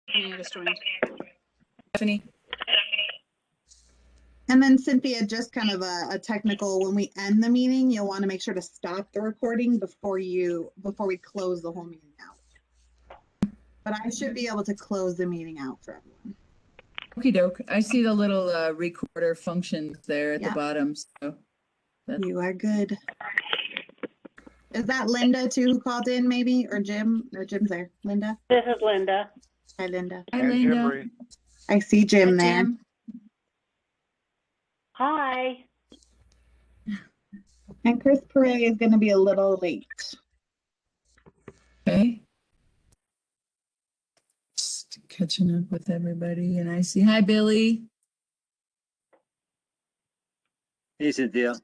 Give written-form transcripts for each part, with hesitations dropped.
Stephanie just joined. Stephanie. And then Cynthia, just kind of a technical, when we end the meeting, you'll want to make sure to stop the recording before we close the whole meeting out. But I should be able to close the meeting out for everyone. Okie doke. I see the little recorder functions there at the Yeah. bottom. So You are good. Is that Linda too who called in maybe? Or Jim? Or Jim's there. Linda? This is Linda. Hi, Linda. Hi, And Linda. Jimmery. I see Jim Hi, there. Jim. Hi. And Chris Perret is going to be a little late. Okay. Just catching up with everybody. And I see, hi, Billy. Hey, Cynthia.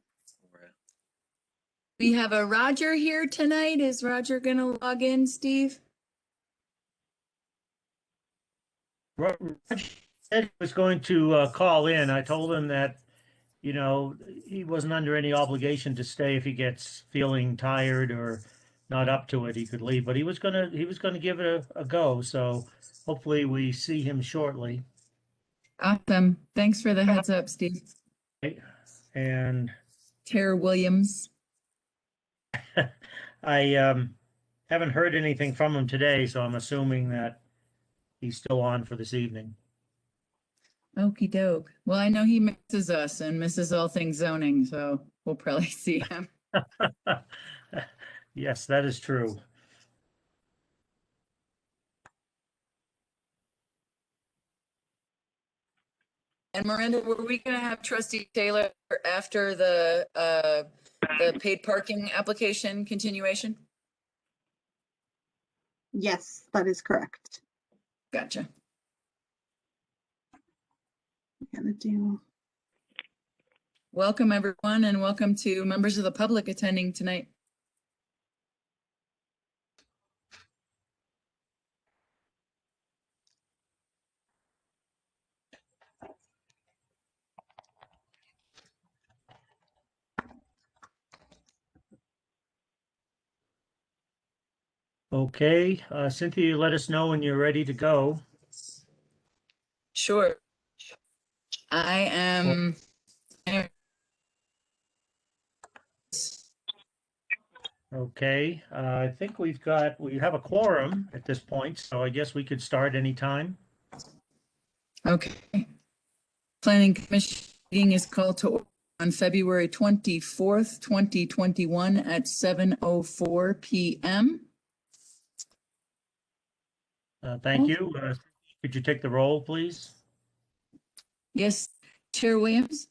We have a Roger here tonight. Is Roger going to log in, Steve? Roger said he was going to call in. I told him that, you know, he wasn't under any obligation to stay if he gets feeling tired or not up to it. He could leave, but he was gonna give it a go. So hopefully we see him shortly. Awesome. Thanks for the heads up, Steve. And Tara Williams. I haven't heard anything from him today, so I'm assuming that he's still on for this evening. Okie doke. Well, I know he misses us and misses all things zoning, so we'll probably see him. Yes, that is true. And Miranda, were we going to have Trustee Taylor after the paid parking application continuation? Yes, that is correct. Gotcha. Gotta do. Welcome, everyone, and welcome to members of the public attending tonight. Okay, Cynthia, let us know when you're ready to go. Sure. I am. Okay, I think we have a quorum at this point, so I guess we could start anytime. Okay. Planning Commission meeting is called to order on February 24th, 2021 at 7:04 p.m. Thank you. Could you take the roll, please? Yes, Chair Williams,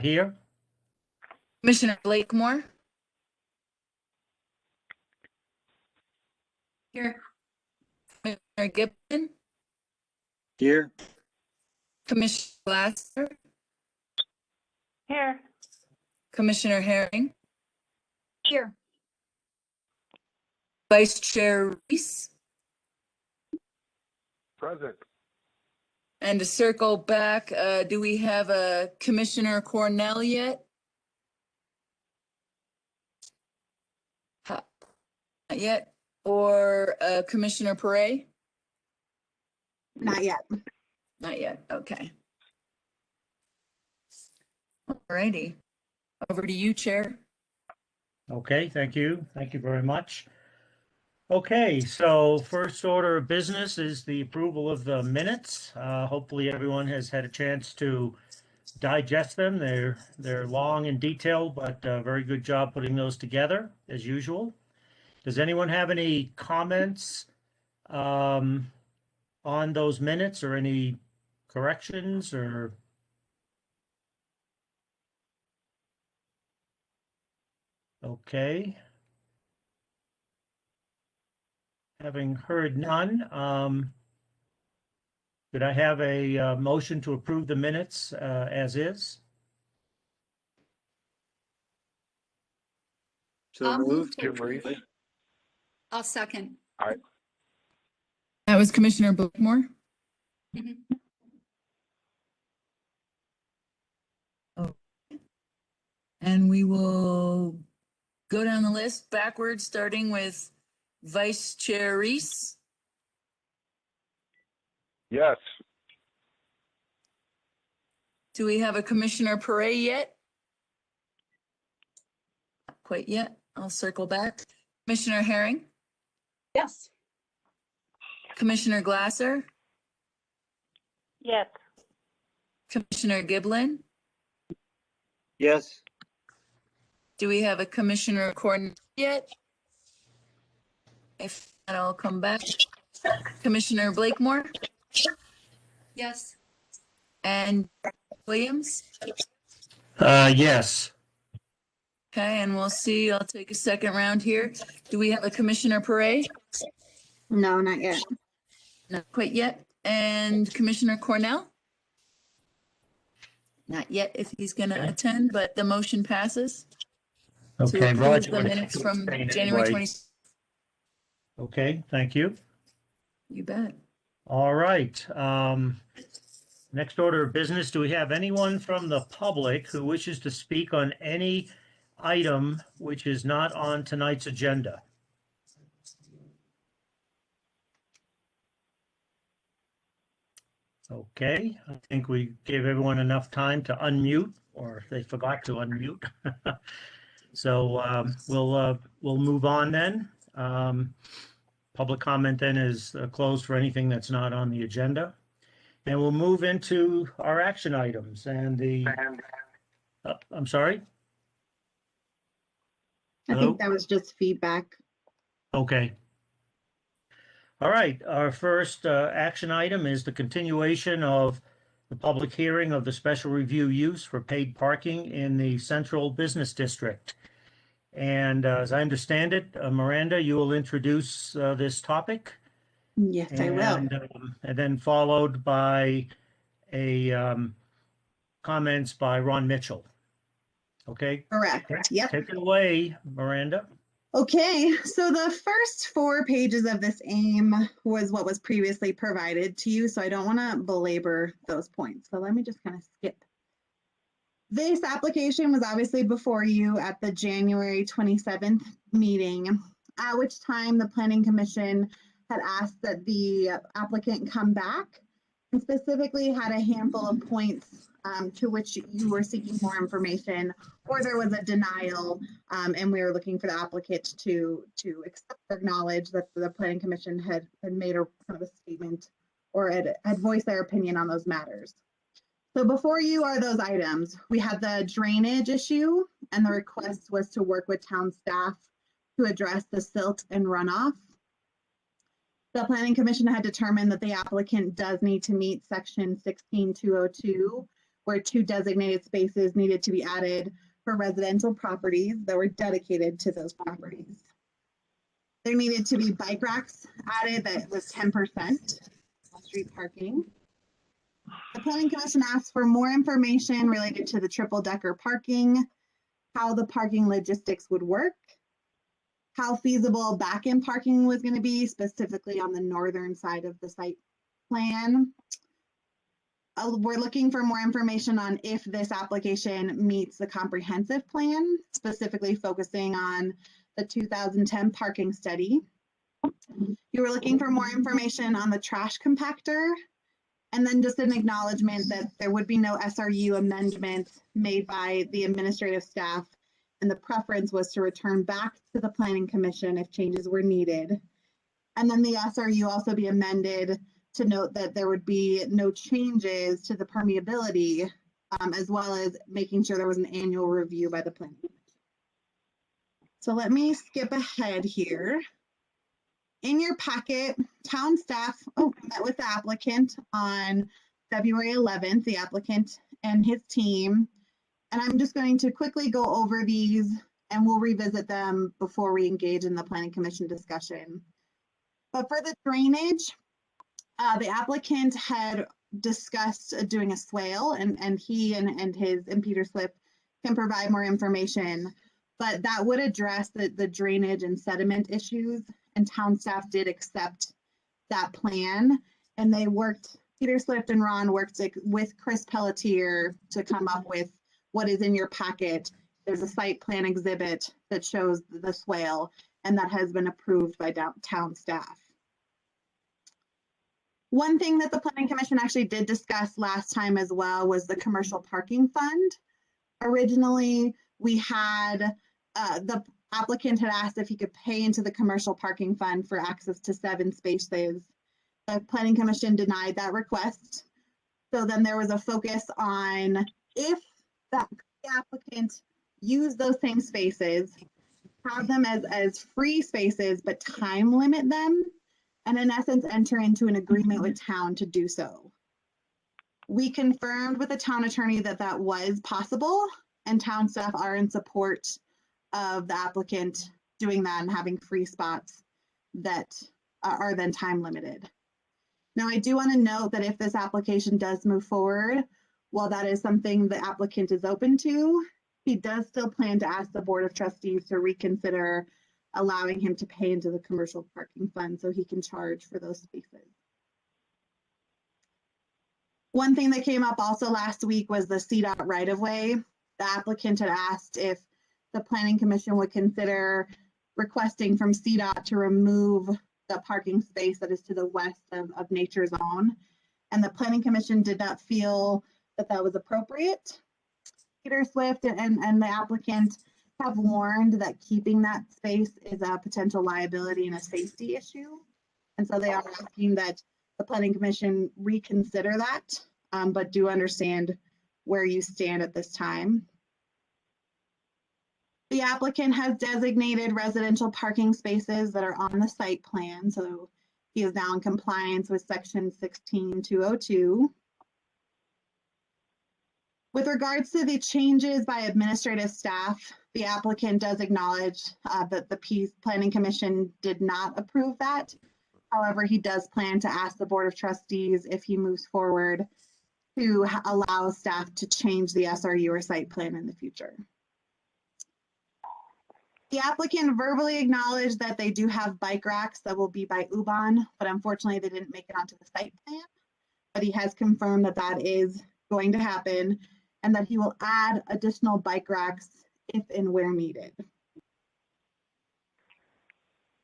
Here. Commissioner Blakemore. Here. Commissioner Gibson, Here. Commissioner Glasser, Here. Commissioner Herring. Here. Vice Chair Reese. Present. And to circle back, do we have a Commissioner Cornell yet? Not yet. Or Commissioner Perret? Not yet. Not yet. Okay. Alrighty. Over to you, Chair. Okay, thank you. Thank you very much. Okay, so first order of business is the approval of the minutes. Hopefully everyone has had a chance to digest them. They're long and detailed, but very good job putting those together as usual. Does anyone have any comments on those minutes or any corrections or? Okay. Having heard none, could I have a motion to approve the minutes as is? So I'll move moved. to approve. I'll second. That was Commissioner Blakemore. Mhm. Oh. And we will go down the list backwards, starting with Vice Chair Reese. Yes. Do we have a Commissioner Perez yet? Not quite yet. I'll circle back. Commissioner Herring, Yes. Commissioner Glasser, Yes. Commissioner Giblin. Yes. Do we have a Commissioner Cornell yet? If not, I'll come back. Commissioner Blakemore Yes. and Williams. Yes. Okay, and we'll see. I'll take a second round here. Do we have a Commissioner Perez? No, not yet. Not quite yet. And Commissioner Cornell? Not yet if he's going to Okay. attend, but the motion passes. To Okay, approve Roger. the minutes from January 20. Okay, thank you. You bet. All right. Next order of business, do we have anyone from the public who wishes to speak on any item which is not on tonight's agenda? Okay, I think we gave everyone enough time to unmute, or if they forgot to unmute. So we'll move on then. Public comment then is closed for anything that's not on the agenda. And we'll move into our action items and I'm sorry? I Hello? think that was just feedback. Okay. All right, our first action item is the continuation of the public hearing of the special review use for paid parking in the Central Business District. And as I understand it, Miranda, you will introduce this topic. Yes, I will. And then followed by comments by Ron Mitchell. Okay, Correct. Yep. take it away, Miranda. Okay, so the first 4 pages of this AIM was what was previously provided to you, so I don't want to belabor those points. So let me just kind of skip. This application was obviously before you at the January 27th meeting, at which time the Planning Commission had asked that the applicant come back and specifically had a handful of points to which you were seeking more information, or there was a denial, and we were looking for the applicant to accept or acknowledge that the Planning Commission had made a kind of a statement or had voiced their opinion on those matters. So before you are those items. We had the drainage issue, and the request was to work with town staff to address the silt and runoff. The Planning Commission had determined that the applicant does need to meet section 16202, where 2 designated spaces needed to be added for residential properties that were dedicated to those properties. There needed to be bike racks added that was 10% street parking. The Planning Commission asked for more information related to the triple decker parking, how the parking logistics would work, how feasible back-end parking was going to be, specifically on the northern side of the site plan. We're looking for more information on if this application meets the comprehensive plan, specifically focusing on the 2010 parking study. You were looking for more information on the trash compactor, and then just an acknowledgement that there would be no SRU amendment made by the administrative staff, and the preference was to return back to the Planning Commission if changes were needed. And then the SRU also be amended to note that there would be no changes to the permeability, as well as making sure there was an annual review by the Planning Commission. So let me skip ahead here. In your packet, town staff met with the applicant on February 11th, the applicant and his team. And I'm just going to quickly go over these, and we'll revisit them before we engage in the Planning Commission discussion. But for the drainage, the applicant had discussed doing a swale, and he and Peter Slip can provide more information, but that would address the drainage and sediment issues, and town staff did accept that plan, and they worked, Peter Slip and Ron worked with Chris Pelletier to come up with what is in your packet. There's a site plan exhibit that shows the swale, and that has been approved by town staff. One thing that the Planning Commission actually did discuss last time as well was the commercial parking fund. Originally, we had, the applicant had asked if he could pay into the commercial parking fund for access to 7 spaces. The Planning Commission denied that request. So then there was a focus on if the applicant used those same spaces, have them as free spaces, but time limit them, and in essence, enter into an agreement with town to do so. We confirmed with the town attorney that that was possible, and town staff are in support of the applicant doing that and having free spots that are then time limited. Now, I do want to note that if this application does move forward, while that is something the applicant is open to, he does still plan to ask the Board of Trustees to reconsider allowing him to pay into the commercial parking fund so he can charge for those spaces. One thing that came up also last week was the CDOT right-of-way. The applicant had asked if the Planning Commission would consider requesting from CDOT to remove the parking space that is to the west of Nature Zone. And the Planning Commission did not feel that that was appropriate. Peter Swift and the applicant have warned that keeping that space is a potential liability and a safety issue. And so they are asking that the Planning Commission reconsider that, but do understand where you stand at this time. The applicant has designated residential parking spaces that are on the site plan, so he is now in compliance with section 16202. With regards to the changes by administrative staff, the applicant does acknowledge that the Planning Commission did not approve that. However, he does plan to ask the Board of Trustees if he moves forward to allow staff to change the SRU or site plan in the future. The applicant verbally acknowledged that they do have bike racks that will be by UBAN, but unfortunately they didn't make it onto the site plan. But he has confirmed that that is going to happen and that he will add additional bike racks if and where needed.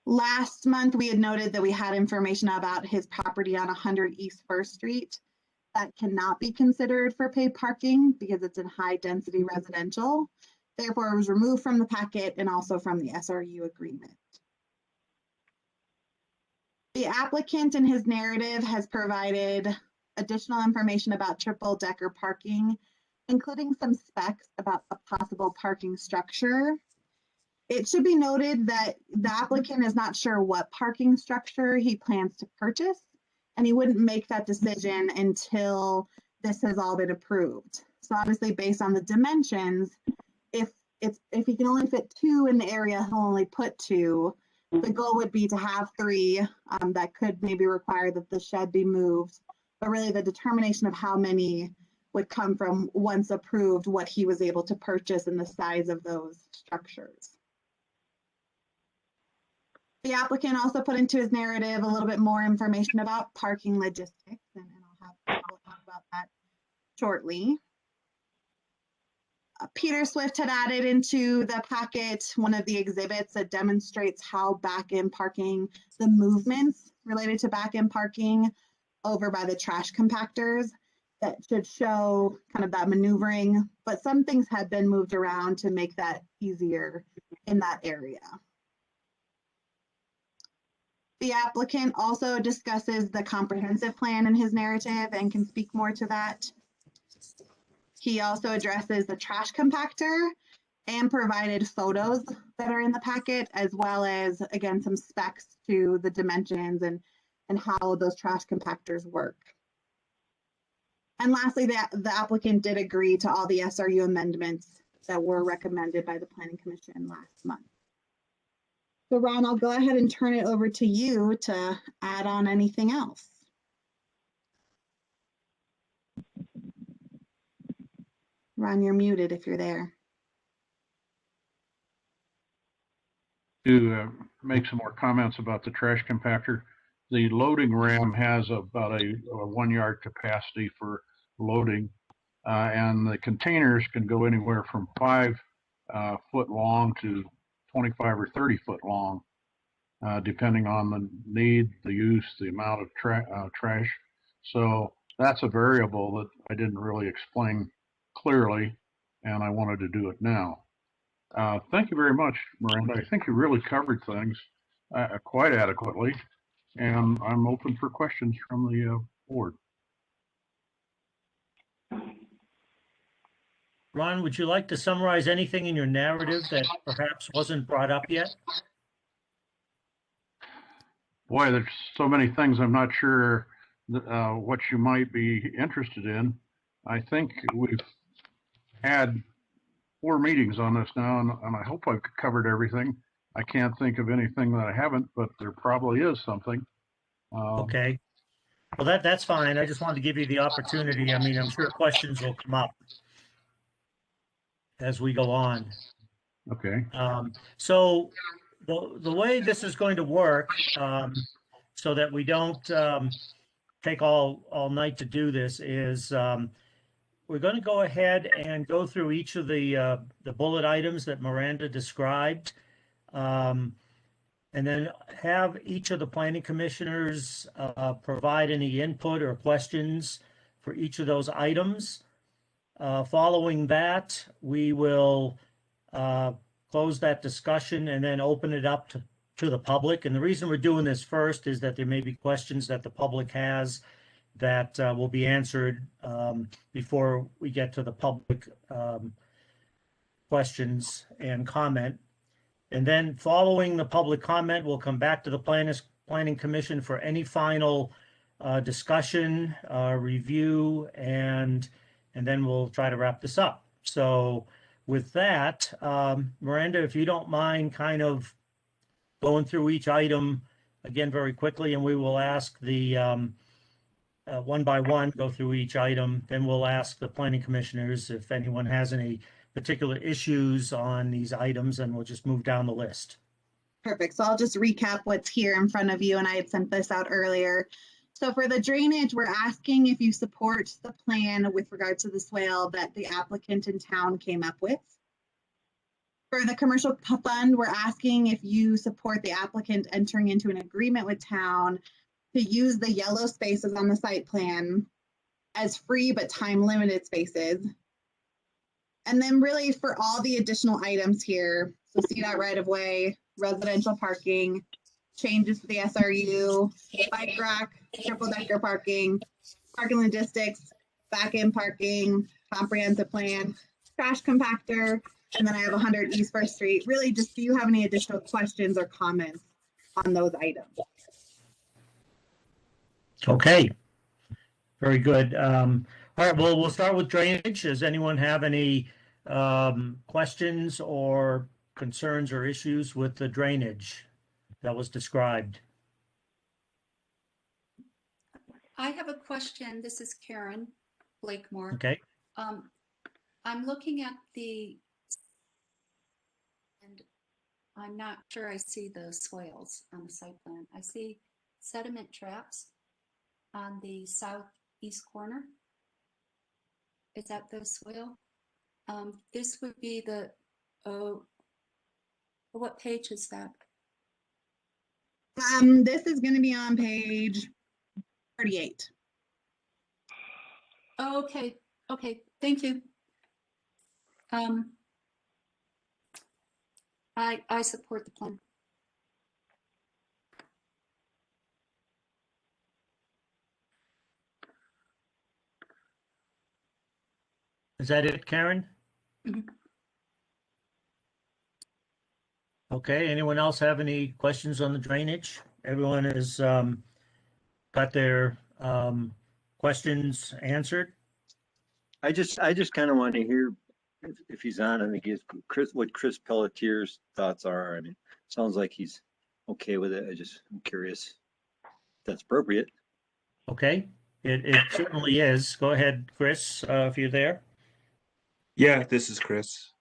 Last month, we had noted that we had information about his property on 100 East First Street that cannot be considered for paid parking because it's in high density residential. Therefore, it was removed from the packet and also from the SRU agreement. The applicant in his narrative has provided additional information about triple decker parking, including some specs about a possible parking structure. It should be noted that the applicant is not sure what parking structure he plans to purchase, and he wouldn't make that decision until this has all been approved. So obviously, based on the dimensions, if he can only fit 2 in the area, he'll only put 2. The goal would be to have 3 that could maybe require that the shed be moved, but really the determination of how many would come from, once approved, what he was able to purchase and the size of those structures. The applicant also put into his narrative a little bit more information about parking logistics, and we'll talk about that shortly. Peter Swift had added into the packet one of the exhibits that demonstrates how back-end parking, the movements related to back-end parking over by the trash compactors, that should show kind of that maneuvering, but some things have been moved around to make that easier in that area. The applicant also discusses the comprehensive plan in his narrative and can speak more to that. He also addresses the trash compactor and provided photos that are in the packet, as well as, again, some specs to the dimensions and how those trash compactors work. And lastly, the applicant did agree to all the SRU amendments that were recommended by the Planning Commission last month. So Ron, I'll go ahead and turn it over to you to add on anything else. Ron, you're muted if you're there. To make some more comments about the trash compactor. The loading ram has about a 1 yard capacity for loading, and the containers can go anywhere from 5 foot long to 25 or 30 foot long. depending on the need, the use, the amount of trash. So that's a variable that I didn't really explain clearly, and I wanted to do it now. Thank you very much, Miranda. I think you really covered things quite adequately, and I'm open for questions from the board. Ron, would you like to summarize anything in your narrative that perhaps wasn't brought up yet? Boy, there's so many things I'm not sure what you might be interested in. I think we've had 4 meetings on this now, and I hope I've covered everything. I can't think of anything that I haven't, but there probably is something. Okay. Well, that's fine. I just wanted to give you the opportunity. I mean, I'm sure questions will come up as we go on. Okay. So the way this is going to work, so that we don't take all night to do this, is we're going to go ahead and go through each of the bullet items that Miranda described, and then have each of the planning commissioners provide any input or questions for each of those items. Following that, we will close that discussion and then open it up to the public. And the reason we're doing this first is that there may be questions that the public has that will be answered before we get to the public questions and comment. And then following the public comment, we'll come back to the Planning Commission for any final discussion, review, and then we'll try to wrap this up. So with that, Miranda, if you don't mind kind of going through each item again very quickly, and we will ask the one by one, go through each item. Then we'll ask the planning commissioners if anyone has any particular issues on these items, and we'll just move down the list. Perfect. So I'll just recap what's here in front of you, and I had sent this out earlier. So for the drainage, we're asking if you support the plan with regards to the swale that the applicant in town came up with. For the commercial fund, we're asking if you support the applicant entering into an agreement with town to use the yellow spaces on the site plan as free but time limited spaces. And then really for all the additional items here, so CDOT right of way, residential parking, changes to the SRU, bike rack, triple decker parking, parking logistics, back-end parking, comprehensive plan, trash compactor, and then I have 100 East First Street. Really, just do you have any additional questions or comments on those items? Okay, very good. All right, well, we'll start with drainage. Does anyone have any questions or concerns or issues with the drainage that was described? I have a question. This is Karen Blakemore. Okay. I'm looking at and I'm not sure I see the swales on the site plan. I see sediment traps on the southeast corner. Is that the swale? This would be the, what page is that? This is going to be on page 38. Oh, okay, thank you. I support the plan. Is that it, Karen? Mhm. Okay, anyone else have any questions on the drainage? Everyone has got their questions answered? I just kind of want to hear if he's on, I think what Chris Pelletier's thoughts are. I mean, sounds like he's okay with it. I'm curious if that's appropriate. Okay, it certainly is. Go ahead, Chris, if you're there. Yeah, this is Chris.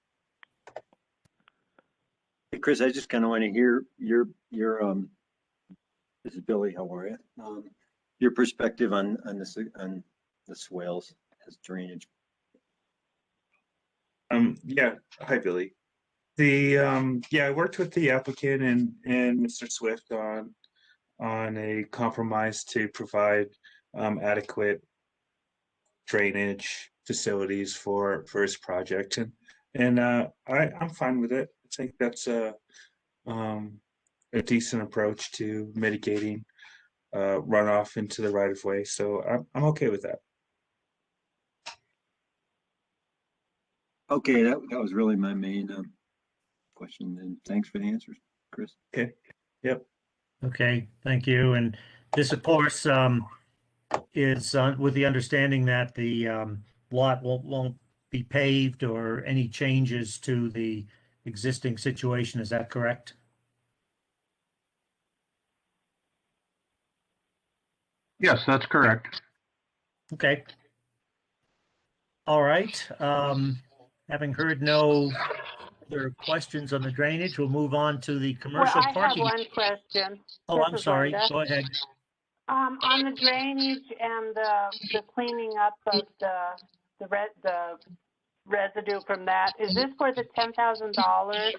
Hey, Chris, I just kind of want to hear your this is Billy. How are you? Your perspective on the swales as drainage. Yeah. Hi, Billy. Yeah, I worked with the applicant and Mr. Swift on a compromise to provide adequate drainage facilities for his project, and I'm fine with it. I think that's a decent approach to mitigating runoff into the right of way. So I'm okay with that. Okay, that was really my main question. And thanks for the answers, Chris. Okay. Yep. Okay, thank you. And this, of course, is with the understanding that the lot won't be paved or any changes to the existing situation. Is that correct? Yes, that's correct. Okay. All right. Having heard no other questions on the drainage, we'll move on to the Well, commercial I have parking. one question. Oh, This I'm is sorry. Linda. Go ahead. On the drainage and the cleaning up of the residue from that, is this for the $10,000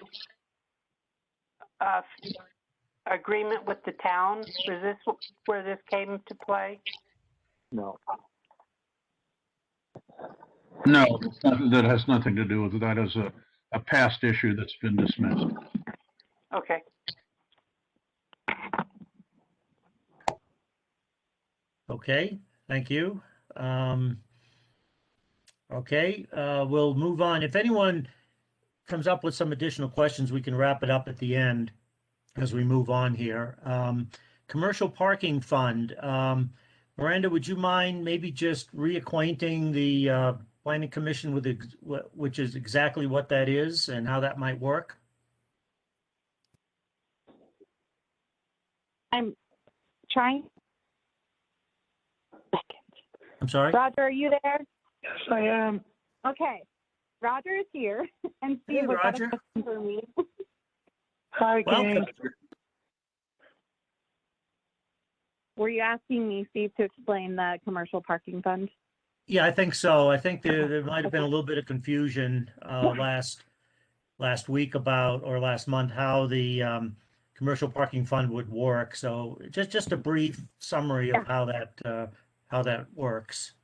agreement with the town? Is this where this came to play? No. No, that has nothing to do with it. That is a past issue that's been dismissed. Okay. Okay, thank you. Okay, we'll move on. If anyone comes up with some additional questions, we can wrap it up at the end as we move on here. Commercial parking fund. Miranda, would you mind maybe just reacquainting the planning commission with which is exactly what that is and how that might work? I'm trying. I'm sorry? Roger, are you there? Yes, I am. Okay. Roger is here, and Steve Hey, was got Roger. a question for me. Hi, gang. Welcome. Were you asking me, Steve, to explain the commercial parking fund? Yeah, I think so. I think there might have been a little bit of confusion last week about, or last month, how the commercial parking fund would work. So just a brief summary of how that works.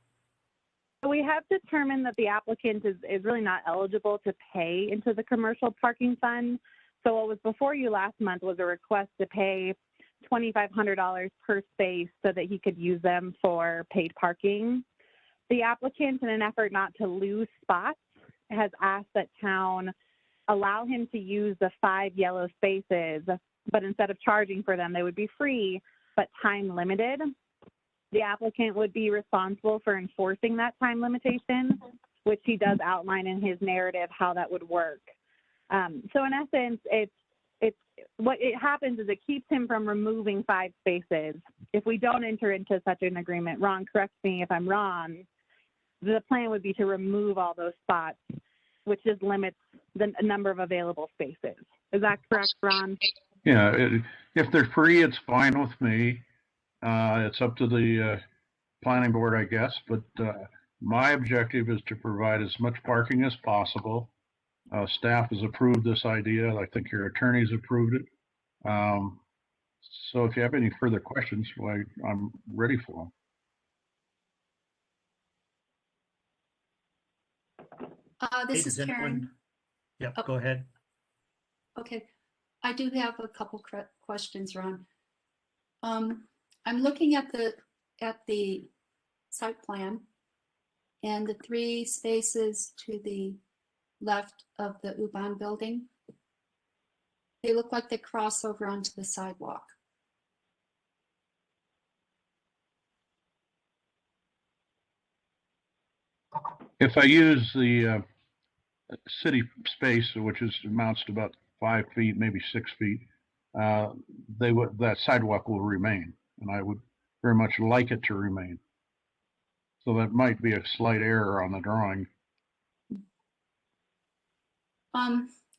We have determined that the applicant is really not eligible to pay into the commercial parking fund. So what was before you last month was a request to pay $2,500 per space so that he could use them for paid parking. The applicant, in an effort not to lose spots, has asked that town allow him to use the 5 yellow spaces, but instead of charging for them, they would be free, but time limited. The applicant would be responsible for enforcing that time limitation, which he does outline in his narrative how that would work. So in essence, it's what it happens is it keeps him from removing 5 spaces. If we don't enter into such an agreement, Ron, correct me if I'm wrong, the plan would be to remove all those spots, which just limits the number of available spaces. Is that correct, Ron? Yeah, if they're free, it's fine with me. It's up to the planning board, I guess, but my objective is to provide as much parking as possible. Staff has approved this idea. I think your attorneys approved it. So if you have any further questions, well, I'm ready for them. Hey, This is does anyone- Karen. Yep, Oh. go ahead. Okay, I do have a couple questions, Ron. I'm looking at the site plan, and the 3 spaces to the left of the U-Bahn building, they look like they cross over onto the sidewalk. If I use the city space, which amounts to about 5 feet, maybe 6 feet, that sidewalk will remain, and I would very much like it to remain. So that might be a slight error on the drawing.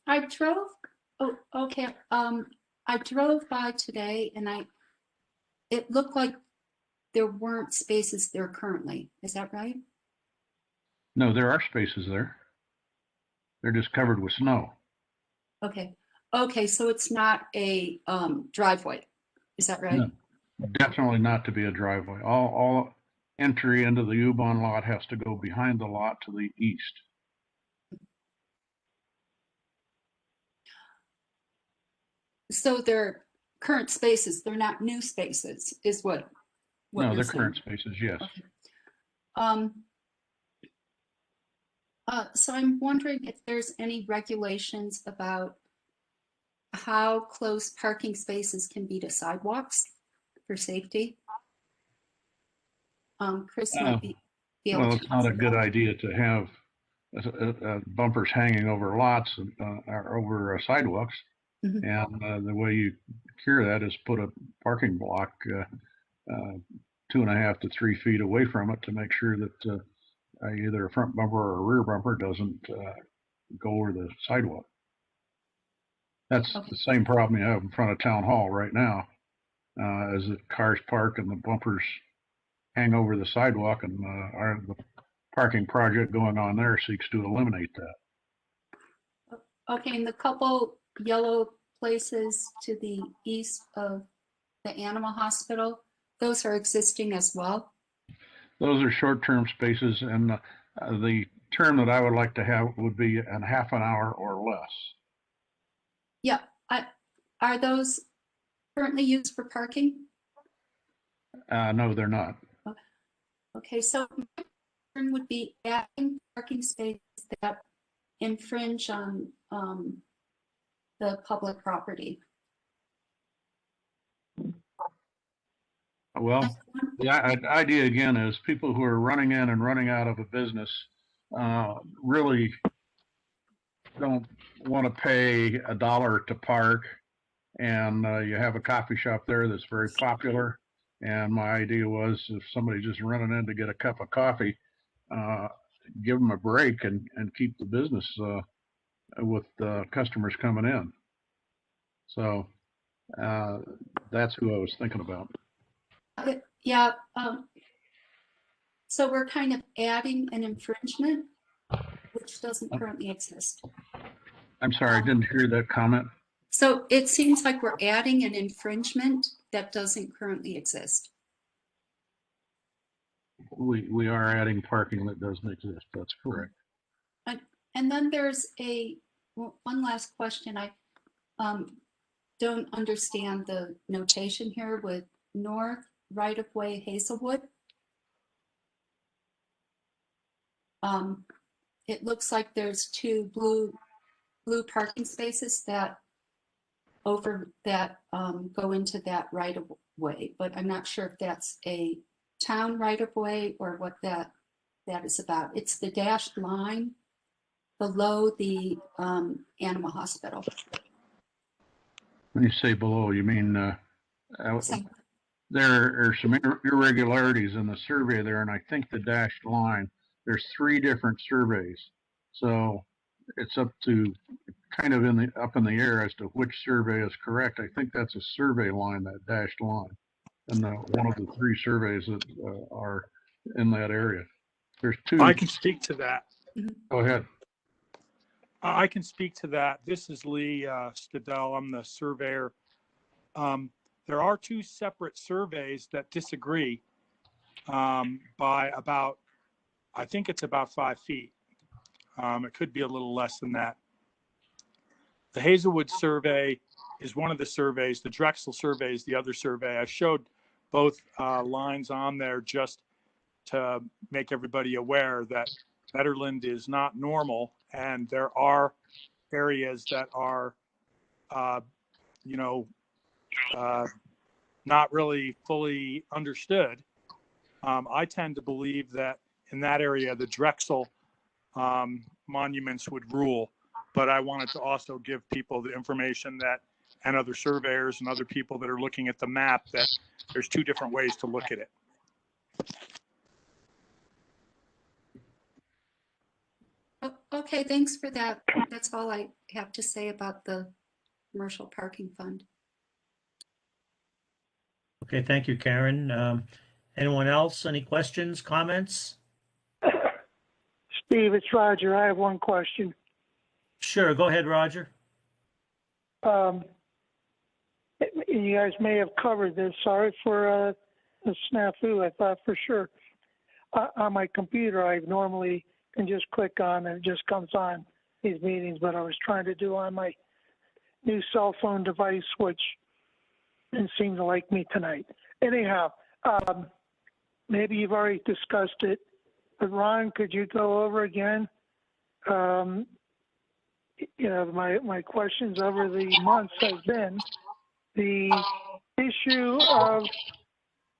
I drove. Oh, okay. I drove by today, and it looked like there weren't spaces there currently. Is that right? No, there are spaces there. They're just covered with snow. Okay. Okay, so it's not a driveway. Is that right? No. Definitely not to be a driveway. All entry into the U-Bahn lot has to go behind the lot to the east. So they're current spaces, they're not new spaces, is what No, you're the saying. current spaces, yes. Okay. So I'm wondering if there's any regulations about how close parking spaces can be to sidewalks for safety. Chris might be able Well, to it's not a answer good that. idea to have bumpers hanging over lots or over sidewalks. Mhm. And the way you cure that is put a parking block 2.5 to 3 feet away from it to make sure that either a front bumper or a rear bumper doesn't go over the sidewalk. That's Okay. the same problem you have in front of town hall right now, as the cars park and the bumpers hang over the sidewalk, and the parking project going on there seeks to eliminate that. Okay, and the couple yellow places to the east of the animal hospital, those are existing as well? Those are short-term spaces, and the term that I would like to have would be in half an hour or less. Yeah, are those currently used for parking? No, they're not. Okay, so my concern would be adding parking spaces that infringe on the public property. Well, the idea again is people who are running in and running out of a business really don't want to pay $1 to park, and you have a coffee shop there that's very popular. And my idea was, if somebody's just running in to get a cup of coffee, give them a break and keep the business with customers coming in. So that's who I was thinking about. Yeah, so we're kind of adding an infringement which doesn't currently exist. I'm sorry, I didn't hear that comment. So it seems like we're adding an infringement that doesn't currently exist. We are adding parking that doesn't exist. That's correct. And then there's one last question. I don't understand the notation here with north right-of-way Hazelwood. It looks like there's two blue parking spaces that go into that right-of-way, but I'm not sure if that's a town right-of-way or what that is about. It's the dashed line below the animal hospital. When you say below, you mean there are some irregularities in the survey there, and I think the dashed line, there's 3 different surveys. So it's up to kind of up in the air as to which survey is correct. I think that's a survey line, that dashed line, and one of the 3 surveys that are in that area. There's 2. I can speak to that. Go ahead. I can speak to that. This is Lee Stadell. I'm the surveyor. There are 2 separate surveys that disagree by about, I think it's about 5 feet. It could be a little less than that. The Hazelwood survey is one of the surveys. The Drexel survey is the other survey. I showed both lines on there just to make everybody aware that Fetterland is not normal, and there are areas that are, not really fully understood. I tend to believe that in that area, the Drexel monuments would rule, but I wanted to also give people the information that, and other surveyors and other people that are looking at the map, that there's 2 different ways to look at it. Okay, thanks for that. That's all I have to say about the commercial parking fund. Okay, thank you, Karen. Anyone else? Any questions, comments? Steve, it's Roger. I have one question. Sure, go ahead, Roger. Um, you guys may have covered this. Sorry for the snafu. I thought for sure. On my computer, I normally can just click on and it just comes on these meetings, but I was trying to do on my new cell phone device, which didn't seem to like me tonight. Anyhow, maybe you've already discussed it, but Ron, could you go over again? My questions over the months have been the issue of,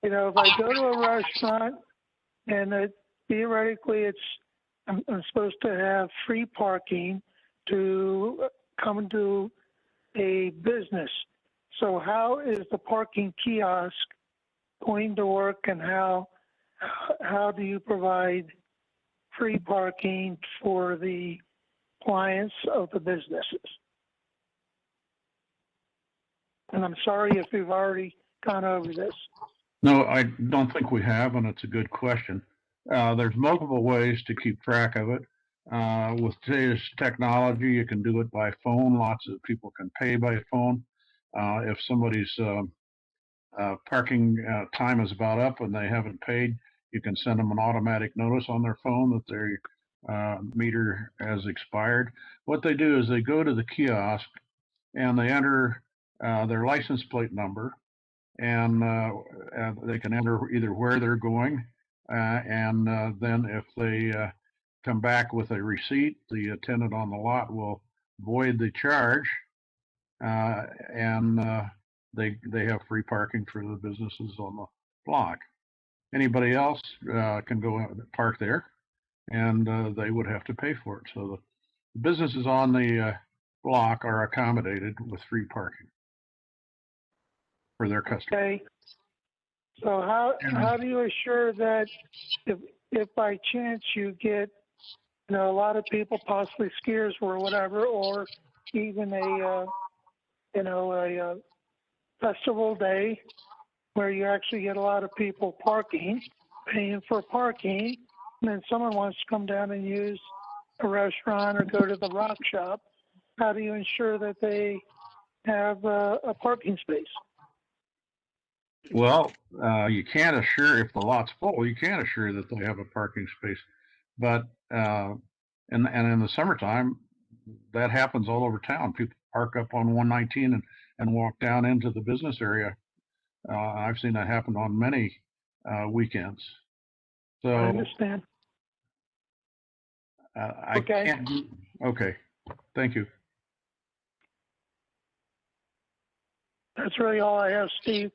if I go to a restaurant and theoretically I'm supposed to have free parking to come into a business. So how is the parking kiosk going to work, and how do you provide free parking for the clients of the businesses? And I'm sorry if we've already gone over this. No, I don't think we have, and it's a good question. There's multiple ways to keep track of it. With today's technology, you can do it by phone. Lots of people can pay by phone. If somebody's parking time is about up and they haven't paid, you can send them an automatic notice on their phone that their meter has expired. What they do is they go to the kiosk and they enter their license plate number, and they can enter either where they're going, and then if they come back with a receipt, the attendant on the lot will void the charge, and they have free parking for the businesses on the block. Anybody else can go and park there, and they would have to pay for it. So the businesses on the block are accommodated with free parking for their customers. Okay. So how do you assure that if by chance you get, a lot of people, possibly skiers or whatever, or even a festival day where you actually get a lot of people paying for parking, and then someone wants to come down and use a restaurant or go to the rock shop, how do you ensure that they have a parking space? Well, you can't assure if the lot's full. You can't assure that they have a parking space, but and in the summertime, that happens all over town. People park up on 119 and walk down into the business area. I've seen that happen on many weekends. So I understand. I Okay. can't. Okay, thank you. That's really all I have, Steve.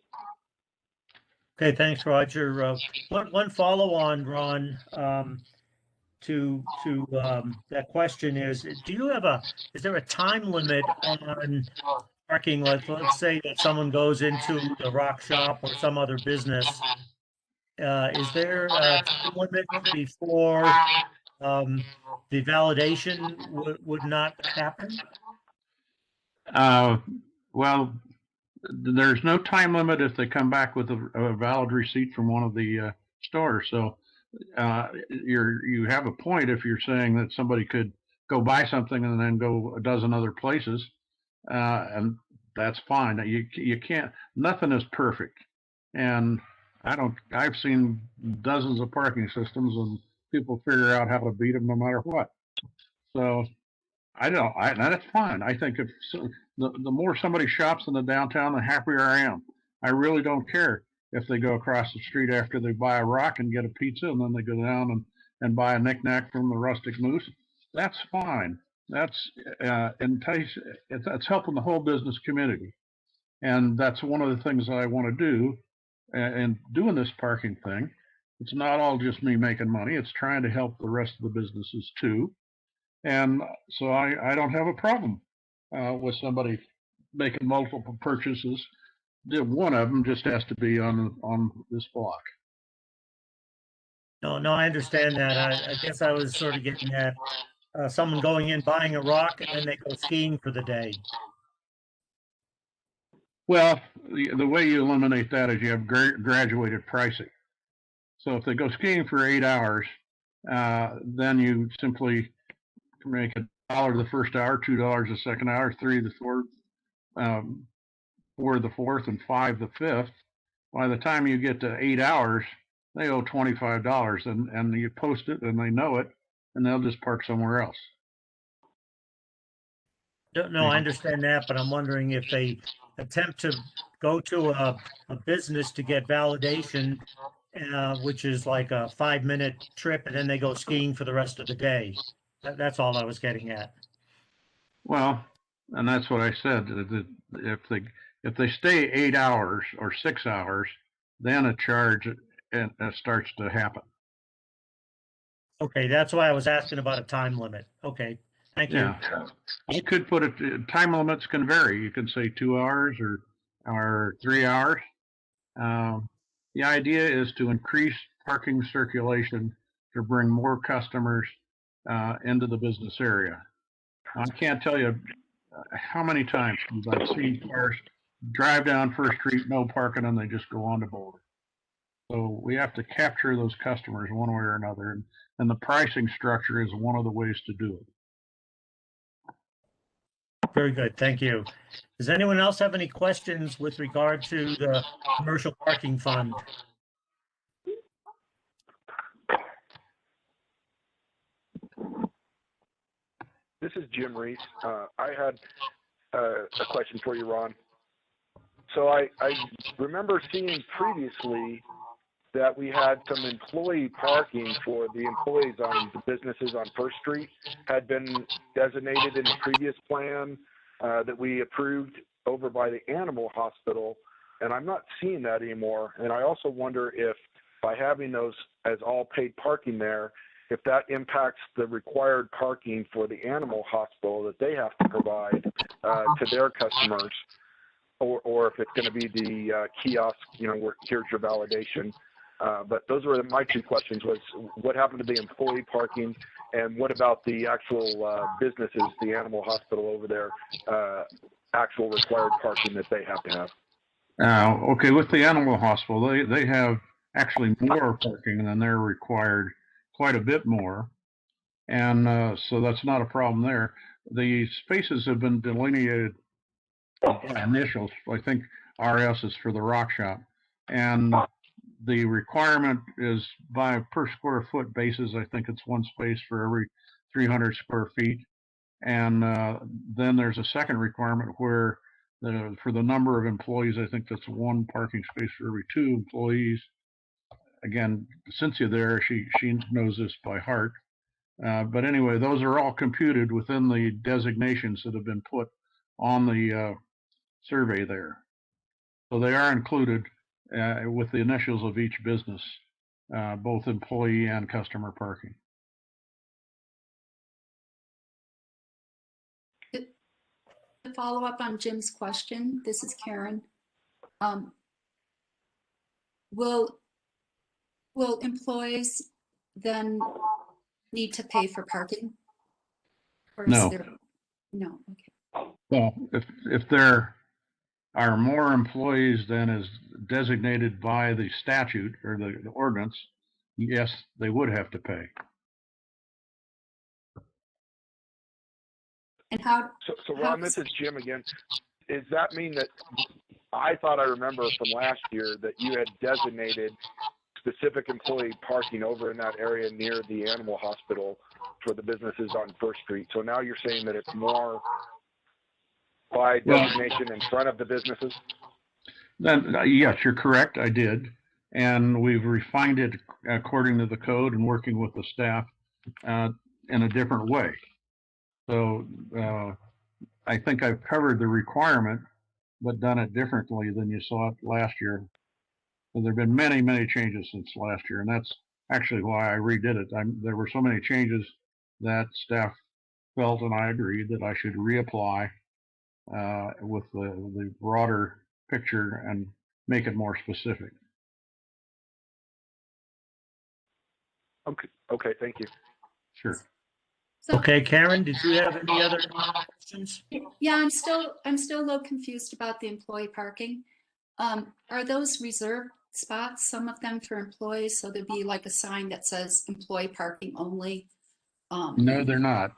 Okay, thanks, Roger. One follow on, Ron, to that question is, is there a time limit on parking? Let's say that someone goes into the rock shop or some other business. Is there a time limit before the validation would not happen? Well, there's no time limit if they come back with a valid receipt from one of the stores. So you have a point if you're saying that somebody could go buy something and then go a dozen other places, and that's fine. You can't. Nothing is perfect, and I've seen dozens of parking systems, and people figure out how to beat them no matter what. So that's fine. I think if the more somebody shops in the downtown, the happier I am. I really don't care if they go across the street after they buy a rock and get a pizza, and then they go down and buy a knickknack from the Rustic Moose. That's fine. That's that's helping the whole business community, and that's one of the things that I want to do. And doing this parking thing, it's not all just me making money. It's trying to help the rest of the businesses too. And so I don't have a problem with somebody making multiple purchases. One of them just has to be on this block. No, I understand that. I guess I was sort of getting at someone going in, buying a rock, and then they go skiing for the day. Well, the way you eliminate that is you have graduated pricing. So if they go skiing for 8 hours, then you simply make $1 the first hour, $2 the second hour, $3 the 4 the 4th and 5 the 5th, by the time you get to 8 hours, they owe $25, and you post it and they know it, and they'll just park somewhere else. No, I understand that, but I'm wondering if they attempt to go to a business to get validation, which is like a 5-minute trip, and then they go skiing for the rest of the day. That's all I was getting at. Well, and that's what I said. That if they stay 8 hours or 6 hours, then a charge starts to happen. Okay, that's why I was asking about a time limit. Okay, thank you. Yeah, you could put it. Time limits can vary. You can say 2 hours or 3 hours. The idea is to increase parking circulation to bring more customers into the business area. I can't tell you how many times I've seen cars drive down First Street, no parking, and they just go on to Boulder. So we have to capture those customers one way or another, and the pricing structure is one of the ways to do it. Very good, thank you. Does anyone else have any questions with regard to the commercial parking fund? This is Jim Reese. I had a question for you, Ron. So I remember seeing previously that we had some employee parking for the employees on the businesses on First Street had been designated in the previous plan that we approved over by the animal hospital, and I'm not seeing that anymore. And I also wonder if by having those as all paid parking there, if that impacts the required parking for the animal hospital that they have to provide to their customers, or if it's going to be the kiosk, where here's your validation. But those were my two questions: was what happened to the employee parking, and what about the actual businesses, the animal hospital over there, actual required parking that they have to have? Okay, with the animal hospital, they have actually more parking than they're required, quite a bit more. And so that's not a problem there. The spaces have been delineated by initials. I think RS is for the rock shop. And the requirement is by per square foot basis. I think it's one space for every 300 square feet. And then there's a second requirement where for the number of employees, I think that's one parking space for every 2 employees. Again, Cynthia there, she knows this by heart. But anyway, those are all computed within the designations that have been put on the survey there. So they are included with the initials of each business, both employee and customer parking. To follow up on Jim's question, this is Karen. Will employees then need to pay for parking? Or No. No, okay. Well, if there are more employees than is designated by the statute or the ordinance, yes, they would have to pay. And how? So Ron, this is Jim again. Does that mean that I thought I remember from last year that you had designated specific employee parking over in that area near the animal hospital for the businesses on First Street? So now you're saying that it's more by designation in front of the businesses? Then yes, you're correct. I did, and we've refined it according to the code and working with the staff in a different way. So I think I've covered the requirement, but done it differently than you saw it last year. So there have been many, many changes since last year, and that's actually why I redid it. There were so many changes that staff felt, and I agreed, that I should reapply with the broader picture and make it more specific. Okay, thank you. Sure. So, Okay, Karen, did you have any other questions? yeah, I'm still a little confused about the employee parking. Are those reserved spots, some of them for employees, so there'd be like a sign that says employee parking only? No, they're not,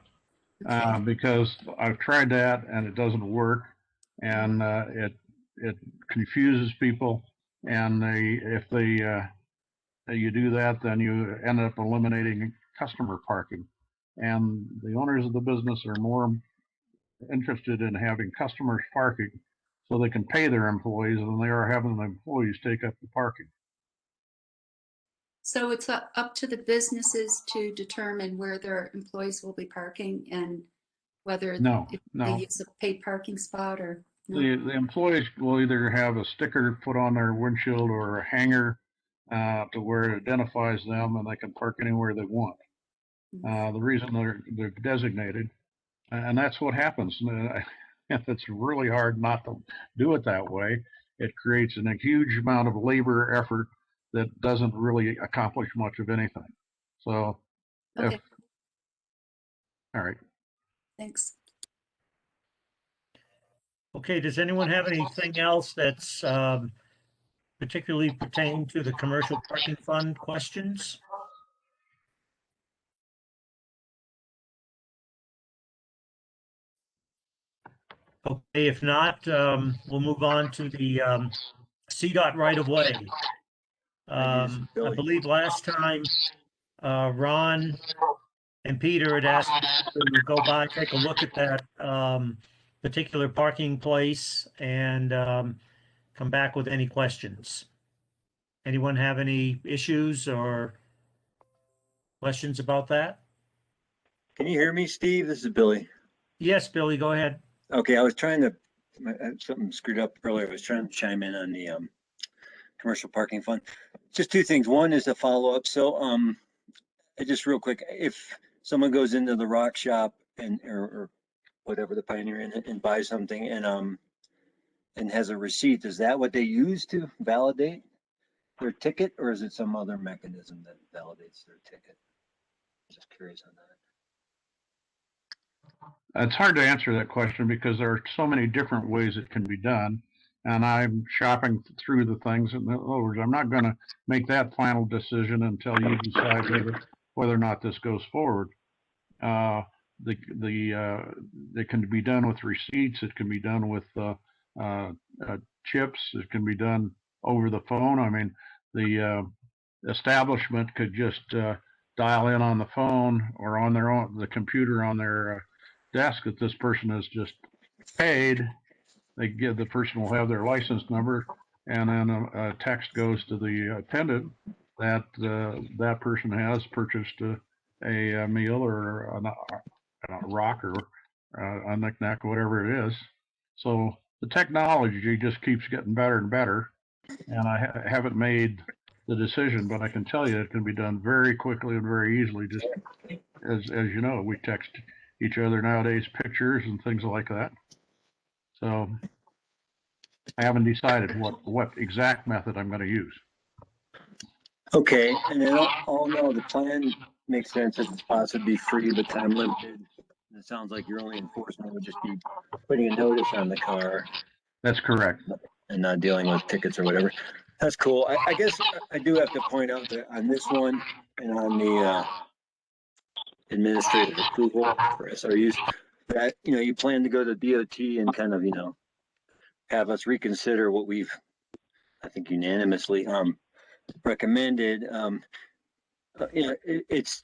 Okay. because I've tried that and it doesn't work. and it confuses people. And if you do that, then you end up eliminating customer parking. And the owners of the business are more interested in having customers parking so they can pay their employees than they are having the employees take up the parking. So it's up to the businesses to determine where their employees will be parking and whether if they use a paid parking spot or no? The employees will either have a sticker put on their windshield or a hanger to where it identifies them, and they can park anywhere they want. The reason they're designated, and that's what happens. It's really hard not to do it that way. It creates a huge amount of labor effort that doesn't really accomplish much of anything. So, Okay. All right. Thanks. Okay, does anyone have anything else that's particularly pertaining to the commercial parking fund questions? Okay, if not, we'll move on to the CDOT right of way. I believe last time Ron and Peter had asked to go by, take a look at that particular parking place and come back with any questions. Anyone have any issues or questions about that? Can you hear me, Steve? This is Billy. Yes, Billy, go ahead. Okay, I was trying to, something screwed up earlier. I was trying to chime in on the commercial parking fund. Just two things. One is a follow-up. So just real quick, if someone goes into the rock shop and or whatever the Pioneer Inn and buys something and has a receipt, is that what they use to validate their ticket, or is it some other mechanism that validates their ticket? Just curious on that. It's hard to answer that question because there are so many different ways it can be done. And I'm shopping through the things. In other words, I'm not going to make that final decision until you decide whether or not this goes forward. It can be done with receipts. It can be done with chips. It can be done over the phone. I mean, the establishment could just dial in on the phone or on their own, the computer on their desk that this person has just paid. The person will have their license number, and then a text goes to the attendant that that person has purchased a meal or a rock or a knick-knack, whatever it is. So the technology just keeps getting better and better, and I haven't made the decision, but I can tell you it can be done very quickly and very easily. Just as you know, we text each other nowadays pictures and things like that. So I haven't decided what exact method I'm going to use. Okay, and then all in all, the plan makes sense if it's possibly free but time limited. It sounds like your only enforcement would just be putting a notice on the car. That's correct. And not dealing with tickets or whatever. That's cool. I guess I do have to point out that on this one and on the administrative approval for SRUs, that, you plan to go to DOT and kind of, have us reconsider what we've, I think, unanimously recommended. It's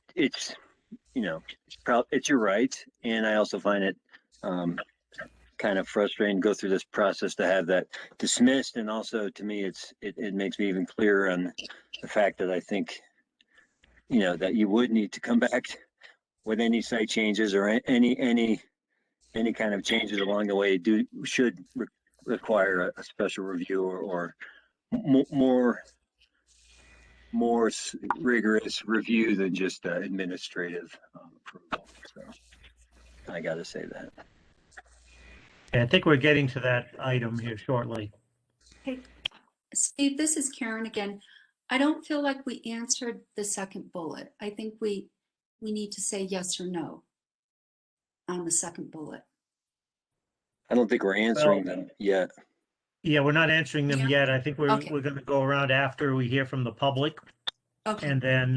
your right, and I also find it kind of frustrating to go through this process to have that dismissed, and also to me it makes me even clearer on the fact that I think that you would need to come back with any site changes or any kind of changes along the way should require a special review or more rigorous review than just administrative approval. So I got to say that. Yeah, I think we're getting to that item here shortly. Hey, Steve, this is Karen again. I don't feel like we answered the second bullet. I think we need to say yes or no on the second bullet. I don't think we're answering them yet. Yeah, we're not answering them yet. I think we're Okay. going to go around after we hear from the public. Okay. And then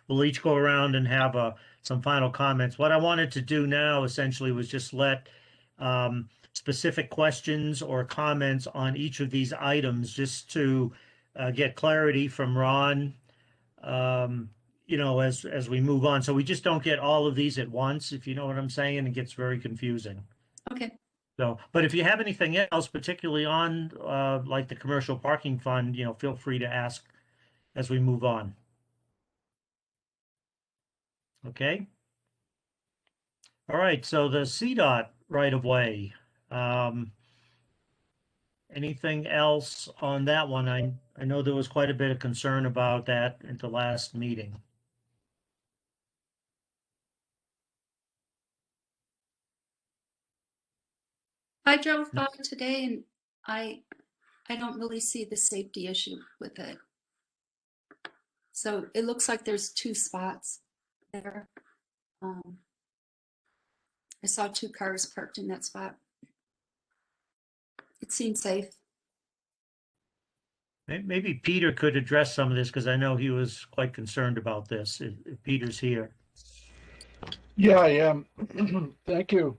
we'll each go around and have some final comments. What I wanted to do now essentially was just let specific questions or comments on each of these items, just to get clarity from Ron, as we move on. So we just don't get all of these at once, if you know what I'm saying. It gets very confusing. Okay. So, but if you have anything else, particularly on like the commercial parking fund, feel free to ask as we move on. Okay. All right. So the CDOT right of way. Anything else on that one? I know there was quite a bit of concern about that at the last meeting. I drove by today and I don't really see the safety issue with it. So it looks like there's 2 spots there. I saw 2 cars parked in that spot. It seemed safe. Maybe Peter could address some of this, because I know he was quite concerned about this, if Peter's here. Yeah, I am. Thank you.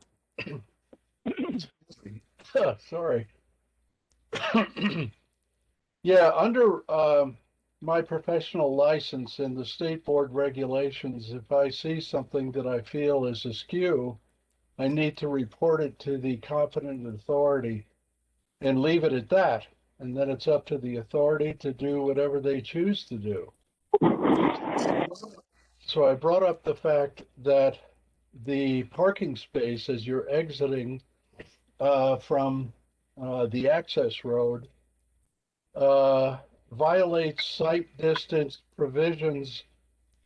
Sorry. Yeah, under my professional license and the state board regulations, if I see something that I feel is askew, I need to report it to the competent authority and leave it at that. And then it's up to the authority to do whatever they choose to do. So I brought up the fact that the parking space as you're exiting from the access road violates site distance provisions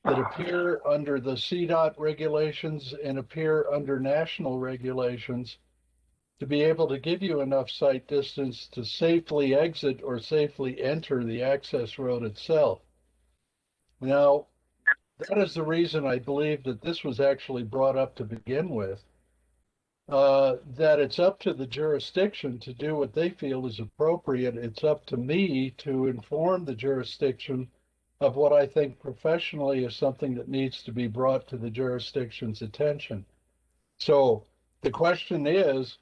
that appear under the CDOT regulations and appear under national regulations to be able to give you enough site distance to safely exit or safely enter the access road itself. Now, that is the reason I believe that this was actually brought up to begin with, that it's up to the jurisdiction to do what they feel is appropriate. It's up to me to inform the jurisdiction of what I think professionally is something that needs to be brought to the jurisdiction's attention. So the question is,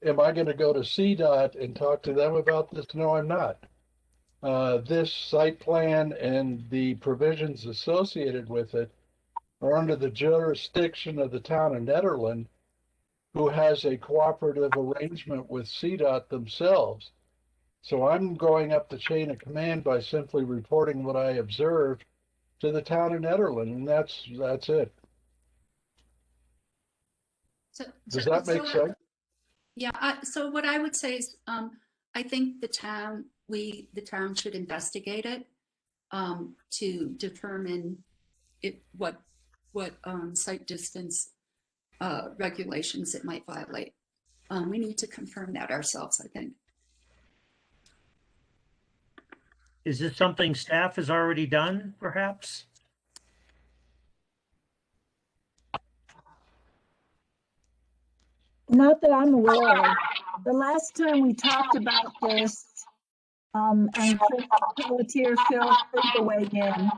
am I going to go to CDOT and talk to them about this? No, I'm not. This site plan and the provisions associated with it are under the jurisdiction of the town of Nederland, who has a cooperative arrangement with CDOT themselves. So I'm going up the chain of command by simply reporting what I observed to the town of Nederland, and that's it. Does that make sense? Yeah, so what I would say is, I think the town should investigate it to determine what site distance regulations it might violate. We need to confirm that ourselves, I think. Is this something staff has already done, perhaps? Not that I'm aware of. The last time we talked about this, and Chris Pelletier felt free to weigh in,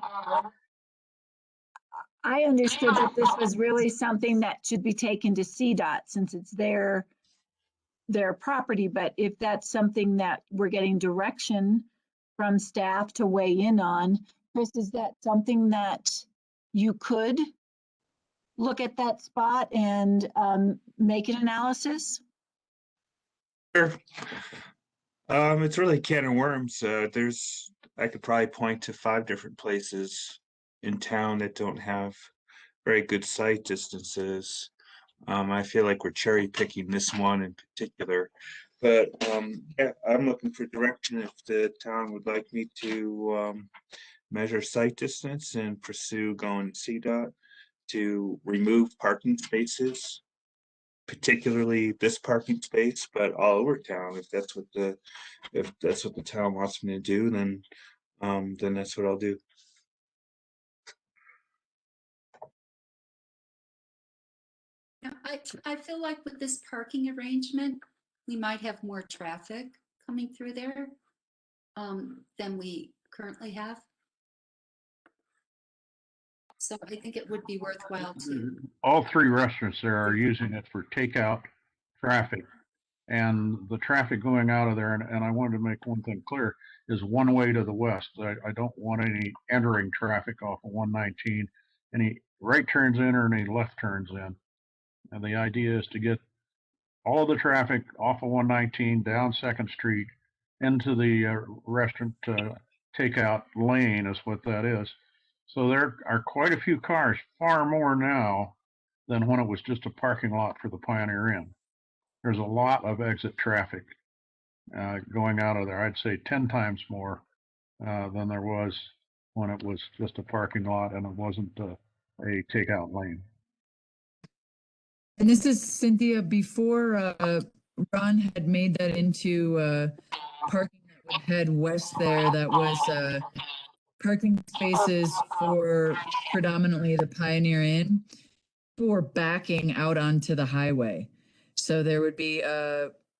I understood that this was really something that should be taken to CDOT since it's their property. But if that's something that we're getting direction from staff to weigh in on, Chris, is that something that you could look at that spot and make an analysis? Sure. It's really a can of worms. I could probably point to 5 different places in town that don't have very good sight distances. I feel like we're cherry picking this one in particular, but yeah, I'm looking for direction if the town would like me to measure sight distance and pursue going to CDOT to remove parking spaces, particularly this parking space, but all over town. If that's what the town wants me to do, then that's what I'll do. Yeah, I feel like with this parking arrangement, we might have more traffic coming through there than we currently have. So I think it would be worthwhile to. All 3 restaurants there are using it for takeout traffic And the traffic going out of there, and I wanted to make one thing clear, is one way to the west. I don't want any entering traffic off of 119, any right turns in or any left turns in. And the idea is to get all the traffic off of 119 down 2nd Street into the restaurant takeout lane is what that is. So there are quite a few cars, far more now than when it was just a parking lot for the Pioneer Inn. There's a lot of exit traffic going out of there. I'd say 10 times more than there was when it was just a parking lot and it wasn't a takeout lane. And this is Cynthia, before Ron had made that into parking that would head west there, that was parking spaces for predominantly the Pioneer Inn for backing out onto the highway. So there would be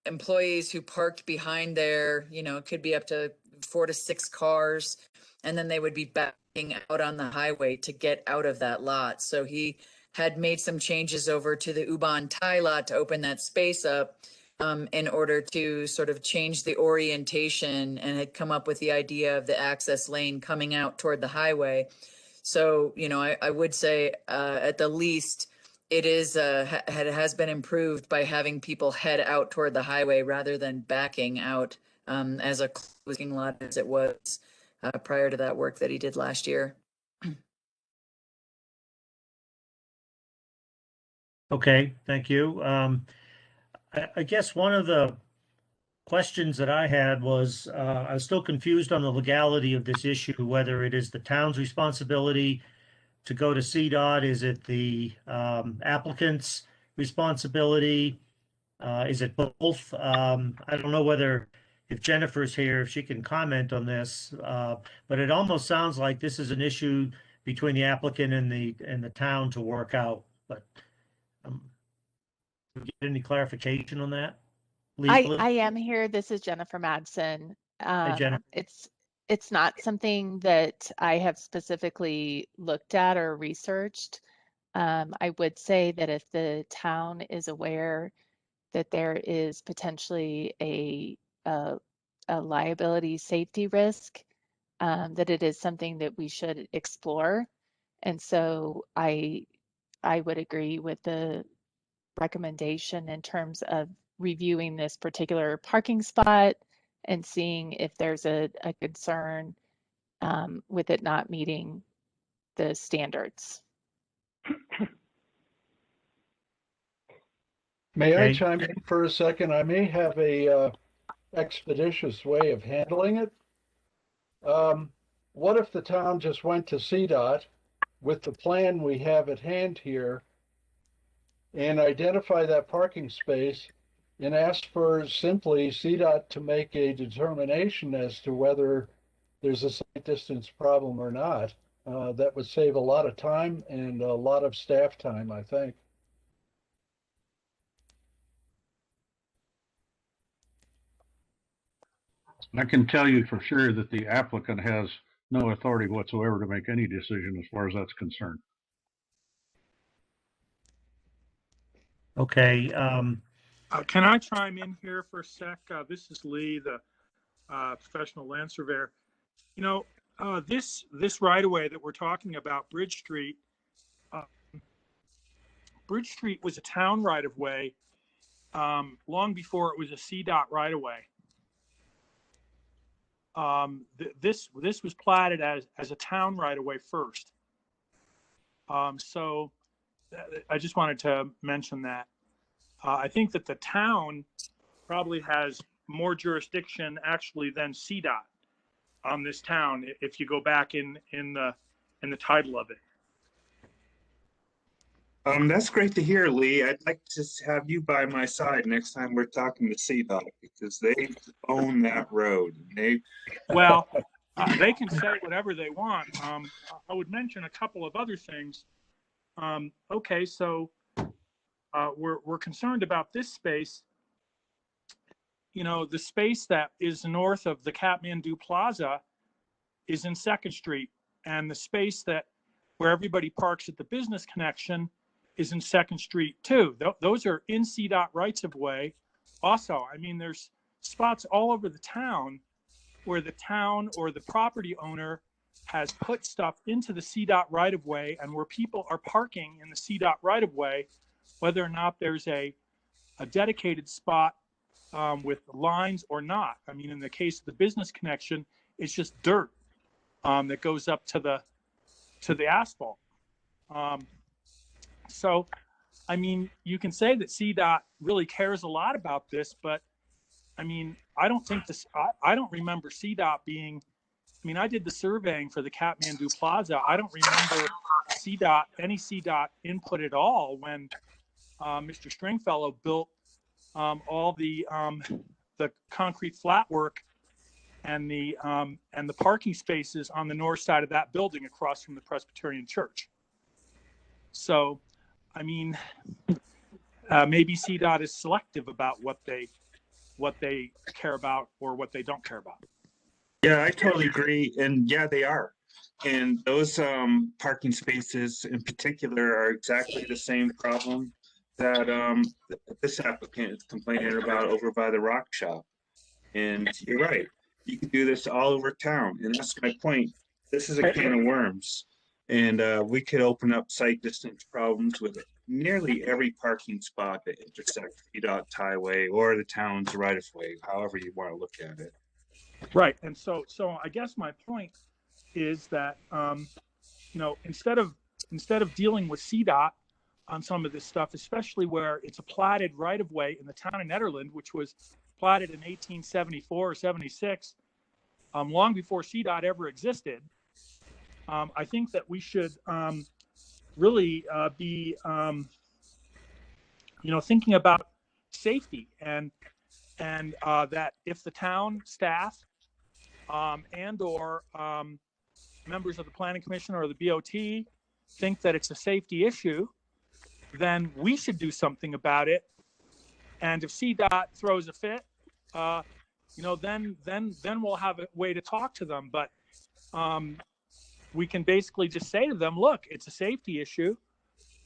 employees who parked behind there, you know, it could be up to 4 to 6 cars, and then they would be backing out on the highway to get out of that lot. So he had made some changes over to the Ubon Thai lot to open that space up in order to sort of change the orientation, and had come up with the idea of the access lane coming out toward the highway. So, you know, I would say at the least, it is has been improved by having people head out toward the highway rather than backing out as a closing lot as it was prior to that work that he did last year. Okay, thank you. I guess one of the questions that I had was I was still confused on the legality of this issue, whether it is the town's responsibility to go to CDOT, is it the applicant's responsibility? Is it both? I don't know whether, if Jennifer's here, if she can comment on this, but it almost sounds like this is an issue between the applicant and the town to work out. But do we get any clarification on that? Legally? I am here. This is Jennifer Madsen. Hey, Jennifer. It's not something that I have specifically looked at or researched. I would say that if the town is aware that there is potentially a liability safety risk, that it is something that we should explore. And so I would agree with the recommendation in terms of reviewing this particular parking spot and seeing if there's a concern with it not meeting the standards. May I Okay. chime in for a second? I may have a expeditious way of handling it. What if the town just went to CDOT with the plan we have at hand here and identify that parking space and ask for simply CDOT to make a determination as to whether there's a sight distance problem or not? That would save a lot of time and a lot of staff time, I think. I can tell you for sure that the applicant has no authority whatsoever to make any decision as far as that's concerned. Okay. Can I chime in here for a sec? This is Lee, the professional land surveyor. You know, this right of way that we're talking about, Bridge Street. Bridge Street was a town right of way long before it was a CDOT right of way. This was platted as a town right of way first. So I just wanted to mention that. I think that the town probably has more jurisdiction actually than CDOT on this town if you go back in the title of it. That's great to hear, Lee. I'd like to have you by my side next time we're talking to CDOT because they own that road. Well, they can say whatever they want. I would mention a couple of other things. Okay, so we're concerned about this space. You know, the space that is north of the Kathmandu Plaza is in 2nd Street, and the space that where everybody parks at the Business Connection is in 2nd Street too. Those are in CDOT rights of way also, I mean, there's spots all over the town where the town or the property owner has put stuff into the CDOT right of way, and where people are parking in the CDOT right of way, whether or not there's a dedicated spot with lines or not. I mean, in the case of the business connection, it's just dirt that goes up to the asphalt. So, I mean, you can say that CDOT really cares a lot about this, but I mean, I don't think this. I don't remember CDOT being. I mean, I did the surveying for the Kathmandu Plaza. I don't remember any CDOT input at all when Mr. Stringfellow built all the concrete flat work and the parking spaces on the north side of that building across from the Presbyterian Church. So, I mean, maybe CDOT is selective about what they care about or what they don't care about. Yeah, I totally agree. And yeah, they are. And those parking spaces in particular are exactly the same problem that this applicant is complaining about over by the rock shop. And you're right. You can do this all over town. And that's my point. This is a can of worms. And we could open up site distance problems with nearly every parking spot that intersects VDOT highway or the town's right of way, however you want to look at it. Right. And so I guess my point is that, you know, instead of dealing with CDOT on some of this stuff, especially where it's a platted right of way in the town of Nederland, which was platted in 1874 or 76, long before CDOT ever existed, I think that we should really be, you know, thinking about safety and that if the town staff and or members of the Planning Commission or the BOT think that it's a safety issue, then we should do something about it. And if CDOT throws a fit, you know, then we'll have a way to talk to them. But we can basically just say to them, look, it's a safety issue.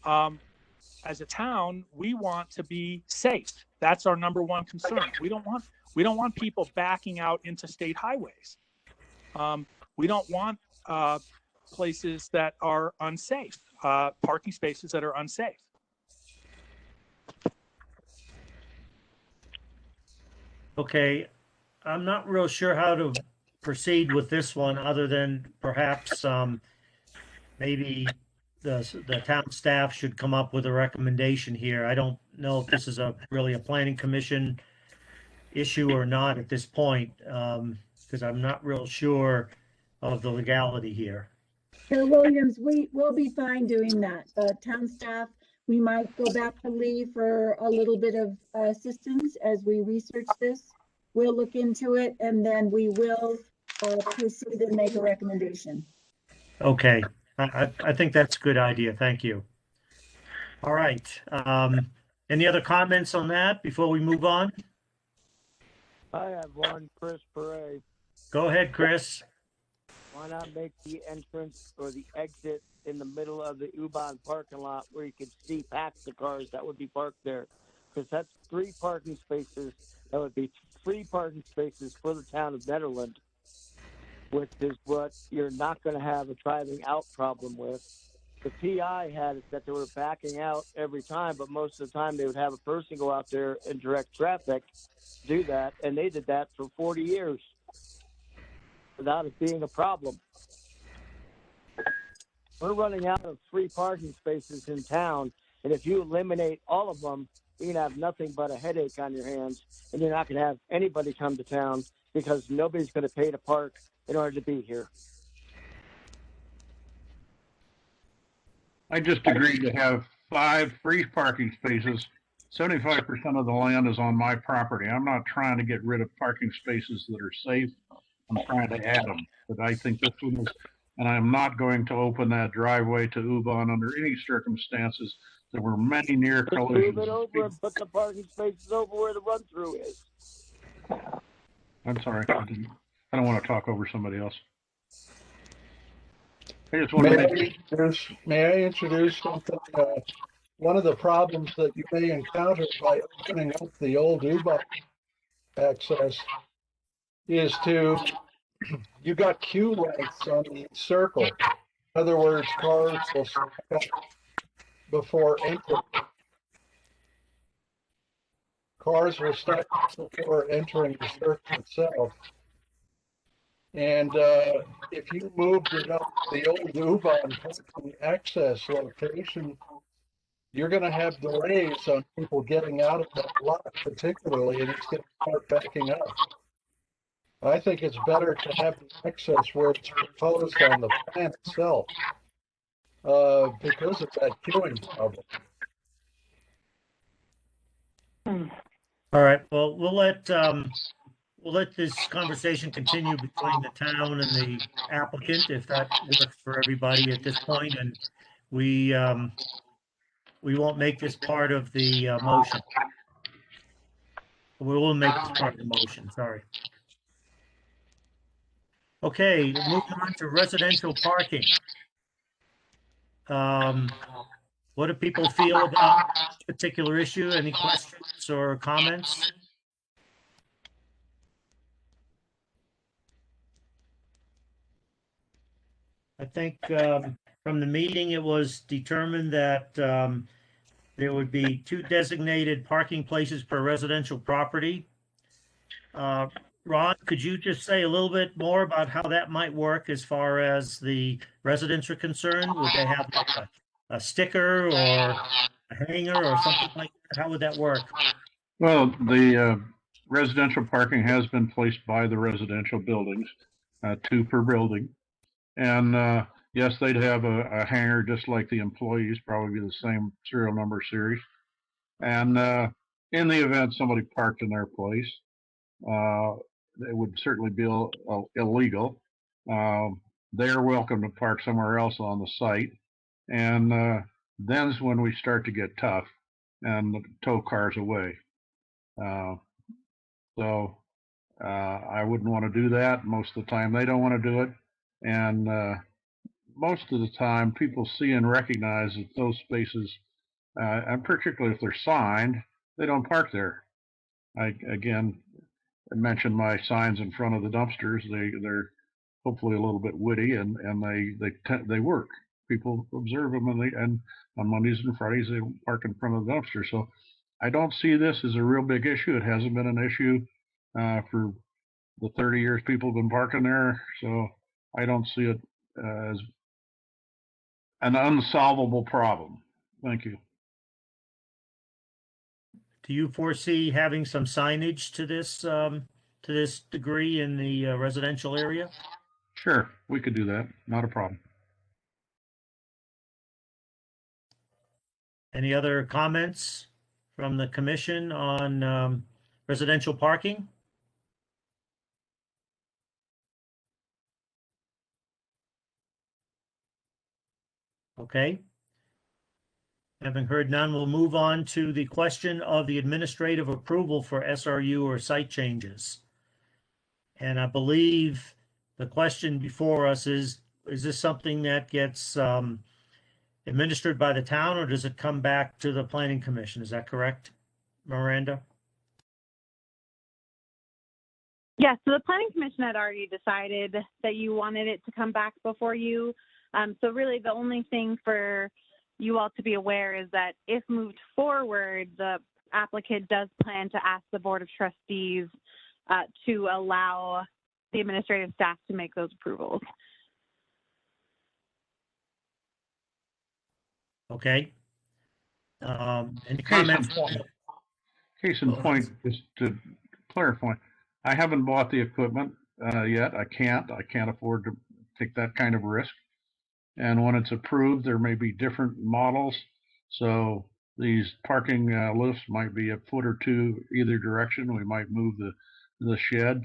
As a town, we want to be safe. That's our number one concern. We don't want people backing out into state highways. We don't want places that are unsafe, parking spaces that are unsafe. Okay, I'm not real sure how to proceed with this one other than perhaps maybe the town staff should come up with a recommendation here. I don't know if this is really a planning commission issue or not at this point, because I'm not real sure of the legality here. Chair Williams, we will be fine doing that. Town staff, we might go back to Lee for a little bit of assistance as we research this. We'll look into it and then we will proceed and make a recommendation. Okay, I think that's a good idea. Thank you. All right. Any other comments on that before we move on? I have one, Chris Perret. Go ahead, Chris. Why not make the entrance or the exit in the middle of the U-Bahn parking lot where you can see past the cars that would be parked there? Because that's 3 parking spaces. That would be 3 parking spaces for the town of Nederland, which is what you're not going to have a driving out problem with. The PI had it that they were backing out every time, but most of the time they would have a person go out there and direct traffic, do that, and they did that for 40 years without it being a problem. We're running out of 3 parking spaces in town, and if you eliminate all of them, you're going to have nothing but a headache on your hands, and you're not going to have anybody come to town because nobody's going to pay to park in order to be here. I just agreed to have 5 free parking spaces. 75% of the land is on my property. I'm not trying to get rid of parking spaces that are safe. I'm trying to add them. But I think this one is, and I'm not going to open that driveway to U-Bahn under any circumstances. There were many near collisions. Move it over and put the parking spaces over where the run-through is. I'm sorry. I don't want to talk over somebody else. I just want to May I introduce something one of the problems that you may encounter by opening up the old U-Bahn access is you got queue lengths on the circle. In other words, cars will stack up before entering. Cars will stack up before entering the circle itself. And if you moved it up the old U-Bahn parking access location, you're going to have delays on people getting out of that lot, particularly, and it's going to start backing up. I think it's better to have the access where it's proposed on the plan itself because of that queuing problem. All right, well, we'll let this conversation continue between the town and the applicant, if that works for everybody at this point, and we won't make this part of the motion. We will make this part of the motion, sorry. Okay, moving on to residential parking. What do people feel about this particular issue? Any questions or comments? I think from the meeting, it was determined that there would be 2 designated parking places per residential property. Ron, could you just say a little bit more about how that might work as far as the residents are concerned? Would they have like a sticker or a hanger or something like that? How would that work? Well, the residential parking has been placed by the residential buildings, 2 per building. And yes, they'd have a hanger just like the employees, probably the same serial number series. And in the event somebody parked in their place, it would certainly be illegal. They're welcome to park somewhere else on the site. And then's when we start to get tough and tow cars away. So I wouldn't want to do that. Most of the time they don't want to do it. And most of the time people see and recognize that those spaces, and particularly if they're signed, they don't park there. I mentioned my signs in front of the dumpsters. They're hopefully a little bit witty, and they work. People observe them, and on Mondays and Fridays they park in front of the dumpster. So I don't see this as a real big issue. It hasn't been an issue for the 30 years people have been parking there. So I don't see it as an unsolvable problem. Thank you. Do you foresee having some signage to this degree in the residential area? Sure, we could do that. Not a problem. Any other comments from the commission on residential parking? Okay. Having heard none, we'll move on to the question of the administrative approval for SRU or site changes. And I believe the question before us is this something that gets administered by the town, or does it come back to the planning commission? Is that correct, Miranda? Yeah, so the planning commission had already decided that you wanted it to come back before you. So really the only thing for you all to be aware is that if moved forward, the applicant does plan to ask the Board of Trustees to allow the administrative staff to make those approvals. Okay. Any comments? Case in point, just to clarify, I haven't bought the equipment yet. I can't afford to take that kind of risk. And when it's approved, there may be different models. So these parking lifts might be a foot or two either direction. We might move the shed.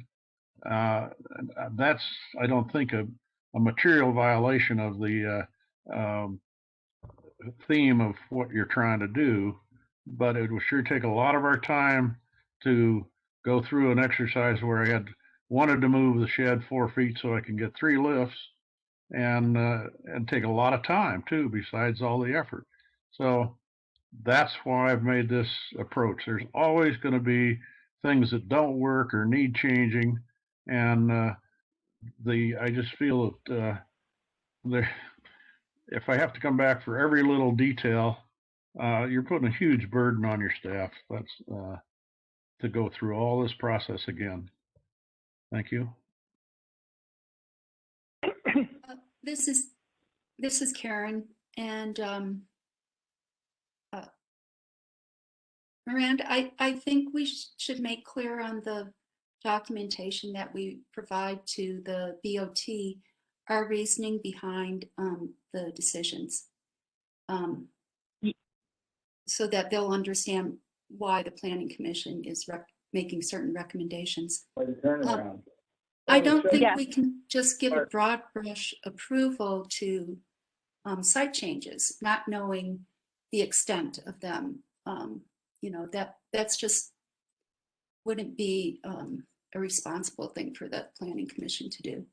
That's, I don't think, a material violation of the theme of what you're trying to do, but it will sure take a lot of our time to go through an exercise where I had wanted to move the shed 4 feet so I can get 3 lifts, and take a lot of time too, besides all the effort. So that's why I've made this approach. There's always going to be things that don't work or need changing, and I just feel that there, if I have to come back for every little detail, you're putting a huge burden on your staff. That's to go through all this process again. Thank you. This is Karen, and Miranda, I think we should make clear on the documentation that we provide to the BOT our reasoning behind the decisions, so that they'll understand why the Planning Commission is making certain recommendations. I don't think we can just give a broad brush approval to site changes, not knowing the extent of them. You know, that's just wouldn't be a responsible thing for the Planning Commission to do.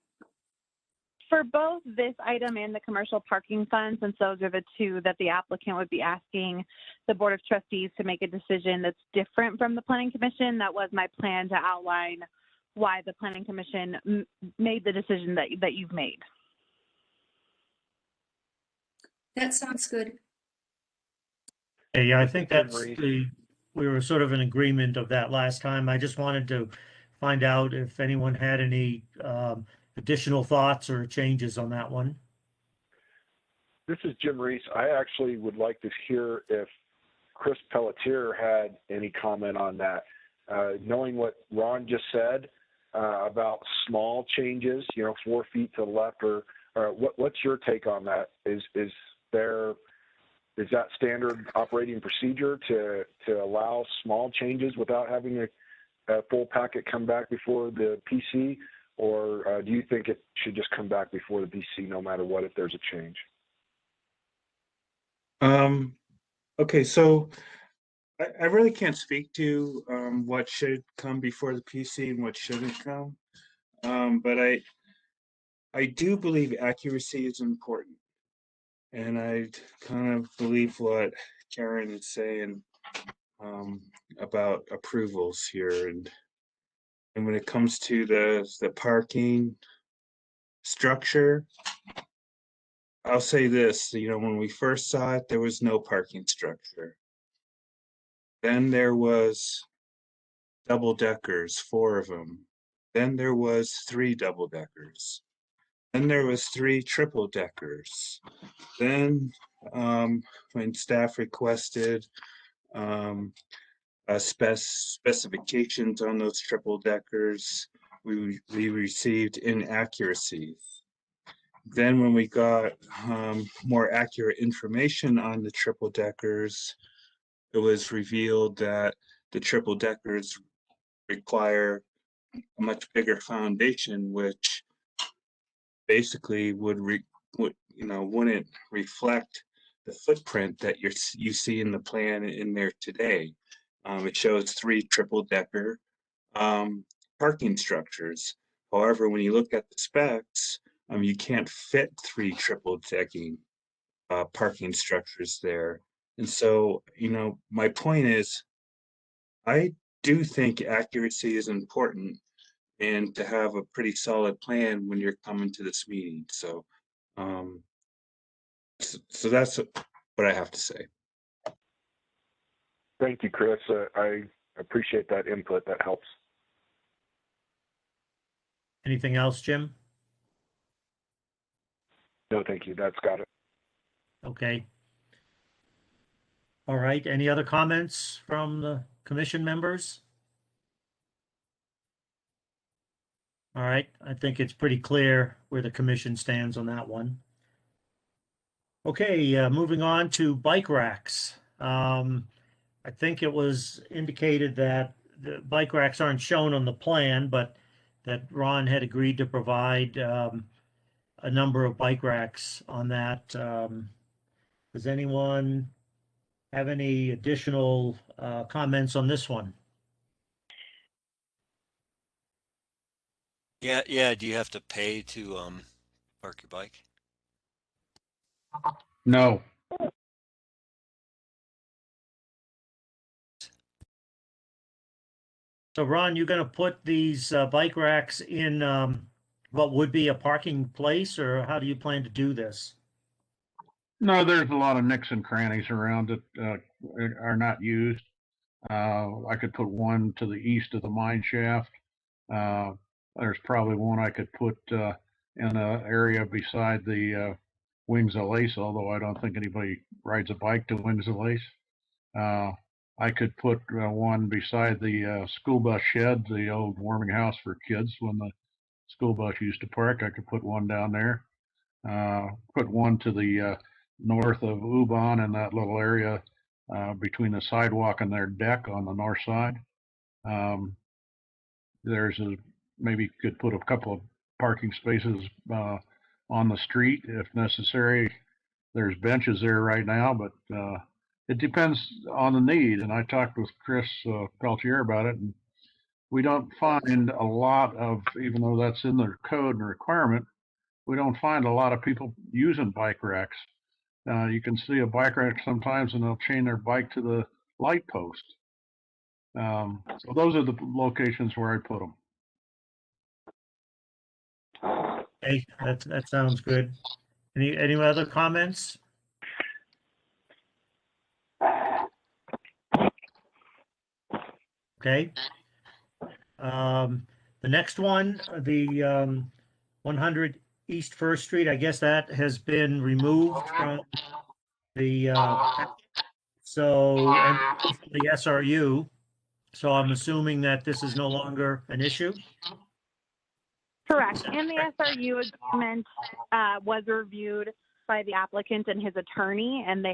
For both this item and the commercial parking fund, since those are the two that the applicant would be asking the Board of Trustees to make a decision that's different from the Planning Commission, that was my plan to outline why the Planning Commission made the decision that you've made. That sounds good. Yeah, I think that's we were sort of in agreement of that last time. I just wanted to find out if anyone had any additional thoughts or changes on that one. This is Jim Reese. I actually would like to hear if Chris Pelletier had any comment on that. Knowing what Ron just said about small changes, 4 feet to the left, or what's your take on that? Is that standard operating procedure to allow small changes without having a full packet come back before the PC? Or do you think it should just come back before the PC no matter what if there's a change? Okay, so I really can't speak to what should come before the PC and what shouldn't come. But I do believe accuracy is important. And I kind of believe what Karen is saying about approvals here. And when it comes to the parking structure, I'll say this, when we first saw it, there was no parking structure. Then there was double deckers, 4 of them. Then there was 3 double deckers. Then there was 3 triple deckers. Then when staff requested specifications on those triple deckers, we received inaccuracies. Then when we got more accurate information on the triple deckers, it was revealed that the triple deckers require a much bigger foundation, which basically wouldn't reflect the footprint that you see in the plan in there today. It shows 3 triple decker parking structures. However, when you look at the specs, you can't fit 3 triple decking parking structures there. And so, my point is, I do think accuracy is important and to have a pretty solid plan when you're coming to this meeting. So, so that's what I have to say. Thank you, Chris. I appreciate that input. That helps. Anything else, Jim? No, thank you. That's got it. Okay. All right. Any other comments from the commission members? All right. I think it's pretty clear where the commission stands on that one. Okay, moving on to bike racks. I think it was indicated that the bike racks aren't shown on the plan, but that Ron had agreed to provide a number of bike racks on that. Does anyone have any additional comments on this one? Yeah. Do you have to pay to park your bike? No. So Ron, you're going to put these bike racks in what would be a parking place, or how do you plan to do this? No, there's a lot of nicks and crannies around that are not used. I could put one to the east of the mine shaft. There's probably one I could put in an area beside the Wings of Lace, although I don't think anybody rides a bike to Wings of Lace. I could put one beside the school bus shed, the old warming house for kids when the school bus used to park. I could put one down there. Put one to the north of Ubon in that little area between the sidewalk and their deck on the north side. There's maybe could put a couple of parking spaces on the street if necessary. There's benches there right now, but it depends on the need. And I talked with Chris Peltier about it, and we don't find a lot of, even though that's in the code and requirement, we don't find a lot of people using bike racks. You can see a bike rack sometimes and they'll chain their bike to the light post. So those are the locations where I put them. Hey, that sounds good. Any other comments? Okay. The next one, the 100 East First Street, I guess that has been removed from the and the SRU. So I'm assuming that this is no longer an issue. Correct. And the SRU agreement was reviewed by the applicant and his attorney, and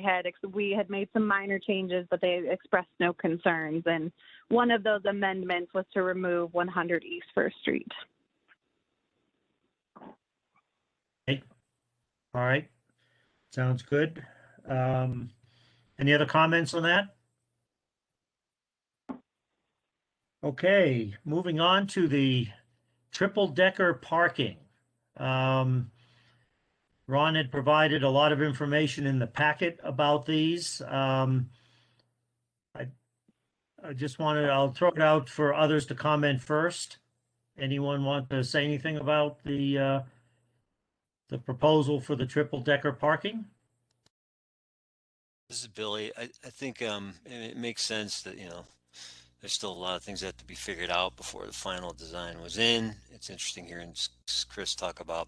we had made some minor changes, but they expressed no concerns. And one of those amendments was to remove 100 East First Street. Okay. All right. Sounds good. Any other comments on that? Okay, moving on to the triple-decker parking. Ron had provided a lot of information in the packet about these. I just I'll throw it out for others to comment first. Anyone want to say anything about the proposal for the triple-decker parking? This is Billy. I think it makes sense that, there's still a lot of things that have to be figured out before the final design was in. It's interesting hearing Chris talk about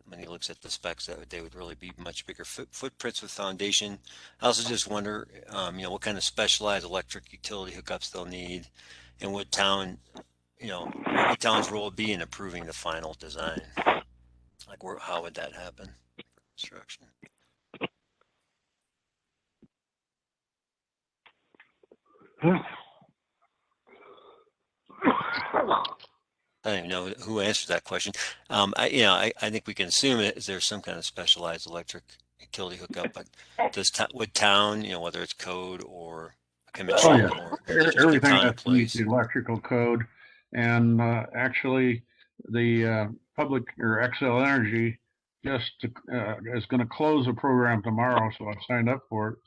when he looks at the specs that they would really be much bigger footprints with foundation. I also just wonder, what kind of specialized electric utility hookups they'll need, and what town's role would be in approving the final design. Like, how would that happen? Construction. I don't even know who answered that question. I think we can assume there's some kind of specialized electric utility hookup, but would town, whether it's code or a commission or everything that's meets the electrical code, and actually the public or XL Energy just is going to close the program tomorrow, so I signed up for it.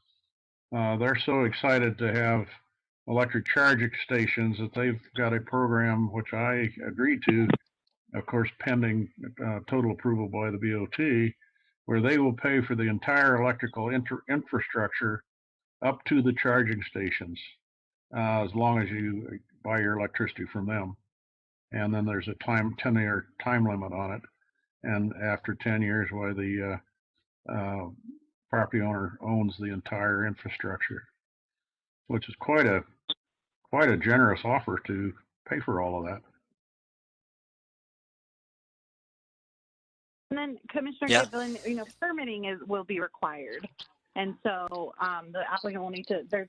They're so excited to have electric charging stations that they've got a program which I agreed to, of course, pending total approval by the BOT, where they will pay for the entire electrical infrastructure up to the charging stations, as long as you buy your electricity from them. And then there's a 10-year time limit on it. And after 10 years, why the property owner owns the entire infrastructure, which is quite a generous offer to pay for all of that. And then Commissioner Giblin, permitting will be required. And so the applicant will need to, there's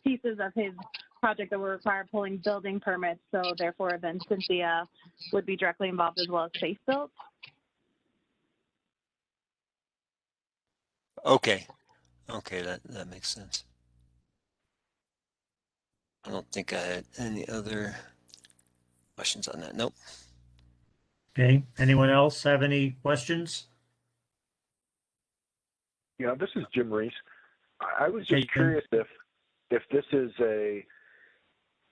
pieces of his project that will require pulling building permits. So therefore then Cynthia would be directly involved as well as Safe Built. Okay, that makes sense. I don't think I had any other questions on that. Nope. Okay. Anyone else have any questions? Yeah, this is Jim Reese. I was just curious if this is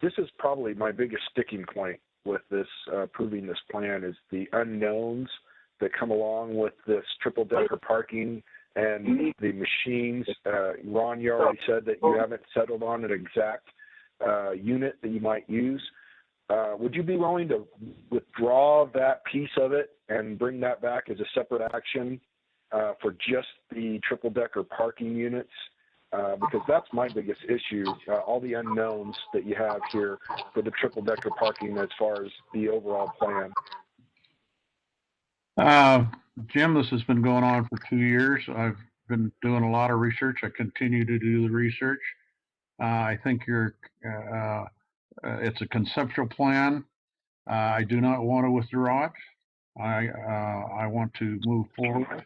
this is probably my biggest sticking point with this approving this plan is the unknowns that come along with this triple decker parking and the machines. Ron, you already said that you haven't settled on an exact unit that you might use. Would you be willing to withdraw that piece of it and bring that back as a separate action for just the triple decker parking units? Because that's my biggest issue, all the unknowns that you have here for the triple decker parking as far as the overall plan. Jim, this has been going on for 2 years. I've been doing a lot of research. I continue to do the research. I think it's a conceptual plan. I do not want to withdraw it. I want to move forward.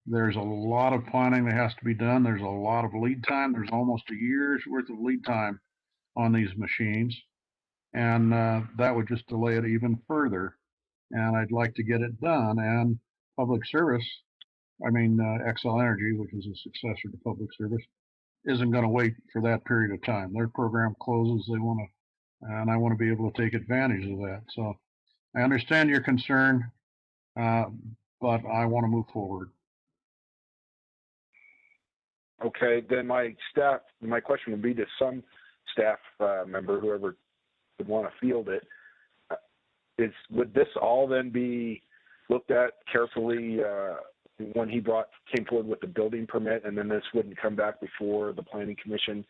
There's a lot of planning that has to be done. There's a lot of lead time. There's almost a year's worth of lead time on these machines. And that would just delay it even further. And I'd like to get it done. And Public Service, Xcel Energy, which is a successor to Public Service, isn't going to wait for that period of time. Their program closes. And I want to be able to take advantage of that. So I understand your concern, but I want to move forward. Okay, then my question would be to some staff member, whoever would want to field it, would this all then be looked at carefully when he came forward with the building permit, and then this wouldn't come back before the Planning Commission?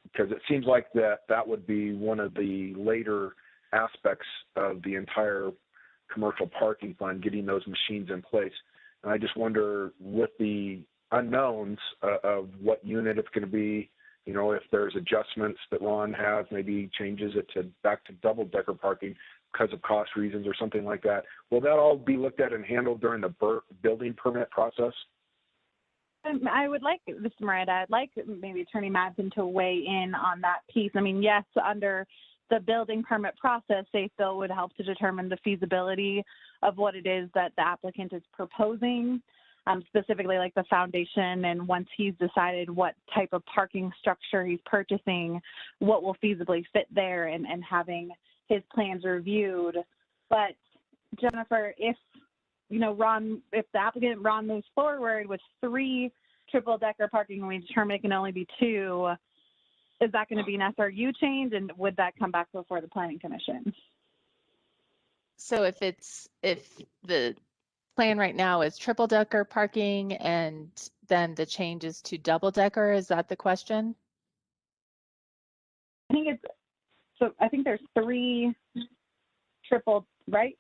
Because it seems like that would be one of the later aspects of the entire commercial parking fund, getting those machines in place. And I just wonder, with the unknowns of what unit it's going to be, if there's adjustments that Ron has, maybe changes it back to double decker parking because of cost reasons or something like that. Will that all be looked at and handled during the building permit process? I would like, this is Miranda, I'd like maybe Attorney Madsen to weigh in on that piece. Yes, under the building permit process, they still would help to determine the feasibility of what it is that the applicant is proposing, specifically like the foundation, and once he's decided what type of parking structure he's purchasing, what will feasibly fit there, and having his plans reviewed. But Jennifer, if if the applicant Ron moves forward with 3 triple decker parking and we determine it can only be 2, is that going to be an SRU change, and would that come back before the Planning Commission? So if the plan right now is triple decker parking and then the change is to double decker, is that the question? I think there's 3 triple, right?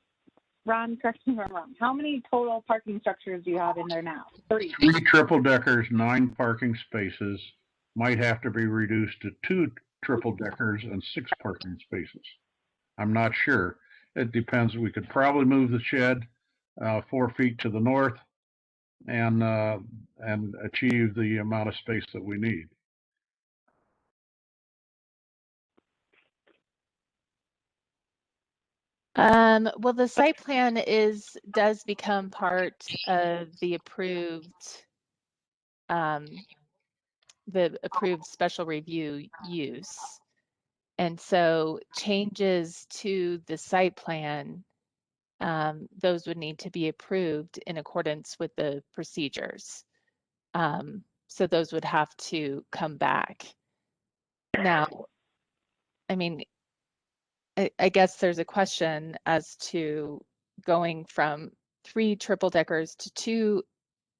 Ron, correct me if I'm wrong. How many total parking structures do you have in there now? 3. 3 triple deckers, 9 parking spaces, might have to be reduced to 2 triple deckers and 6 parking spaces. I'm not sure. It depends. We could probably move the shed 4 feet to the north and achieve the amount of space that we need. Well, the site plan does become part of the approved special review use. And so changes to the site plan, those would need to be approved in accordance with the procedures. So those would have to come back. Now, I guess there's a question as to going from 3 triple deckers to 2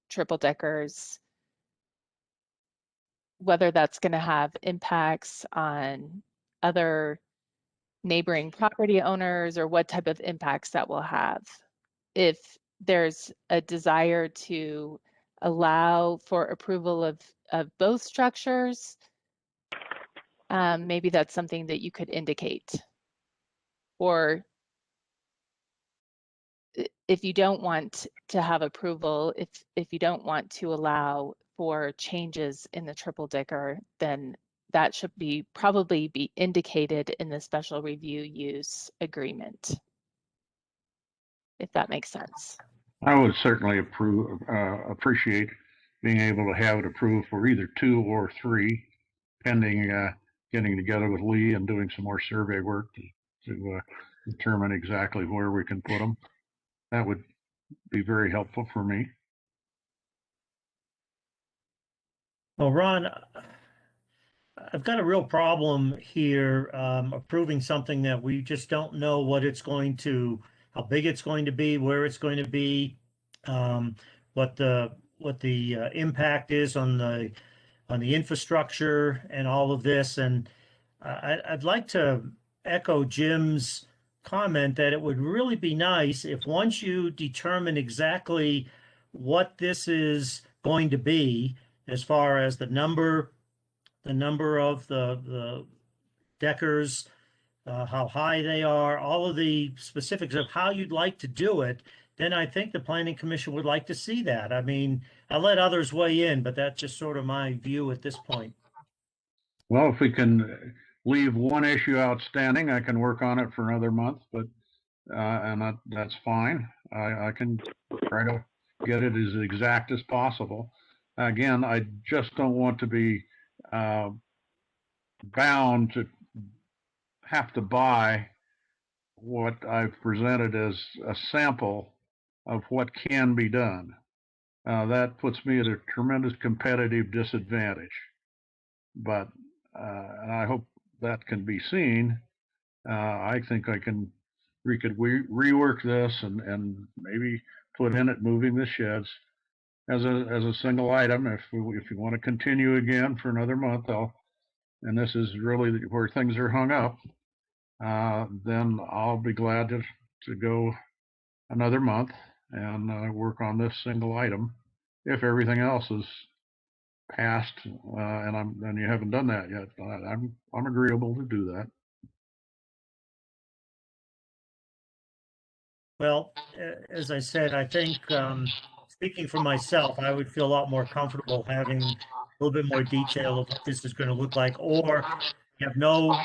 triple deckers, whether that's going to have impacts on other neighboring property owners or what type of impacts that will have. If there's a desire to allow for approval of both structures, maybe that's something that you could indicate. Or if you don't want to have approval, if you don't want to allow for changes in the triple decker, then that should probably be indicated in the special review use agreement, if that makes sense. I would certainly appreciate being able to have it approved for either 2 or 3, pending getting together with Lee and doing some more survey work to determine exactly where we can put them. That would be very helpful for me. Well, Ron, I've got a real problem here approving something that we just don't know what it's going to, how big it's going to be, where it's going to be, what the impact is on the infrastructure and all of this. And I'd like to echo Jim's comment that it would really be nice if once you determine exactly what this is going to be, as far as the number of the deckers, how high they are, all of the specifics of how you'd like to do it, then I think the Planning Commission would like to see that. I mean, I'll let others weigh in, but that's just sort of my view at this point. Well, if we can leave one issue outstanding, I can work on it for another month, but and that's fine. I can try to get it as exact as possible. Again, I just don't want to be bound to have to buy what I've presented as a sample of what can be done. That puts me at a tremendous competitive disadvantage. But and I hope that can be seen. I think we could rework this and maybe put in it moving the sheds as a single item. If you want to continue again for another month, and this is really where things are hung up, then I'll be glad to go another month and work on this single item if everything else is passed, and you haven't done that yet. I'm agreeable to do that. Well, as I said, I think speaking for myself, I would feel a lot more comfortable having a little bit more detail of what this is going to look like, or have no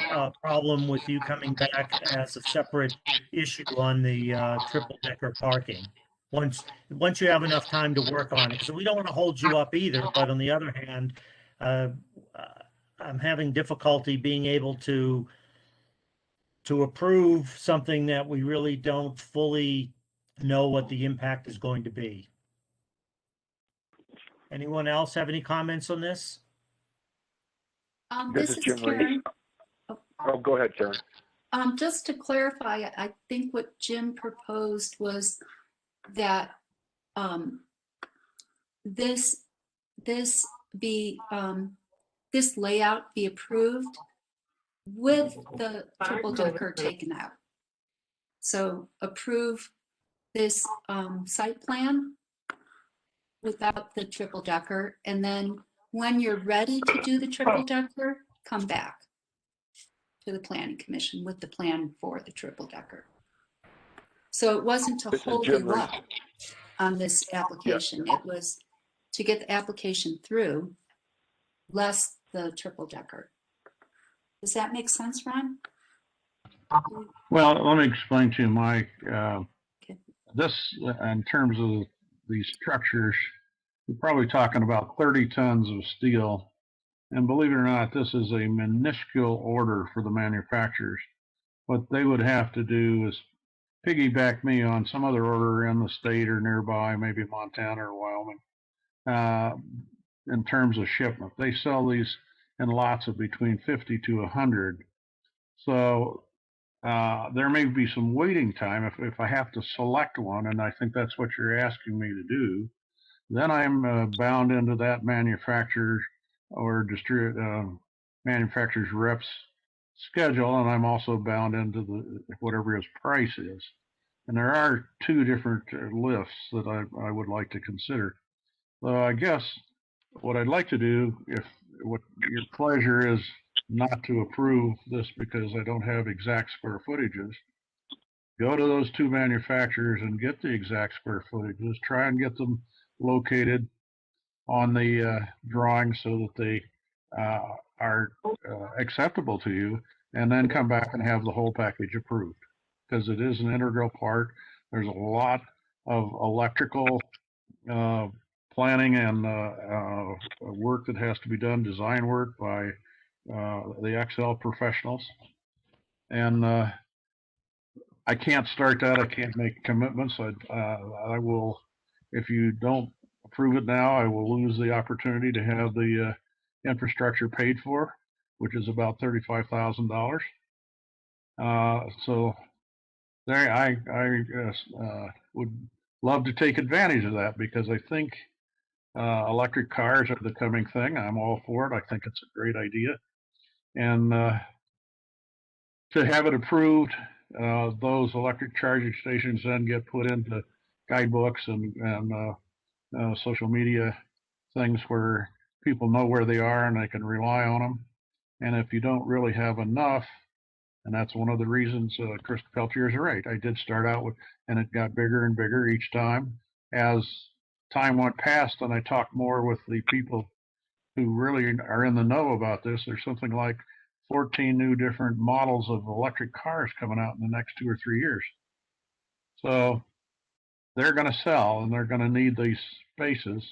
problem with you coming back as a separate issue on the triple decker parking. Once you have enough time to work on it, because we don't want to hold you up either. But on the other hand, I'm having difficulty being able to approve something that we really don't fully know what the impact is going to be. Anyone else have any comments on this? This is Jim Reese. Oh, go ahead, Karen. Just to clarify, I think what Jim proposed was that this layout be approved with the triple decker taken out. So approve this site plan without the triple decker, and then when you're ready to do the triple decker, come back to the Planning Commission with the plan for the triple decker. So it wasn't to hold you up on this application. It was to get the application through, less the triple decker. Does that make sense, Ron? Well, let me explain to you, Mike. This, in terms of these structures, you're probably talking about 30 tons of steel. And believe it or not, this is a minuscule order for the manufacturers. What they would have to do is piggyback me on some other order in the state or nearby, maybe Montana or Wyoming, in terms of shipment. They sell these in lots of between 50 to 100. So there may be some waiting time if I have to select one, and I think that's what you're asking me to do. Then I'm bound into that manufacturer or manufacturer's rep's schedule, and I'm also bound into whatever his price is. And there are two different lists that I would like to consider. So I guess what I'd like to do, if what your pleasure is not to approve this because I don't have exact square footages, go to those two manufacturers and get the exact square footages, try and get them located on the drawing so that they are acceptable to you, and then come back and have the whole package approved, because it is an integral part. There's a lot of electrical planning and work that has to be done, design work by the XL professionals. And I can't start that. I can't make commitments. I will, if you don't approve it now, I will lose the opportunity to have the infrastructure paid for, which is about $35,000. So there, I would love to take advantage of that because I think electric cars are the coming thing. I'm all for it. I think it's a great idea. And to have it approved, those electric charging stations then get put into guidebooks and social media things where people know where they are and they can rely on them. And if you don't really have enough, and that's one of the reasons Chris Peltier is right. I did start out with, and it got bigger and bigger each time. As time went past and I talked more with the people who really are in the know about this, there's something like 14 new different models of electric cars coming out in the next 2 or 3 years. So they're going to sell and they're going to need these spaces.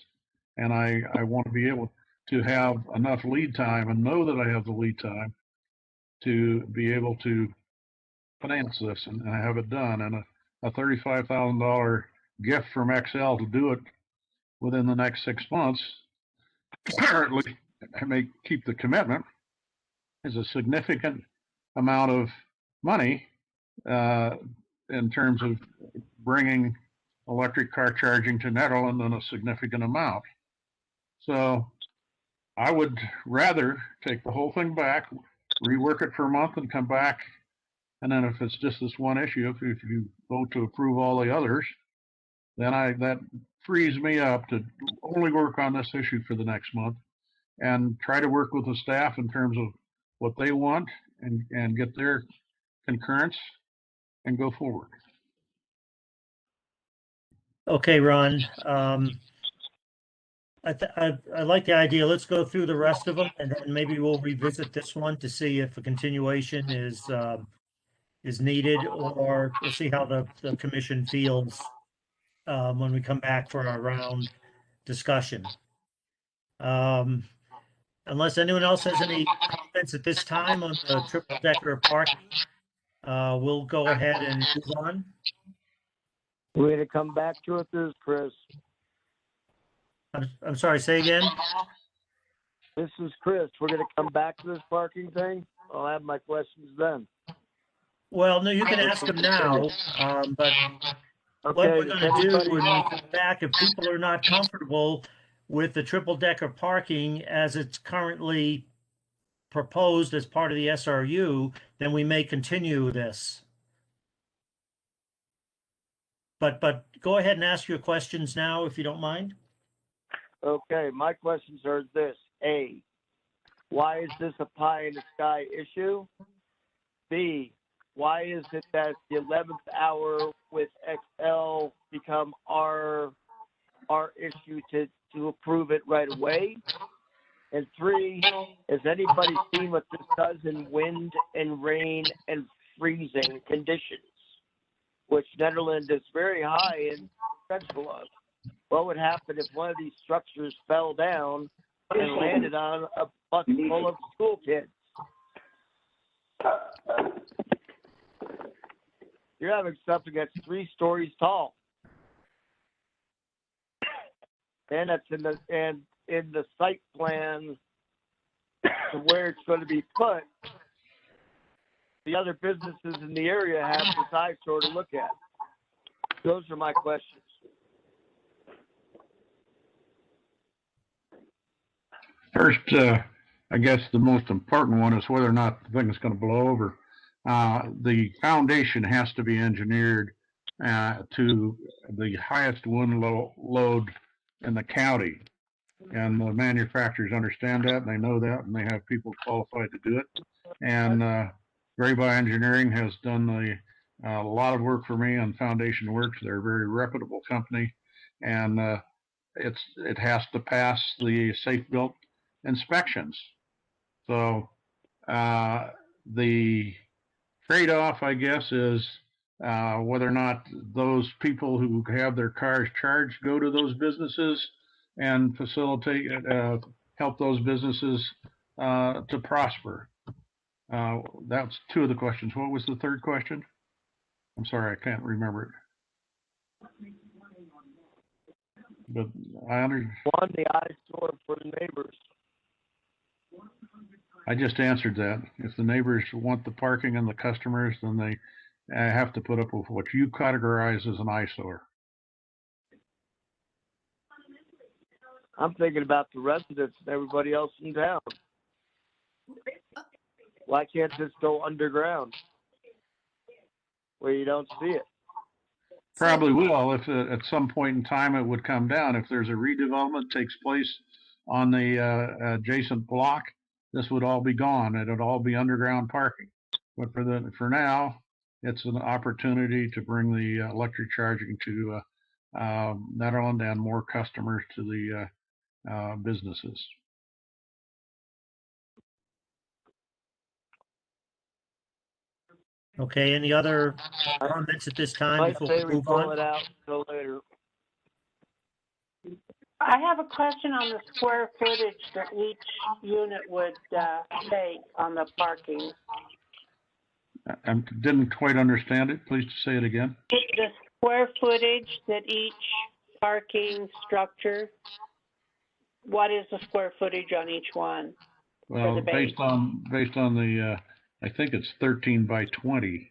And I want to be able to have enough lead time and know that I have the lead time to be able to finance this and have it done. And a $35,000 gift from XL to do it within the next 6 months, or at least I may keep the commitment, is a significant amount of money in terms of bringing electric car charging to Nederland and a significant amount. So I would rather take the whole thing back, rework it for a month and come back. And then if it's just this one issue, if you vote to approve all the others, then that frees me up to only work on this issue for the next month and try to work with the staff in terms of what they want and get their concurrence and go forward. Okay, Ron. I like the idea. Let's go through the rest of them, and then maybe we'll revisit this one to see if a continuation is needed, or we'll see how the commission feels when we come back for our round discussion. Unless anyone else has any comments at this time on the triple decker parking, we'll go ahead and move on. We're going to come back to it, this, Chris. I'm sorry, say again? This is Chris. We're going to come back to this parking thing. I'll have my questions then. Well, no, you can ask them now, but what we're going to do when we come back, if people are not comfortable with the triple decker parking as it's currently proposed as part of the SRU, then we may continue this. But go ahead and ask your questions now, if you don't mind. Okay, my questions are this. A, why is this a pie in the sky issue? B, why is it that the 11th hour with XL become our issue to approve it right away? And 3, has anybody seen what this does in wind and rain and freezing conditions, which Nederland is very high in potential of? What would happen if one of these structures fell down and landed on a bus full of school kids? You're having something that's 3 stories tall, and that's in the site plan to where it's going to be put. The other businesses in the area have this eyesore to look at. Those are my questions. First, I guess the most important one is whether or not the thing is going to blow over. The foundation has to be engineered to the highest wind load in the county. And the manufacturers understand that, and they know that, and they have people qualified to do it. And Grayby Engineering has done a lot of work for me on Foundation Works. They're a very reputable company, and it has to pass the safe built inspections. So the trade-off, I guess, is whether or not those people who have their cars charged go to those businesses and facilitate, help those businesses to prosper. That's two of the questions. What was the third question? I'm sorry, I can't remember it. But One, the eyesore for the neighbors. I just answered that. If the neighbors want the parking and the customers, then they have to put up with what you categorize as an eyesore. I'm thinking about the residents and everybody else in town. Why can't this go underground where you don't see it? Probably will if at some point in time it would come down. If there's a redevelopment takes place on the adjacent block, this would all be gone. It'd all be underground parking. But for now, it's an opportunity to bring the electric charging to Nederland and more customers to the businesses. Okay, any other comments at this time Might before say we we move pull on? it out until later. I have a question on the square footage that each unit would take on the parking. I didn't quite understand it. Please say it again. The square footage that each parking structure, what is the square footage on each one? Well, the base? based on the, I think it's 13 by 20.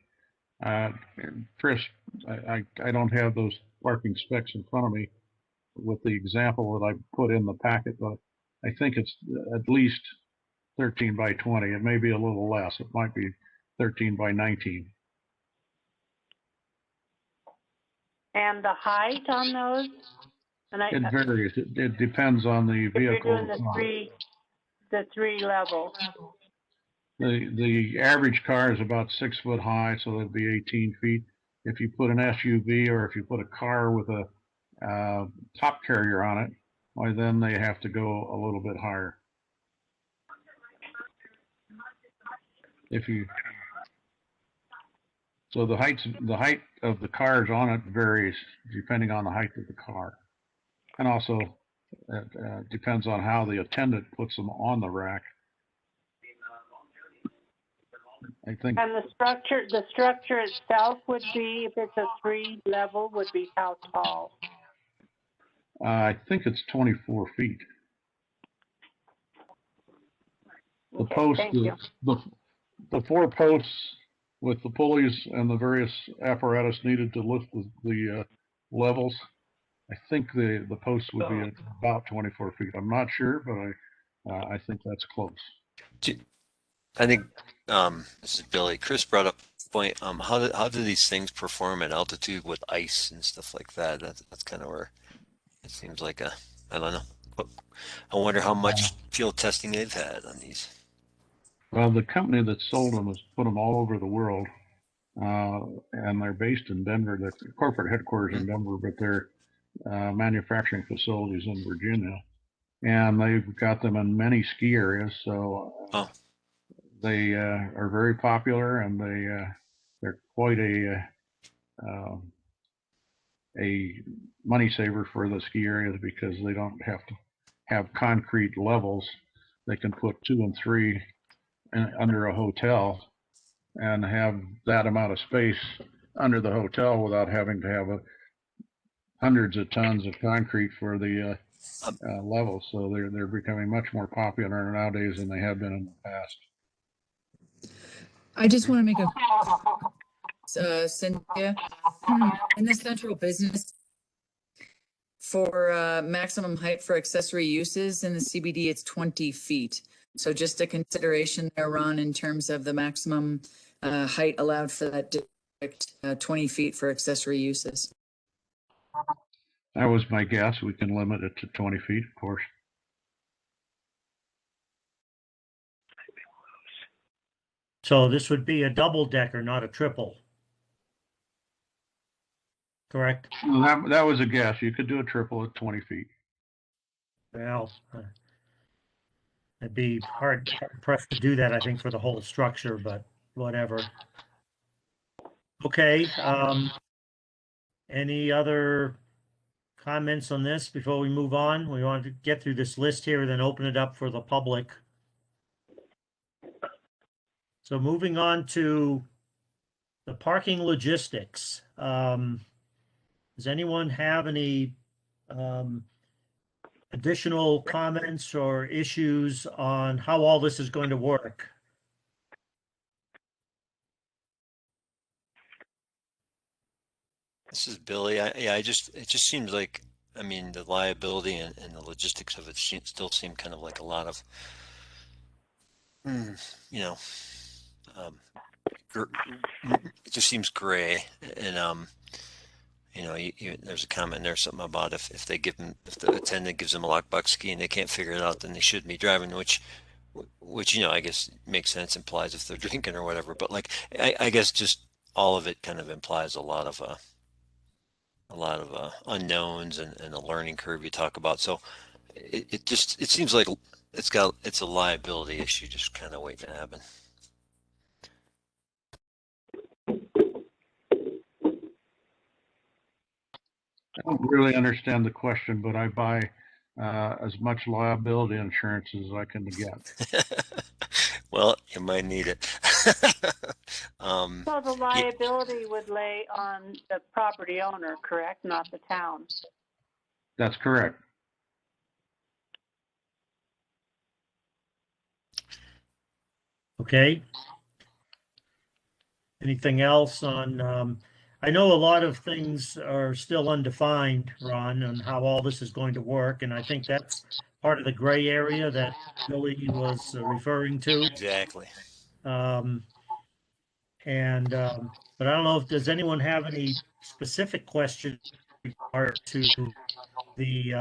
Chris, I don't have those parking specs in front of me with the example that I put in the packet, but I think it's at least 13 by 20. It may be a little less. It might be 13 by 19. And the height on those? And It varies. It depends on the vehicle. You're doing the three levels. The average car is about 6 foot high, so it'd be 18 feet. If you put an SUV or if you put a car with a top carrier on it, why then they have to go a little bit higher. So the height of the cars on it varies depending on the height of the car, and also it depends on how the attendant puts them on the rack. I think. And the structure itself would be, if it's a 3 level, would be how tall? I think it's 24 feet. The posts, the 4 posts with the pulleys and the various apparatus needed to lift the levels, I think the posts would be at about 24 feet. I'm not sure, but I think that's close. I think this is Billy. Chris brought up a point. How do these things perform at altitude with ice and stuff like that? That's kind of where it seems like I don't know. I wonder how much field testing they've had on these. Well, the company that sold them has put them all over the world, and they're based in Denver. Their corporate headquarters in Denver, but their manufacturing facilities in Virginia, and they've got them in many ski areas. So they are very popular, and they're quite a money saver for the ski areas because they don't have to have concrete levels. They can put 2 and 3 under a hotel and have that amount of space under the hotel without having to have hundreds of tons of concrete for the levels. So they're becoming much more popular nowadays than they have been in the past. I just want to make a Cynthia, in the central business for maximum height for accessory uses in the CBD, it's 20 feet. So just a consideration there, Ron, in terms of the maximum height allowed for that district, 20 feet for accessory uses. That was my guess. We can limit it to 20 feet, of course. So this would be a double decker, not a triple. Correct? Well, that was a guess. You could do a triple at 20 feet. Well, it'd be hard pressed to do that, I think, for the whole structure, but whatever. Okay. Any other comments on this before we move on? We want to get through this list here and then open it up for the public. So moving on to the parking logistics. Does anyone have any additional comments or issues on how all this is going to work? This is Billy. It just seems like, I mean, the liability and the logistics of it still seem kind of like a lot of, you know, um, it just seems gray. And, you know, there's a comment there, something about if the attendant gives them a lockbox key and they can't figure it out, then they shouldn't be driving, which, you know, I guess makes sense, implies if they're drinking or whatever. But like, I guess just all of it kind of implies a lot of unknowns and a learning curve you talk about. So it seems like it's a liability issue just kind of waiting to happen. I don't really understand the question, but I buy as much liability insurance as I can get. Well, you might need it. So the liability would lay on the property owner, correct, not the town? That's correct. Okay. Anything else on, I know a lot of things are still undefined, Ron, on how all this is going to work, and I think that's part of the gray area that Billy was referring to. Exactly. But I don't know if does anyone have any specific questions regard to the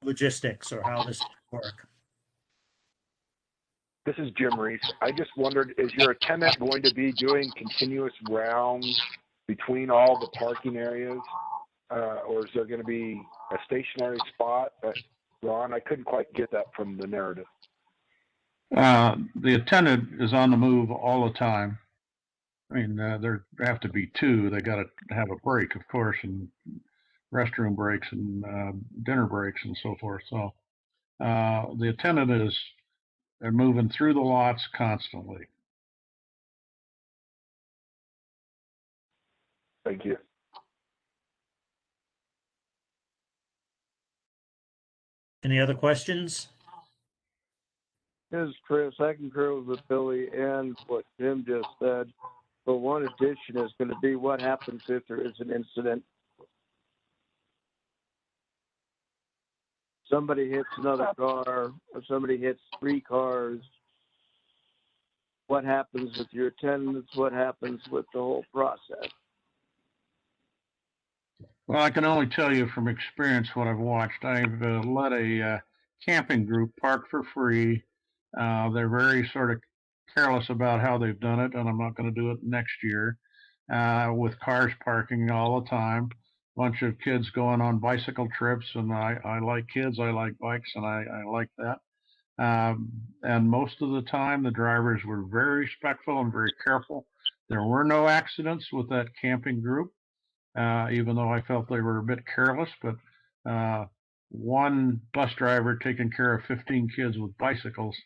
logistics or how this will work. This is Jim Reese. I just wondered, is your attendant going to be doing continuous rounds between all the parking areas? Or is there going to be a stationary spot? Ron, I couldn't quite get that from the narrative. The attendant is on the move all the time. I mean, there have to be two. They got to have a break, of course, and restroom breaks and dinner breaks and so forth. So the attendant they're moving through the lots constantly. Thank you. Any other questions? This is Chris. I concur with Billy and what Jim just said. But one addition is going to be what happens if there is an incident. Somebody hits another car, or somebody hits three cars. What happens with your attendants? What happens with the whole process? Well, I can only tell you from experience what I've watched. I've led a camping group park for free. They're very sort of careless about how they've done it, and I'm not going to do it next year. With cars parking all the time, bunch of kids going on bicycle trips, and I like kids, I like bikes, and I like that. And most of the time, the drivers were very respectful and very careful. There were no accidents with that camping group, even though I felt they were a bit careless. But one bus driver taking care of 15 kids with bicycles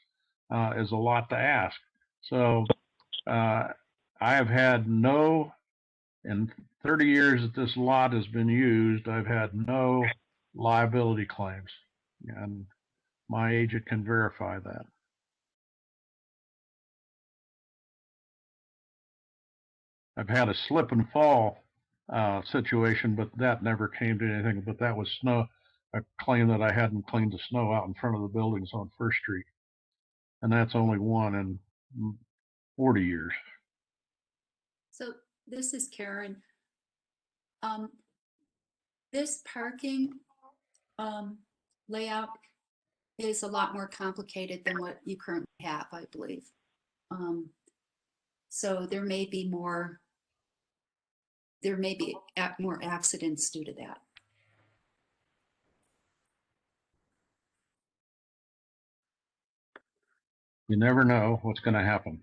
is a lot to ask. So I have had in 30 years that this lot has been used, I've had no liability claims. And my agent can verify that. I've had a slip and fall situation, but that never came to anything. But that was a claim that I hadn't cleaned the snow out in front of the buildings on First Street. And that's only one in 40 years. So this is Karen. This parking layout is a lot more complicated than what you currently have, I believe. So there may be more accidents due to that. You never know what's going to happen.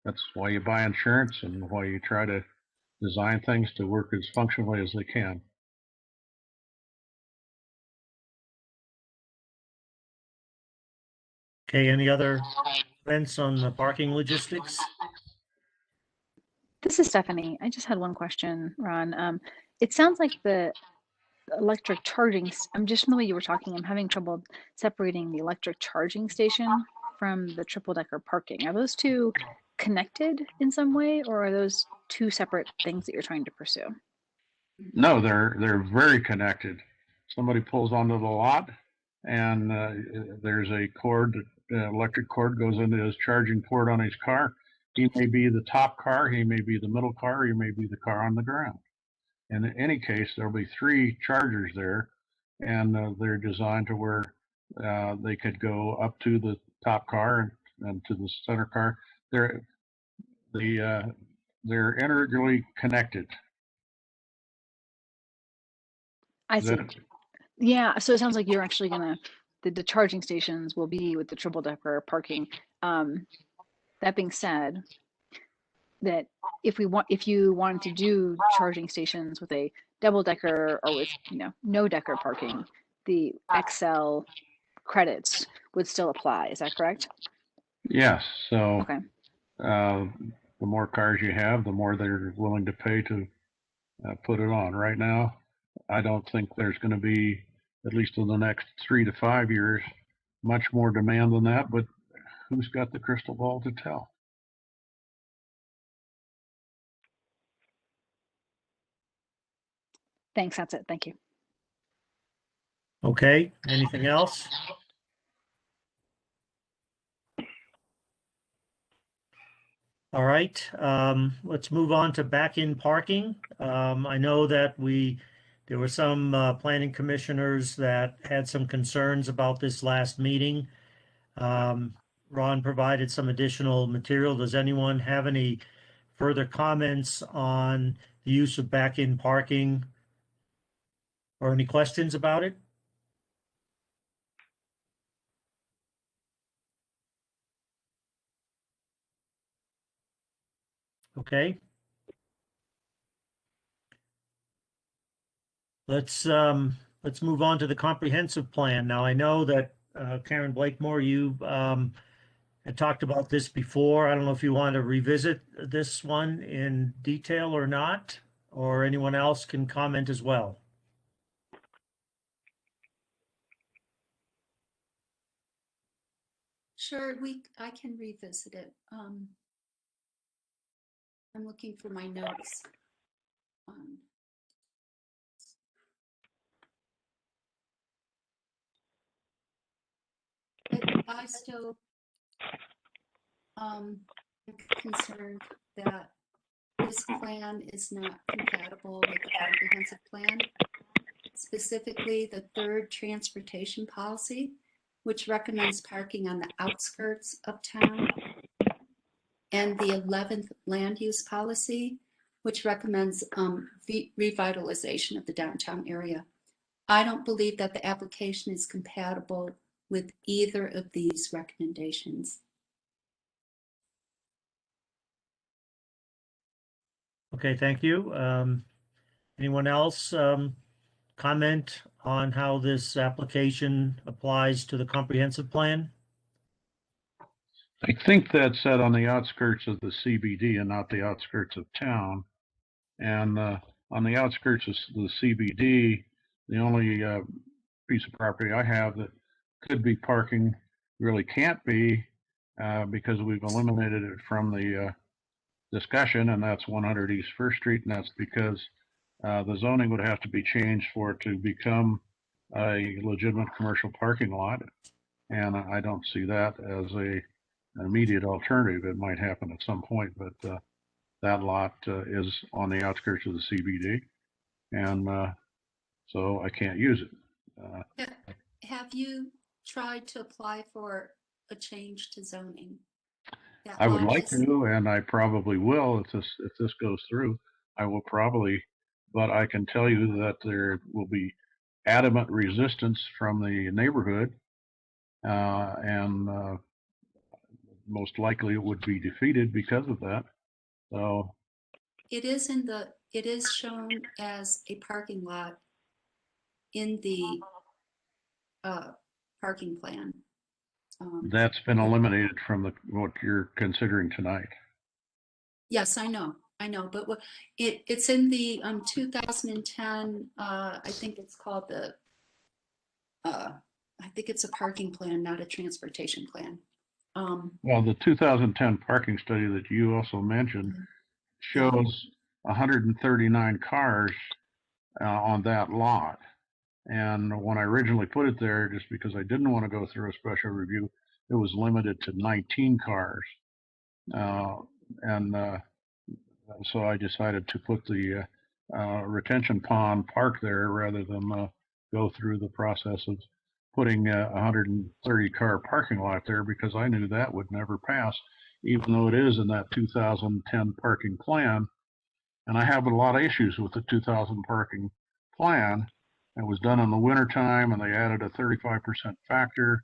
That's why you buy insurance and why you try to design things to work as functionally as they can. Okay, any other comments on the parking logistics? This is Stephanie. I just had one question, Ron. It sounds like the electric charging, just from the way you were talking, I'm having trouble separating the electric charging station from the triple decker parking. Are those two connected in some way, or are those two separate things that you're trying to pursue? No, they're very connected. Somebody pulls onto the lot, and there's a cord, electric cord goes into his charging port on his car. He may be the top car, he may be the middle car, he may be the car on the ground. And in any case, there'll be 3 chargers there, and they're designed to where they could go up to the top car and to the center car. They're integrally connected. I see. Yeah, so it sounds like you're actually gonna, the charging stations will be with the triple decker parking. That being said, that if you wanted to do charging stations with a double decker or with no decker parking, the XL credits would still apply. Is that correct? Yes. So okay. The more cars you have, the more they're willing to pay to put it on. Right now, I don't think there's going to be, at least in the next 3 to 5 years, much more demand than that. But who's got the crystal ball to tell? Thanks. That's it. Thank you. Okay. Anything else? All right. Let's move on to back-in parking. I know that there were some planning commissioners that had some concerns about this last meeting. Ron provided some additional material. Does anyone have any further comments on the use of back-in parking or any questions about it? Okay. Let's move on to the comprehensive plan. Now, I know that Karen Blakemore, you had talked about this before. I don't know if you want to revisit this one in detail or not, or anyone else can comment as well. Sure, I can revisit it. I'm looking for my notes. I still am concerned that this plan is not compatible with the comprehensive plan, specifically the 3rd transportation policy, which recommends parking on the outskirts of town, and the 11th land use policy, which recommends revitalization of the downtown area. I don't believe that the application is compatible with either of these recommendations. Okay, thank you. Anyone else comment on how this application applies to the comprehensive plan? I think that's set on the outskirts of the CBD and not the outskirts of town. And on the outskirts of the CBD, the only piece of property I have that could be parking really can't be because we've eliminated it from the discussion, and that's 100 East First Street, and that's because the zoning would have to be changed for it to become a legitimate commercial parking lot, and I don't see that as an immediate alternative. It might happen at some point, but that lot is on the outskirts of the CBD, and so I can't use it. Have you tried to apply for a change to zoning? I would like to, and I probably will if this goes through. I will probably, but I can tell you that there will be adamant resistance from the neighborhood, and most likely it would be defeated because of that. So it is shown as a parking lot in the parking plan. That's been eliminated from what you're considering tonight. Yes, I know, but it's in the 2010, I think it's called the, I think it's a parking plan, not a transportation plan. Well, the 2010 parking study that you also mentioned shows 139 cars on that lot. And when I originally put it there, just because I didn't want to go through a special review, it was limited to 19 cars. And so I decided to put the retention pond park there rather than go through the process of putting a 130 car parking lot there, because I knew that would never pass, even though it is in that 2010 parking plan. And I have a lot of issues with the 2000 parking plan. It was done in the wintertime, and they added a 35% factor,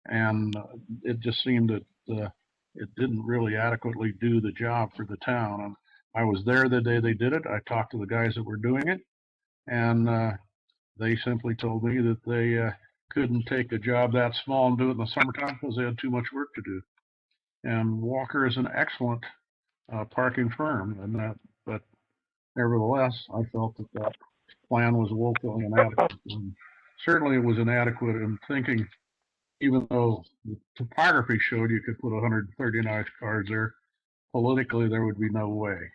and it just seemed that it didn't really adequately do the job for the town. And I was there the day they did it. I talked to the guys that were doing it, and they simply told me that they couldn't take a job that small and do it in the summertime because they had too much work to do. And Walker is an excellent parking firm, and but nevertheless, I felt that plan was woefully inadequate. And certainly it was inadequate in thinking, even though the topography showed you could put 139 cars there, politically there would be no way.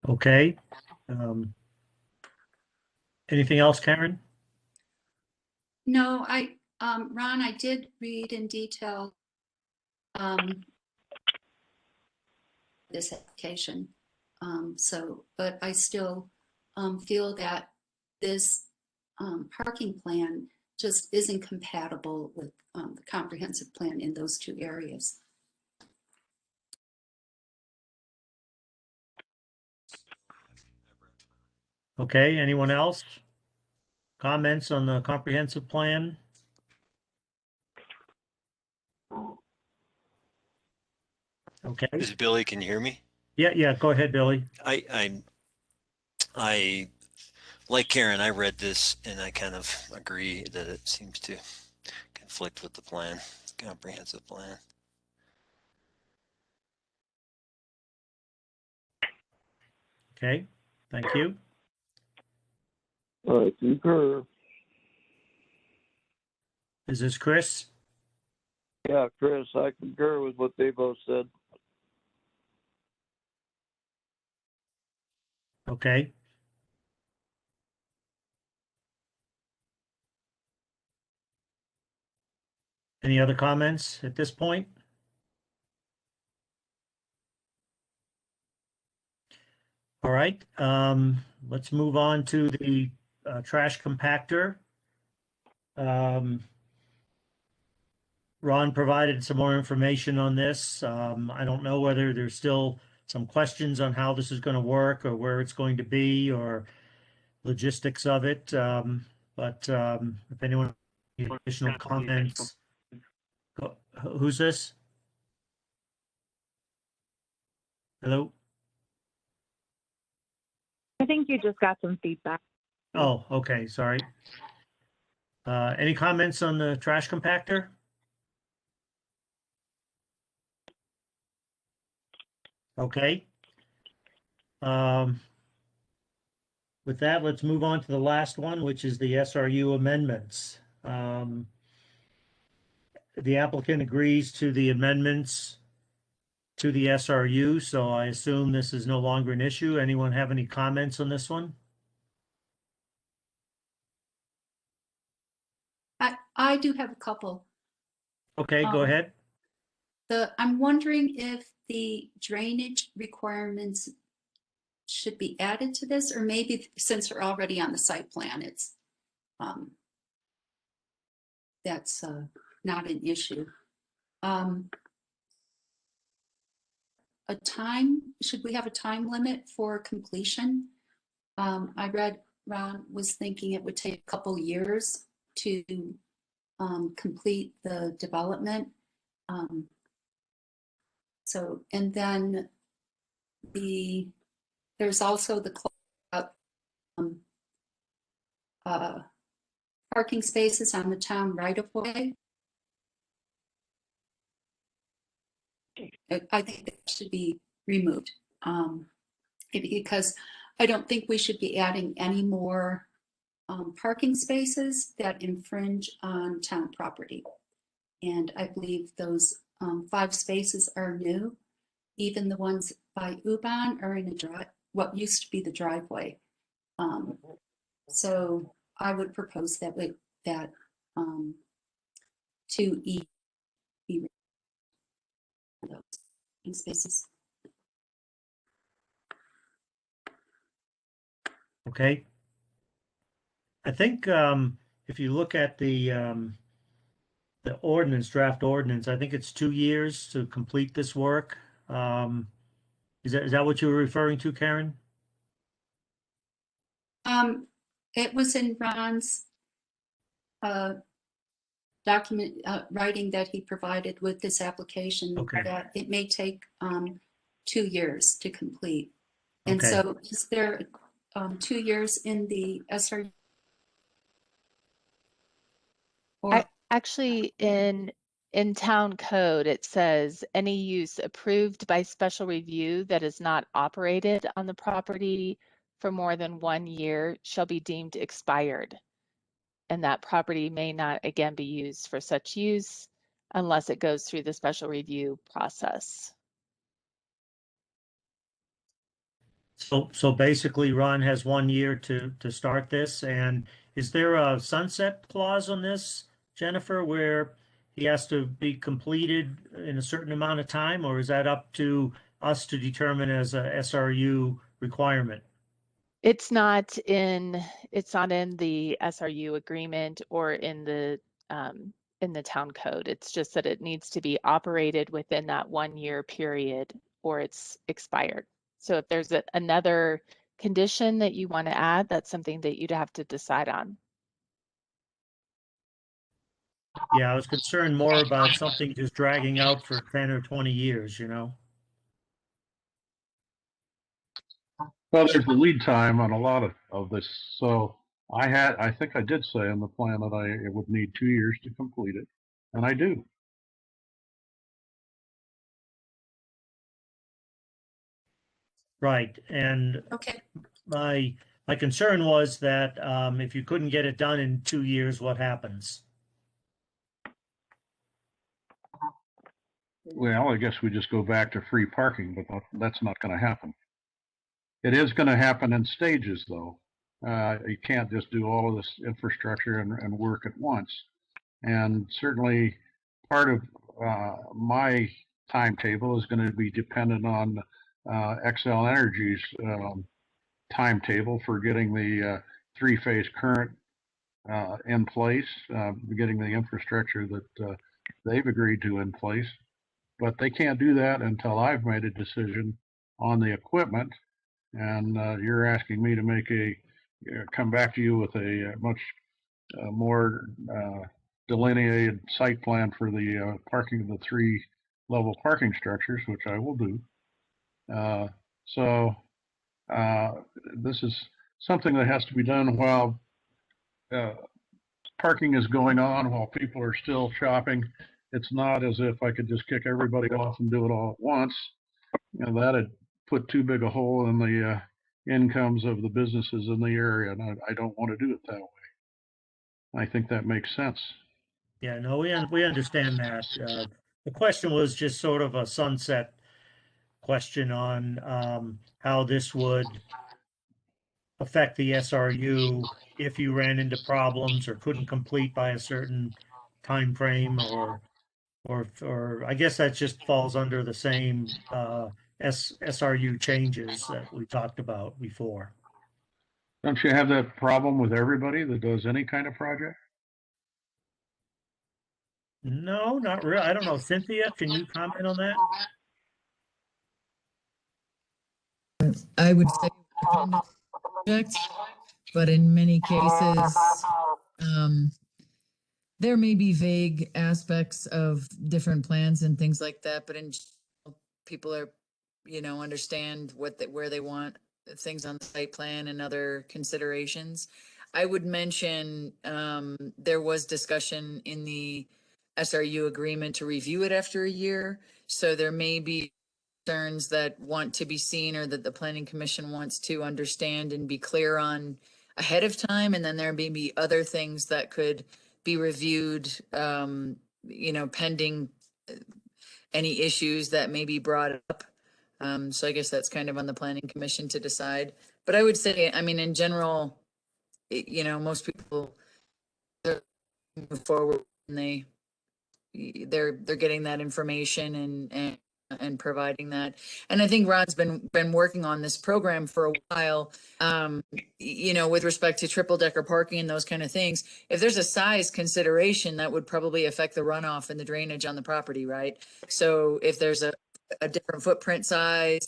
Okay. Anything else, Karen? No, Ron, I did read in detail this application. But I still feel that this parking plan just isn't compatible with the comprehensive plan in those two areas. Okay, anyone else? Comments on the comprehensive plan? Okay. This is Billy. Can you hear me? Yeah, go ahead, Billy. I like Karen, I read this and I kind of agree that it seems to conflict with the plan, comprehensive plan. Okay, thank you. I concur. Is this Chris? Yeah, Chris, I concur with what they both said. Okay. Any other comments at this point? All right, let's move on to the trash compactor. Ron provided some more information on this. I don't know whether there's still some questions on how this is going to work or where it's going to be or logistics of it. But if anyone has additional comments, who's this? Hello? I think you just got some feedback. Oh, okay, sorry. Any comments on the trash compactor? Okay. With that, let's move on to the last one, which is the SRU amendments. The applicant agrees to the amendments to the SRU, so I assume this is no longer an issue. Anyone have any comments on this one? I do have a couple. Okay, go ahead. I'm wondering if the drainage requirements should be added to this, or maybe since we're already on the site plan, it's that's not an issue. Should we have a time limit for completion? I read Ron was thinking it would take a couple years to complete the development. And then there's also the parking spaces on the town right of way. I think that should be removed because I don't think we should be adding any more parking spaces that infringe on town property. And I believe those 5 spaces are new. Even the ones by Uban are in a what used to be the driveway. So I would propose that that 2E be those spaces. Okay. I think if you look at the ordinance, draft ordinance, I think it's 2 years to complete this work. Is that what you were referring to, Karen? It was in Ron's document writing that he provided with this application that it may take 2 years to complete. And so is there 2 years in the SRU? Actually, in town code, it says any use approved by special review that is not operated on the property for more than 1 year shall be deemed expired. And that property may not again be used for such use unless it goes through the special review process. So basically, Ron has 1 year to start this. And is there a sunset clause on this, Jennifer, where he has to be completed in a certain amount of time, or is that up to us to determine as a SRU requirement? It's not in the SRU agreement or in the town code. It's just that it needs to be operated within that 1 year period or it's expired. So if there's another condition that you want to add, that's something that you'd have to decide on. Yeah, I was concerned more about something just dragging out for 10 or 20 years, you know? Well, there's a lead time on a lot of this. So I think I did say in the plan that it would need 2 years to complete it, and I do. Right. And my concern was that if you couldn't get it done in 2 years, what happens? Well, I guess we just go back to free parking, but that's not going to happen. It is going to happen in stages, though. You can't just do all of this infrastructure and work at once. And certainly part of my timetable is going to be dependent on Xcel Energy's timetable for getting the 3-phase current in place, getting the infrastructure that they've agreed to in place. But they can't do that until I've made a decision on the equipment. And you're asking me to come back to you with a much more delineated site plan for the parking of the 3-level parking structures, which I will do. So this is something that has to be done while parking is going on, while people are still shopping. It's not as if I could just kick everybody off and do it all at once. That'd put too big a hole in the incomes of the businesses in the area, and I don't want to do it that way. I think that makes sense. Yeah, no, we understand that. The question was just sort of a sunset question on how this would affect the SRU if you ran into problems or couldn't complete by a certain time frame, or I guess that just falls under the same SRU changes that we talked about before. Don't you have that problem with everybody that does any kind of project? No, not really. I don't know. Cynthia, can you comment on that? I would say project, but in many cases, there may be vague aspects of different plans and things like that, but in general, people are, understand where they want things on the site plan and other considerations. I would mention there was discussion in the SRU agreement to review it after a year. So there may be concerns that want to be seen or that the planning commission wants to understand and be clear on ahead of time. And then there may be other things that could be reviewed, pending any issues that may be brought up. So I guess that's kind of on the planning commission to decide. But I would say, I mean, in general, most people move forward and they're getting that information and providing that. And I think Ron's been working on this program for a while, with respect to triple decker parking and those kind of things. If there's a size consideration, that would probably affect the runoff and the drainage on the property, right? So if there's a different footprint size,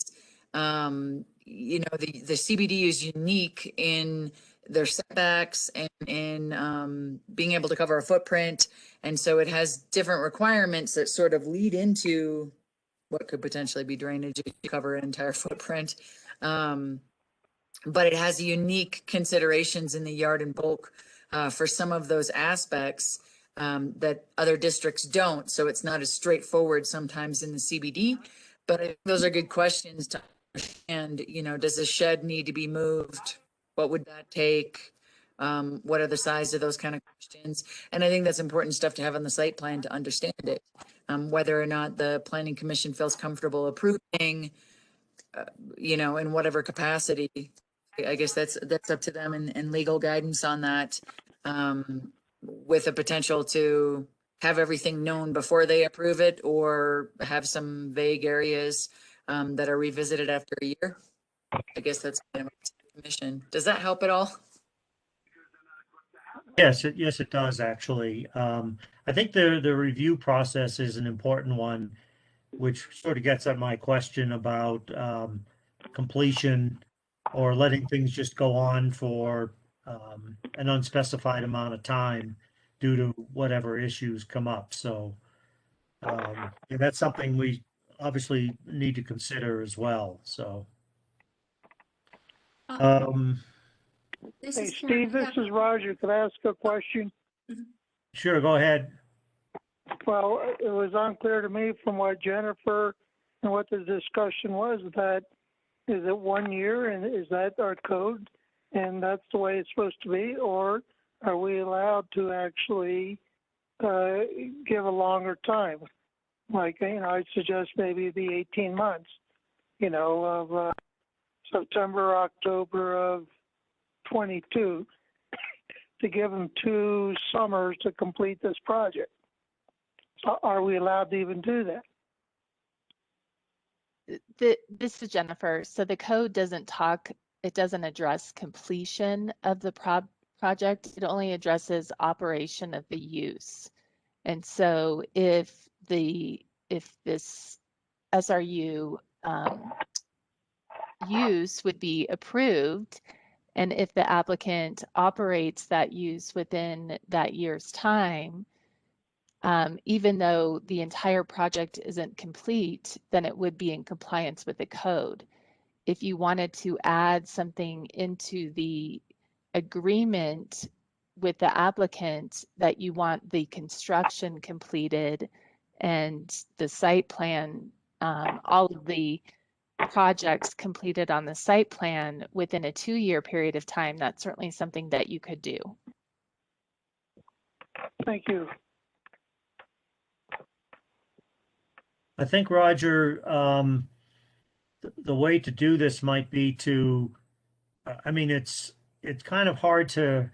the CBD is unique in their setbacks and in being able to cover a footprint. And so it has different requirements that sort of lead into what could potentially be drainage if you cover an entire footprint. But it has unique considerations in the yard and bulk for some of those aspects that other districts don't. So it's not as straightforward sometimes in the CBD, but I think those are good questions to understand. Does the shed need to be moved? What would that take? What are the size of those kind of questions? And I think that's important stuff to have on the site plan to understand it. Whether or not the planning commission feels comfortable approving, in whatever capacity. I guess that's up to them and legal guidance on that, with a potential to have everything known before they approve it or have some vague areas that are revisited after a year. I guess that's kind of a commission. Does that help at all? Yes, it does actually. I think the review process is an important one, which sort of gets at my question about completion or letting things just go on for an unspecified amount of time due to whatever issues come up. So that's something we obviously need to consider as well. So. Hey, Steve, this is Roger. Could I ask a question? Sure, go ahead. Well, it was unclear to me from what Jennifer and what the discussion was that is it 1 year and is that our code and that's the way it's supposed to be, or are we allowed to actually give a longer time? Like, I'd suggest maybe the 18 months, of September, October of 22 to give them 2 summers to complete this project. Are we allowed to even do that? This is Jennifer. So the code doesn't address completion of the project. It only addresses operation of the use. And so if this SRU use would be approved, and if the applicant operates that use within that year's time, even though the entire project isn't complete, then it would be in compliance with the code. If you wanted to add something into the agreement with the applicant that you want the construction completed and the site plan, all of the projects completed on the site plan within a 2-year period of time, that's certainly something that you could do. Thank you. I think, Roger, the way to do this might be to, it's kind of hard to,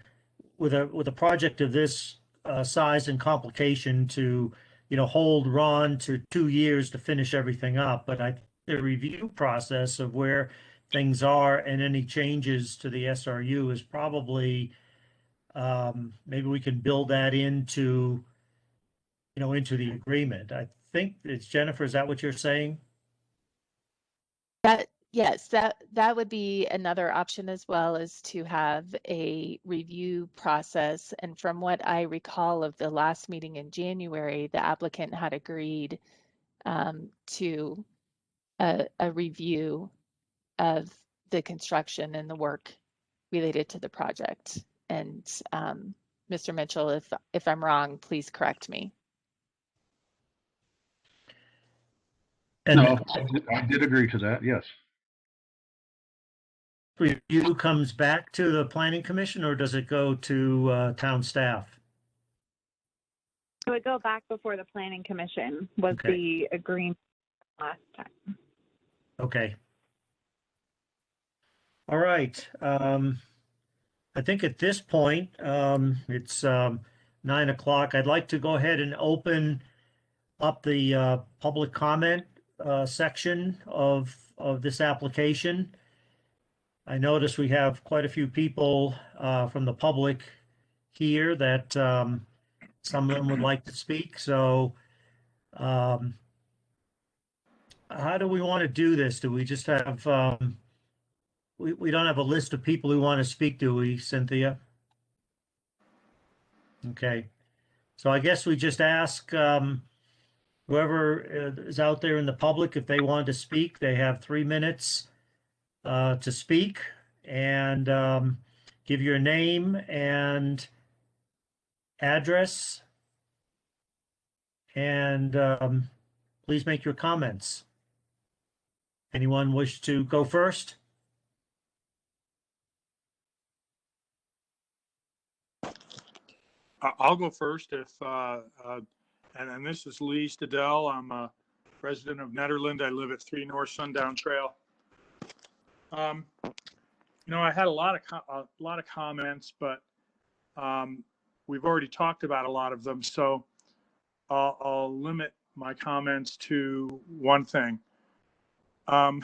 with a project of this size and complication to, hold Ron to 2 years to finish everything up. But the review process of where things are and any changes to the SRU is probably, maybe we can build that into the agreement. I think it's Jennifer, is that what you're saying? Yes, that would be another option as well, is to have a review process. And from what I recall of the last meeting in January, the applicant had agreed to a review of the construction and the work related to the project. Mr. Mitchell, if I'm wrong, please correct me. And No, I did agree to that, yes. review comes back to the planning commission, or does it go to town staff? It would go back before the planning commission was Okay. the agreement last time. Okay. All right. I think at this point, it's 9 o'clock. I'd like to go ahead and open up the public comment section of this application. I notice we have quite a few people from the public here that some of them would like to speak. So how do we want to do this? Do we just have, we don't have a list of people who want to speak, do we, Cynthia? Okay. So I guess we just ask whoever is out there in the public, if they want to speak, they have 3 minutes to speak, and give your name and address, and please make your comments. Anyone wish to go first? I'll go first and this is Lee Stadell. I'm a resident of Nederland. I live at 3 North Sundown Trail. I had a lot of comments, but we've already talked about a lot of them, so I'll limit my comments to one thing. I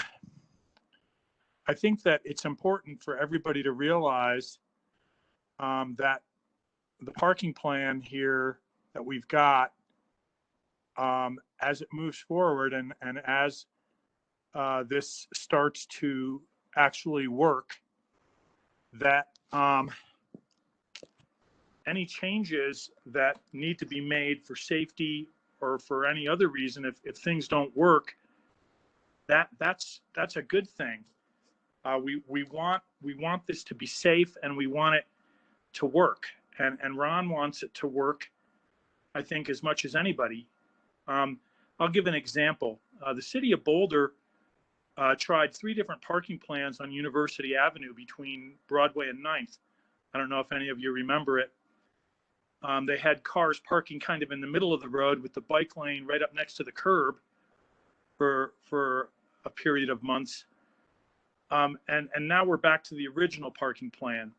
think that it's important for everybody to realize that the parking plan here that we've got, as it moves forward and as this starts to actually work, that any changes that need to be made for safety or for any other reason, if things don't work, that's a good thing. We want this to be safe, and we want it to work. And Ron wants it to work, I think, as much as anybody. I'll give an example. The city of Boulder tried 3 different parking plans on University Avenue between Broadway and 9th. I don't know if any of you remember it. They had cars parking kind of in the middle of the road with the bike lane right up next to the curb for a period of months. And now we're back to the original parking plan.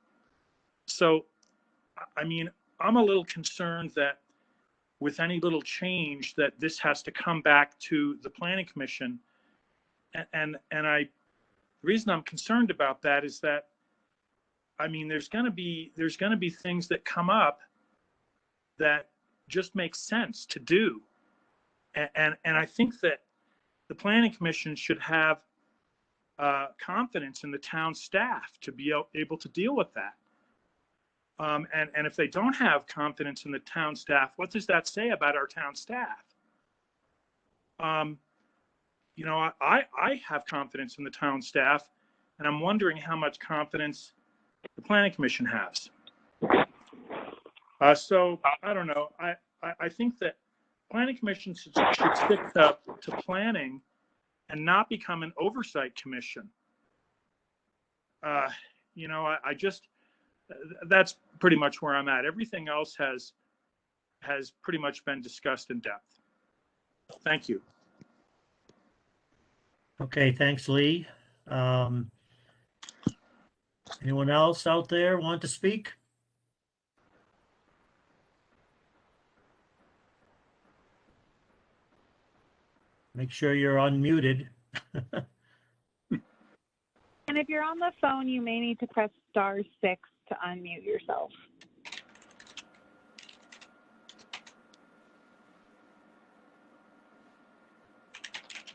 So, I mean, I'm a little concerned that with any little change that this has to come back to the planning commission. And the reason I'm concerned about that is that, I mean, there's going to be things that come up that just make sense to do. And I think that the planning commission should have confidence in the town staff to be able to deal with that. And if they don't have confidence in the town staff, what does that say about our town staff? I have confidence in the town staff, and I'm wondering how much confidence the planning commission has. So I don't know. I think that planning commission should stick to planning and not become an oversight commission. I just, that's pretty much where I'm at. Everything else has pretty much been discussed in depth. Thank you. Okay, thanks, Lee. Anyone else out there want to speak? Make sure you're unmuted. And if you're on the phone, you may need to press *6 to unmute yourself.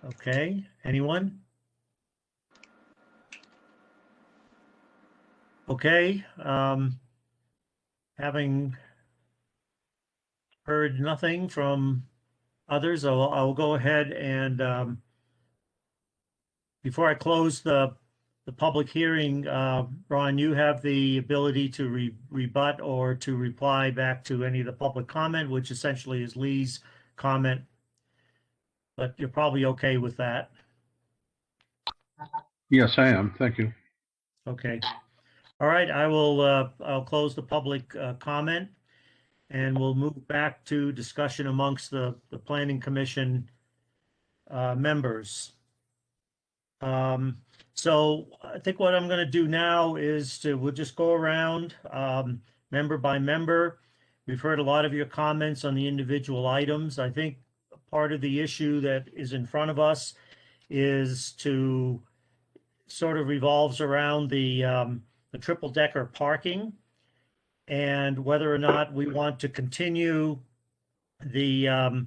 Okay, anyone? Okay, having heard nothing from others, I'll go ahead and before I close the the public hearing, Ron, you have the ability to rebut or to reply back to any of the public comment, which essentially is Lee's comment. But you're probably okay with that. Yes, I am. Thank you. Okay. All right, I'll close the public comment and we'll move back to discussion amongst the planning commission members. So I think what I'm going to do now is we'll just go around member by member. We've heard a lot of your comments on the individual items. I think part of the issue that is in front of us is to sort of revolves around the triple decker parking and whether or not we want to continue the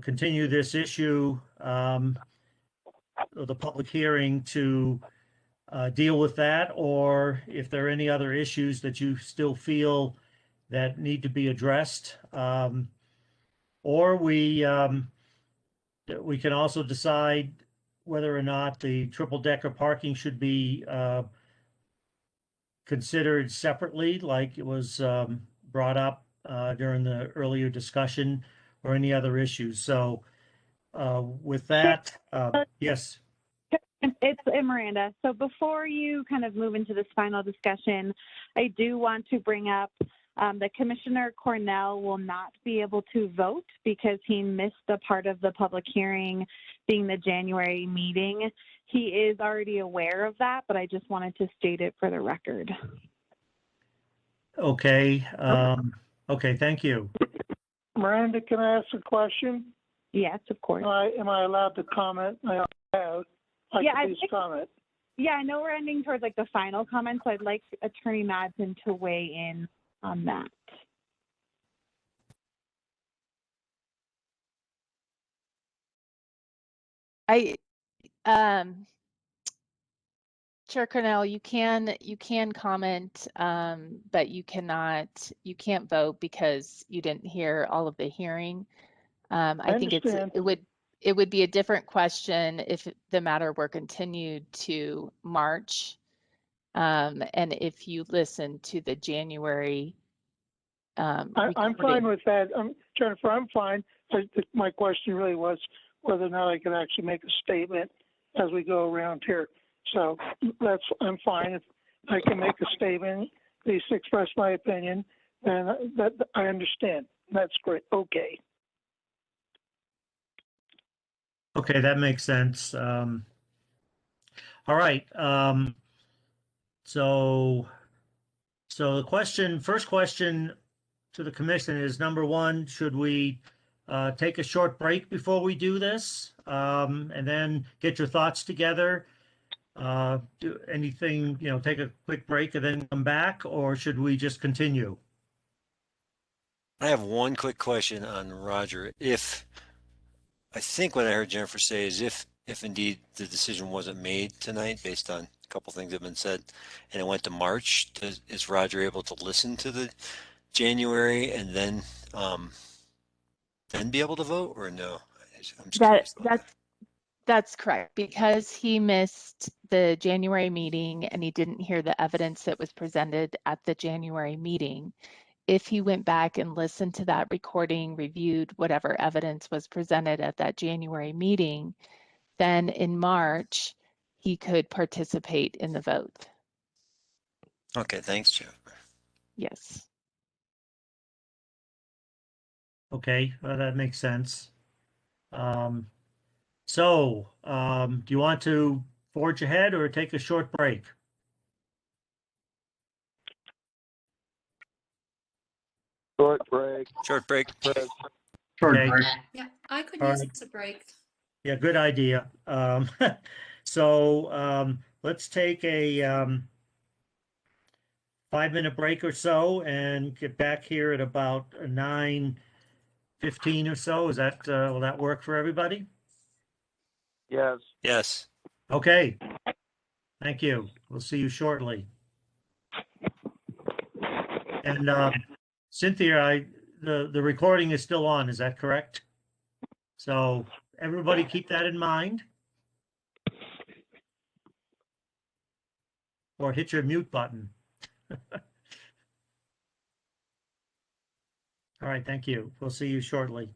continue this issue, the public hearing to deal with that, or if there are any other issues that you still feel that need to be addressed, or we can also decide whether or not the triple decker parking should be considered separately, like it was brought up during the earlier discussion, or any other issues. So with that, yes. It's Miranda. So before you kind of move into this final discussion, I do want to bring up that Commissioner Cornell will not be able to vote because he missed the part of the public hearing being the January meeting. He is already aware of that, but I just wanted to state it for the record. Okay. Okay, thank you. Miranda, can I ask a question? Yes, of course. Am I allowed to comment? I have. Please comment. Yeah, I know we're ending towards like the final comment, so I'd like Attorney Madsen to weigh in on that. Chair Cornell, you can comment, but you can't vote because you didn't hear all of the hearing. I think it would be a different question if the matter were continued to March. And if you listen to the January I'm fine with that. Jennifer, I'm fine. My question really was whether or not I could actually make a statement as we go around here. So I'm fine. If I can make a statement, at least express my opinion, then that I understand. That's great. Okay. Okay, that makes sense. All right. So the first question to the commission is, number one, should we take a short break before we do this, and then get your thoughts together? Do anything, take a quick break and then come back, or should we just continue? I have one quick question on Roger. I think what I heard Jennifer say is if indeed the decision wasn't made tonight based on a couple things that have been said and it went to March, is Roger able to listen to the January and then be able to vote, or no? I'm just curious about that. That's correct, because he missed the January meeting and he didn't hear the evidence that was presented at the January meeting. If he went back and listened to that recording, reviewed whatever evidence was presented at that January meeting, then in March, he could participate in the vote. Okay, thanks, Jennifer. Yes. Okay, well, that makes sense. So, do you want to forge ahead or take a short break? Short break. Short break. Short Okay. break. Yeah, I could All use right. a break. Yeah, good idea. So let's take a 5-minute break or so and get back here at about 9:15 or so. Is that will that work for everybody? Yes. Yes. Okay. Thank you. We'll see you shortly. And Cynthia, the recording is still on. Is that correct? So everybody keep that in mind. Or hit your mute button. All right, thank you. We'll see you shortly.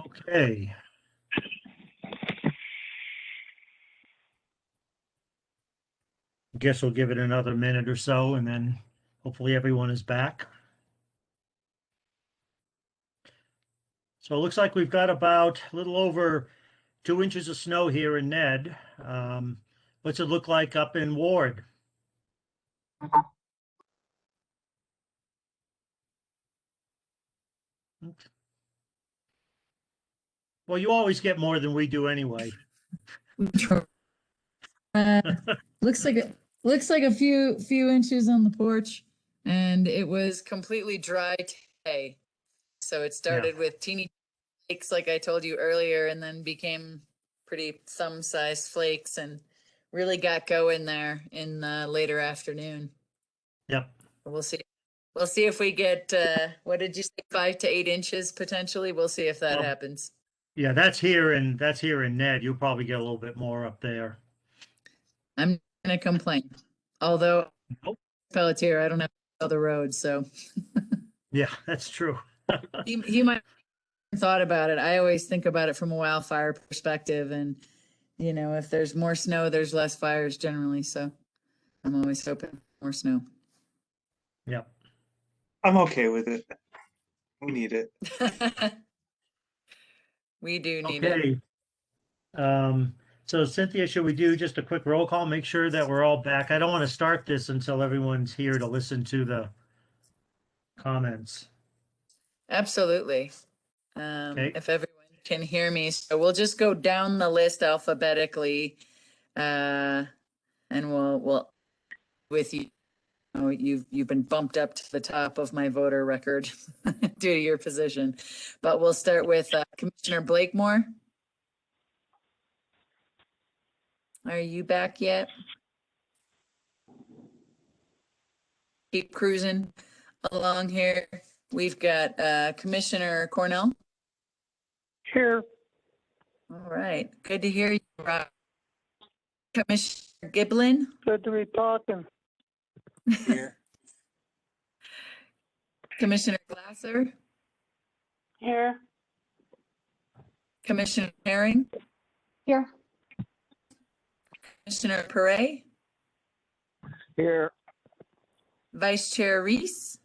Okay. Guess we'll give it another minute or so, and then hopefully everyone is back. So it looks like we've got about a little over 2 inches of snow here in Ned. What's it look like up in Ward? Well, you always get more than we do anyway. Looks like a few inches on the porch, and it was completely dry today. So it started with teeny flakes, like I told you earlier, and then became pretty thumb-sized flakes, and really got going there in later afternoon. Yep. We'll see. We'll see if we get what did you say, 5 to 8 inches potentially. We'll see if that happens. Yeah, that's here in Ned. You'll probably get a little bit more up there. I'm gonna complain. Although Pelletier, I don't have other roads, so Yeah, that's true. he might have thought about it. I always think about it from a wildfire perspective, and you know, if there's more snow, there's less fires generally. So I'm always hoping for more snow. Yeah. I'm okay with it. We need it. We do need it. Okay. So Cynthia, should we do just a quick roll call? Make sure that we're all back. I don't want to start this until everyone's here to listen to the comments. Absolutely. Okay. If everyone can hear me, so we'll just go down the list alphabetically, and we'll with you. Oh, you've been bumped up to the top of my voter record due to your position, but we'll start with Commissioner Blakemore. Are you back yet? Keep cruising along here. We've got Commissioner Cornell. Here. All right. Good to hear you, Rob. Commissioner Giblin. Good to be talking. Here. Commissioner Glasser. Here. Commissioner Herring. Here. Commissioner Perret. Here. Vice Chair Reese.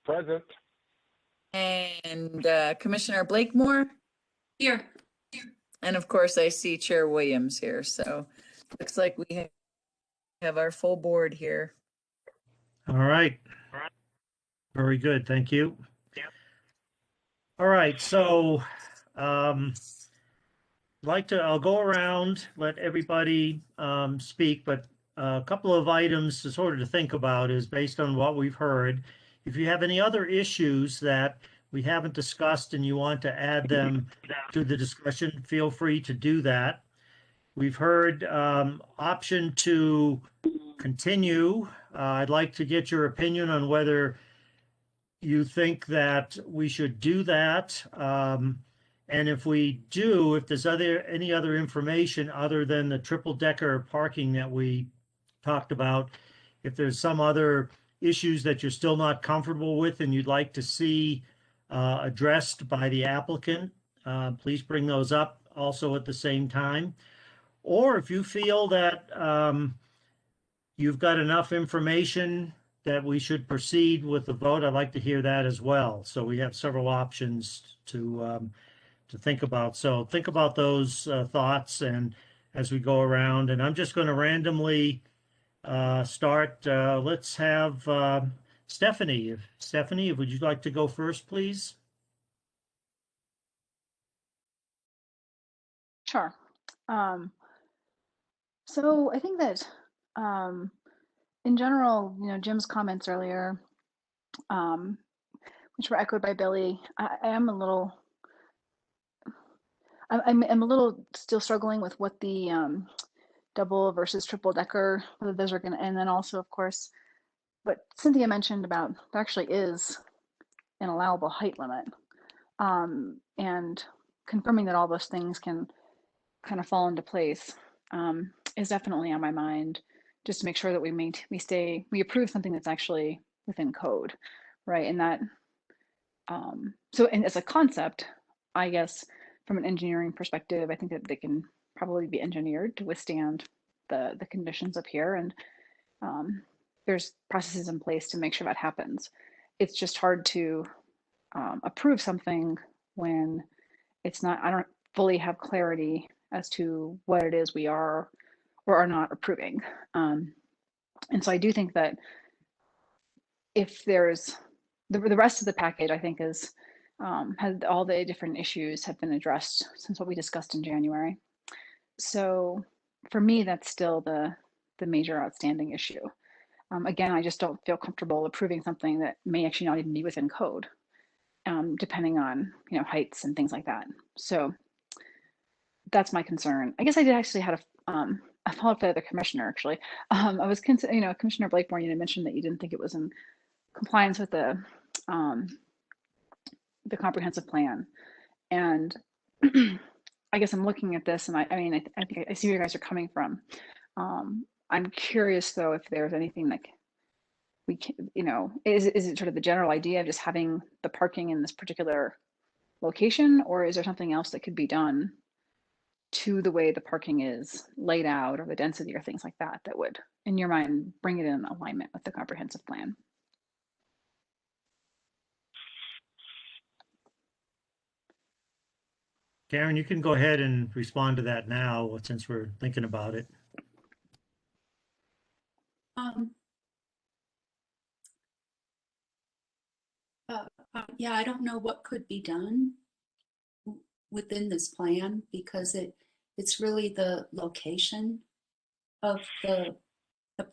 Present. And Commissioner Blakemore. Here. And of course, I see Chair Williams here. So looks like we have our full board here. All right. Very good. Thank you. All right. So I'll go around, let everybody speak, but a couple of items to sort of to think about is based on what we've heard. If you have any other issues that we haven't discussed and you want to add them to the discussion, feel free to do that. We've heard option to continue. I'd like to get your opinion on whether you think that we should do that. And if we do, if there's any other information other than the triple decker parking that we talked about, if there's some other issues that you're still not comfortable with and you'd like to see addressed by the applicant, please bring those up also at the same time. Or if you feel that you've got enough information that we should proceed with the vote, I'd like to hear that as well. So we have several options to think about. So think about those thoughts and as we go around. And I'm just going to randomly start. Let's have Stephanie. Stephanie, would you like to go first, please? Sure. So I think that in general, Jim's comments earlier, which were echoed by Billy, I am a little, I'm a little still struggling with what the double versus triple decker, whether those are going to, and then also, of course, what Cynthia mentioned about there actually is an allowable height limit, and confirming that all those things can kind of fall into place is definitely on my mind, just to make sure that we approve something that's actually within code, right? And that, and as a concept, I guess from an engineering perspective, I think that they can probably be engineered to withstand the conditions up here, and there's processes in place to make sure that happens. It's just hard to approve something when it's not, I don't fully have clarity as to what it is we are or are not approving. And so I do think that if there's the rest of the package, I think is has all the different issues have been addressed since what we discussed in January. So for me, that's still the major outstanding issue. Again, I just don't feel comfortable approving something that may actually not even be within code, depending on heights and things like that. So that's my concern. I guess I did actually had a follow-up to the commissioner. Actually, I was Commissioner Blakeborn. You had mentioned that you didn't think it was in compliance with the comprehensive plan, and I guess I'm looking at this, and I mean I think I see where you guys are coming from. I'm curious though if there's anything that we can, is it sort of the general idea of just having the parking in this particular location, or is there something else that could be done to the way the parking is laid out, or the density or things like that, that would, in your mind, bring it in alignment with the comprehensive plan? Karen, you can go ahead and respond to that now, since we're thinking about it. Yeah, I don't know what could be done within this plan, because it's really the location of the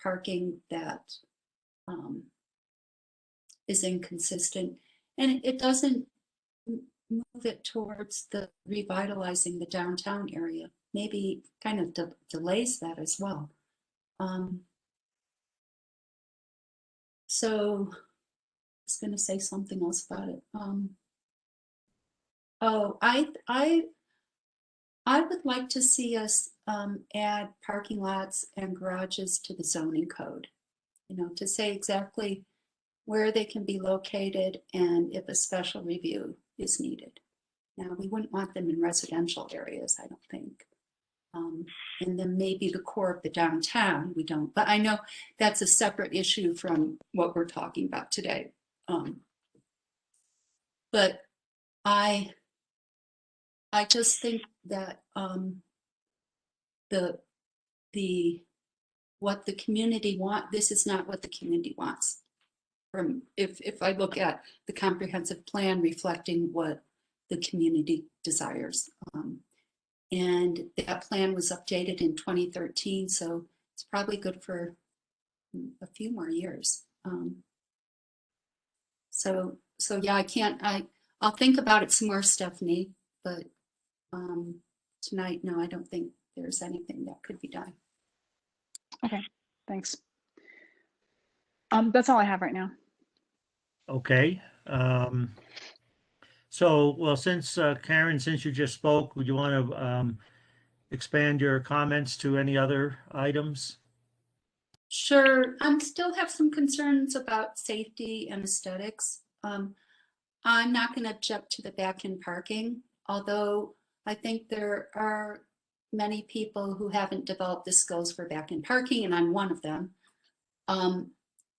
parking that is inconsistent, and it doesn't move it towards the revitalizing the downtown area. Maybe kind of delays that as well. So I was going to say something else about it. Oh, I would like to see us add parking lots and garages to the zoning code, to say exactly where they can be located and if a special review is needed. Now, we wouldn't want them in residential areas, I don't think. And then maybe the core of the downtown, we don't, but I know that's a separate issue from what we're talking about today. But I just think that what the community this is not what the community wants. If I look at the comprehensive plan reflecting what the community desires. And that plan was updated in 2013, so it's probably good for a few more years. So yeah, I'll think about it some more, Stephanie, but tonight, no, I don't think there's anything that could be done. Okay, thanks. That's all I have right now. Okay. So, well, since Karen, since you just spoke, would you want to expand your comments to any other items? Sure. Still have some concerns about safety and aesthetics. I'm not going to object to the back-end parking, although I think there are many people who haven't developed the skills for back-end parking, and I'm one of them.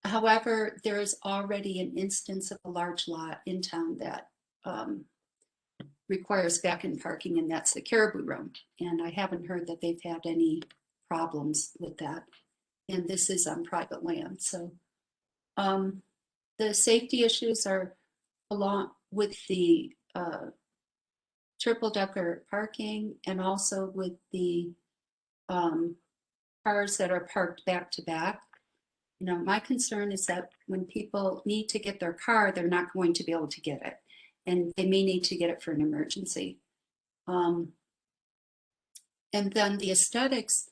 However, there is already an instance of a large lot in town that requires back-end parking, and that's the Caribou Room. And I haven't heard that they've had any problems with that. And this is on private land. So the safety issues are along with the triple-decker parking, and also with the cars that are parked back to back. My concern is that when people need to get their car, they're not going to be able to get it, and they may need to get it for an emergency. And then the aesthetics,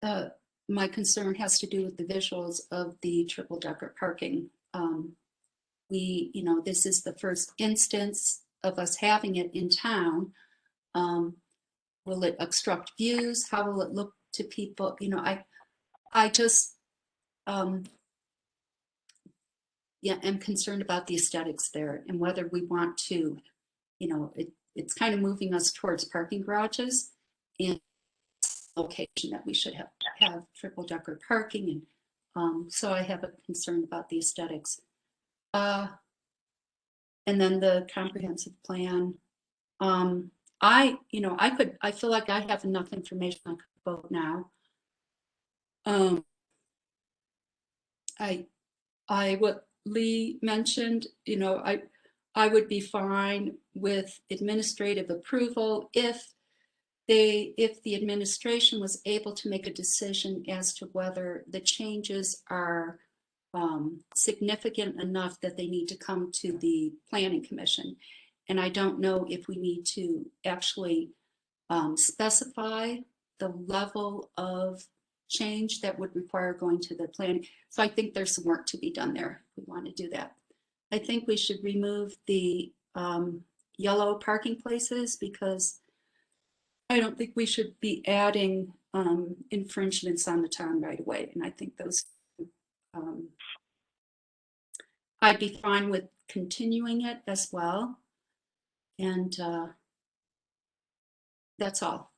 my concern has to do with the visuals of the triple-decker parking. This is the first instance of us having it in town. Will it obstruct views? How will it look to people? I just, yeah, I'm concerned about the aesthetics there, and whether we want to, it's kind of moving us towards parking garages and location that we should have triple decker parking. And so I have a concern about the aesthetics. And then the comprehensive plan. I feel like I have enough information I could vote now. What Lee mentioned, I would be fine with administrative approval if the administration was able to make a decision as to whether the changes are significant enough that they need to come to the planning commission. And I don't know if we need to actually specify the level of change that would require going to the planning. So I think there's some work to be done there if we want to do that. I think we should remove the yellow parking places because I don't think we should be adding infringements on the town right away. And I think those, I'd be fine with continuing it as well. And that's all.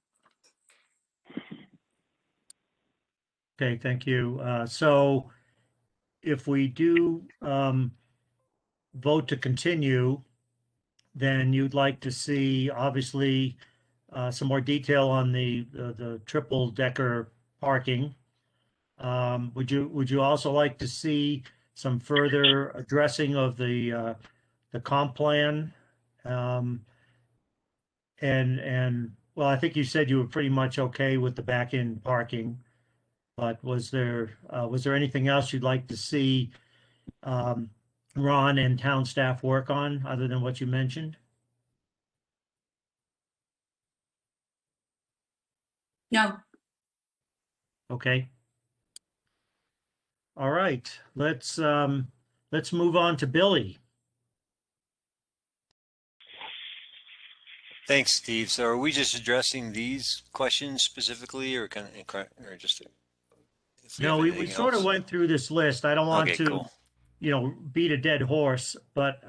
Okay, thank you. So if we do vote to continue, then you'd like to see, obviously, some more detail on the triple decker parking. Would you also like to see some further addressing of the comp plan? And well, I think you said you were pretty much okay with the back end parking, but was there anything else you'd like to see Ron and town staff work on other than what you mentioned? No. Okay. All right. Let's move on to Billy. Thanks, Steve. So are we just addressing these questions specifically or just? No, we sort of went through this list. I don't want to, cool. Beat a dead horse, but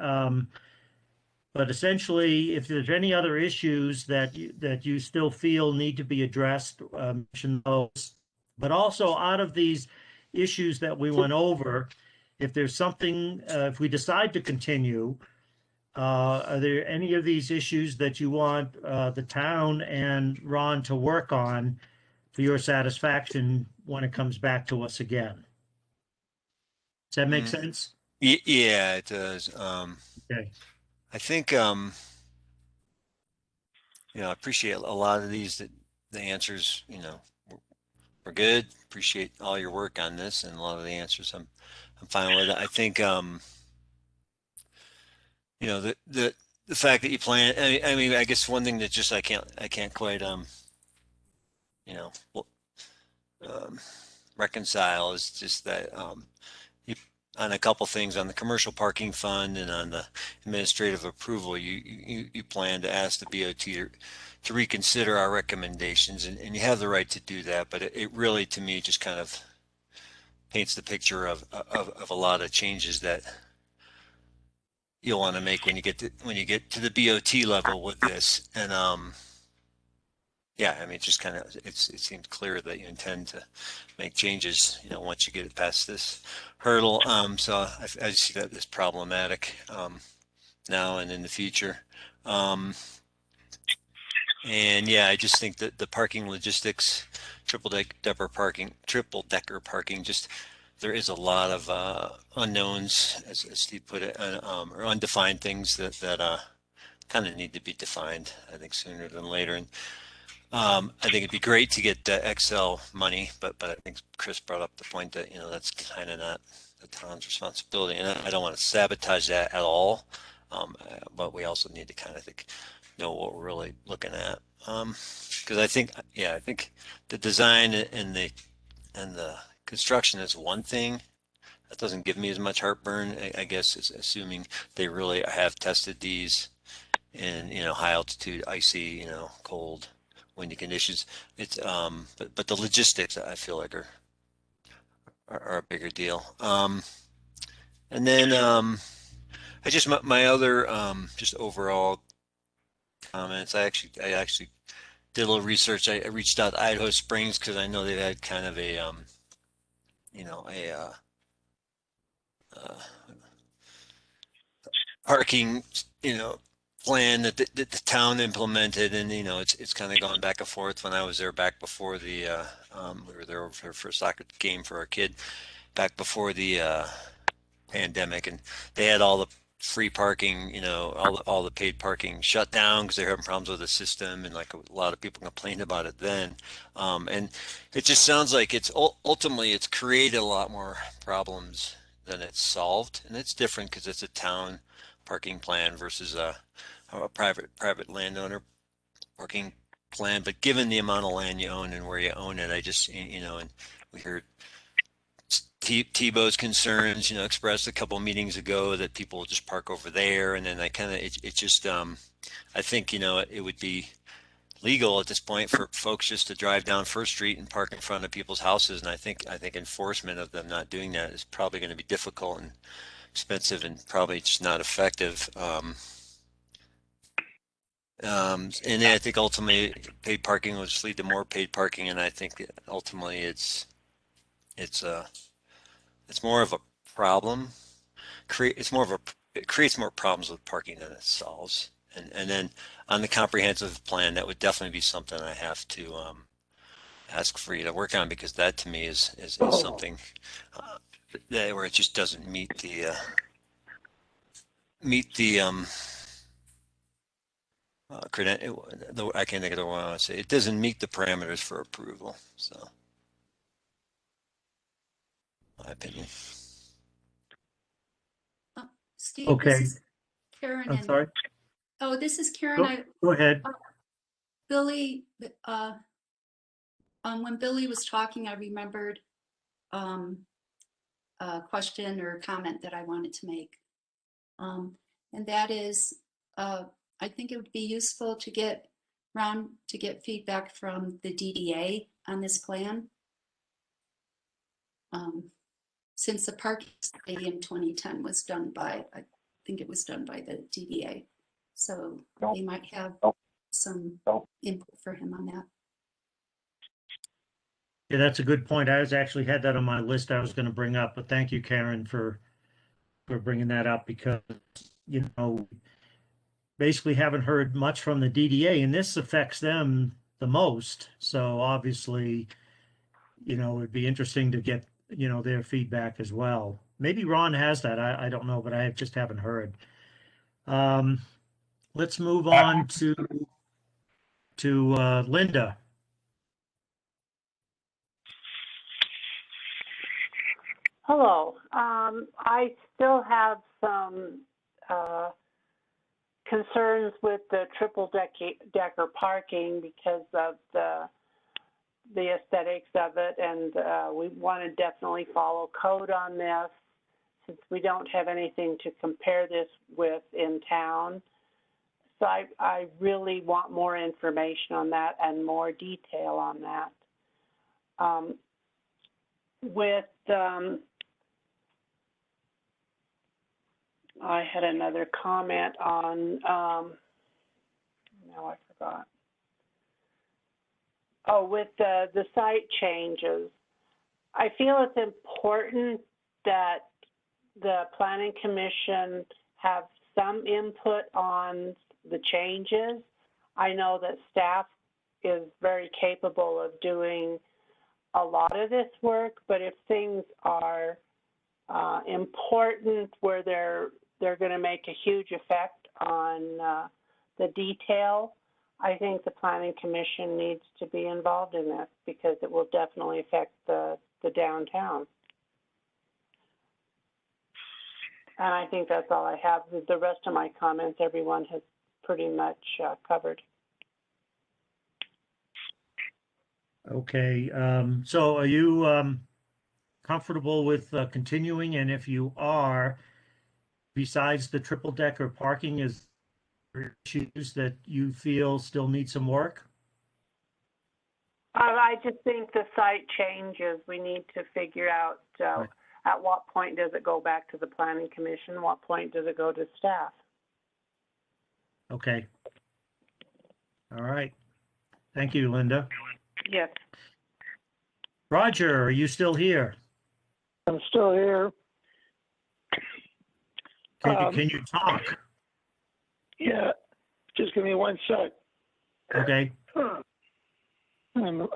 essentially, if there's any other issues that you still feel need to be addressed, mention those. But also, out of these issues that we went over, if there's something, if we decide to continue, are there any of these issues that you want the town and Ron to work on for your satisfaction when it comes back to us again? Does that make sense? Yeah, it does. Okay. I think, I appreciate a lot of these, that the answers, were good. Appreciate all your work on this, and a lot of the answers I'm fine with it. I think, the fact that you plan, I mean, I guess one thing that just I can't quite reconcile is just that you, on a couple things on the commercial parking fund and on the administrative approval, you plan to ask the BOT to reconsider our recommendations, and you have the right to do that, but it really, to me, just kind of paints the picture of a lot of changes that you'll want to make when you get to the BOT level with this. And yeah, I mean, it just kind of it seems clear that you intend to make changes, once you get it past this hurdle. So I see that as problematic now and in the future. And yeah, I just think that the parking logistics, triple decker parking, just there is a lot of unknowns, as Steve put it, or undefined things that kind of need to be defined, I think, sooner than later. And I think it'd be great to get Excel money, but I think Chris brought up the point that that's kind of not the town's responsibility, and I don't want to sabotage that at all. But we also need to kind of know what we're really looking at, because I think the design and the construction is one thing. That doesn't give me as much heartburn, I guess, is assuming they really have tested these in high altitude, icy, cold, windy conditions. It's but the logistics, I feel like, are a bigger deal. And then I just my other just overall comments. I actually did a little research. I reached out to Idaho Springs because I know they've had kind of a you know, uh, parking, plan that the town implemented, and it's kind of gone back and forth. When I was there back before the we were there for a soccer game for our kid back before the pandemic, and they had all the free parking, all the paid parking shut down because they're having problems with the system, and like a lot of people complained about it then. And it just sounds like it's ultimately it's created a lot more problems than it's solved, and it's different because it's a town parking plan versus a private landowner parking plan. But given the amount of land you own and where you own it, I just and we heard Tebow's concerns, expressed a couple meetings ago that people just park over there, and then I kind of it just I think it would be legal at this point for folks just to drive down First Street and park in front of people's houses, and I think enforcement of them not doing that is probably going to be difficult and expensive and probably just not effective. And then I think ultimately paid parking will just lead to more paid parking, and I think ultimately it's more of a problem. It creates more problems with parking than it solves. And then on the comprehensive plan, that would definitely be something I have to ask for you to work on, because that to me is something that where it just doesn't meet the I can't think of the one I want to say. It doesn't meet the parameters for approval. So, my opinion. Steve, Okay. this is Karen. I'm sorry. Oh, this is Karen. Go ahead. Billy, when Billy was talking, I remembered a question or comment that I wanted to make. And that is, I think it would be useful to get feedback from the DDA on this plan. Since the parking study in 2010 was done by, I think it was done by the DDA. So they might have some input for him on that. Yeah, that's a good point. I actually had that on my list I was going to bring up, but thank you, Karen, for bringing that up, because, basically haven't heard much from the DDA, and this affects them the most. So obviously, it'd be interesting to get, their feedback as well. Maybe Ron has that. I don't know, but I just haven't heard. Let's move on to Linda. Hello. I still have some concerns with the triple decker parking because of the aesthetics of it, and we want to definitely follow code on this since we don't have anything to compare this with in town. So I really want more information on that and more detail on that. I had another comment on, now I forgot. Oh, with the site changes, I feel it's important that the Planning Commission have some input on the changes. I know that staff is very capable of doing a lot of this work, but if things are important where they're going to make a huge effect on the detail, I think the Planning Commission needs to be involved in this because it will definitely affect the downtown. And I think that's all I have. The rest of my comments, everyone has pretty much covered. Okay. So are you comfortable with continuing? And if you are, besides the triple decker parking, is there issues that you feel still need some work? I just think the site changes. We need to figure out Right. At what point does it go back to the Planning Commission? What point does it go to staff? Okay. All right. Thank you, Linda. Yes. Roger, are you still here? I'm still here. Can you talk? Yeah, just give me 1 sec. Okay. I'm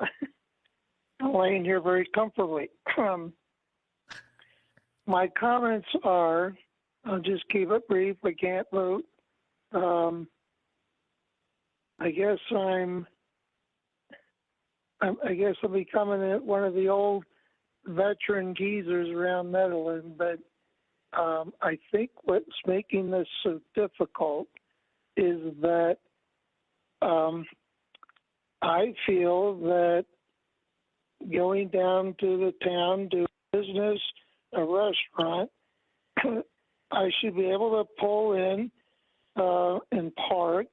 laying here very comfortably. My comments are, I'll just keep it brief. I can't vote. I guess I guess I'm becoming one of the old veteran geezers around Nederland, but I think what's making this so difficult is that I feel that going down to the town, do business, a restaurant, I should be able to pull in and park.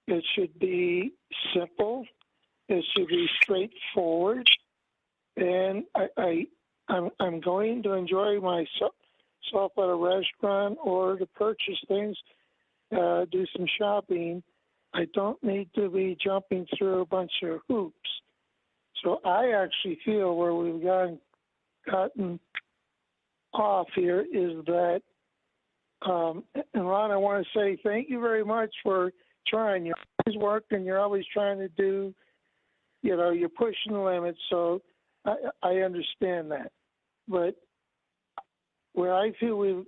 It should be simple. It should be straightforward. And I'm going to enjoy myself at a restaurant or to purchase things, do some shopping. I don't need to be jumping through a bunch of hoops. So I actually feel where we've gotten off here is that, and Ron, I want to say thank you very much for trying. You're always working. You're always trying to do, you're pushing the limits. So I understand that. But where I feel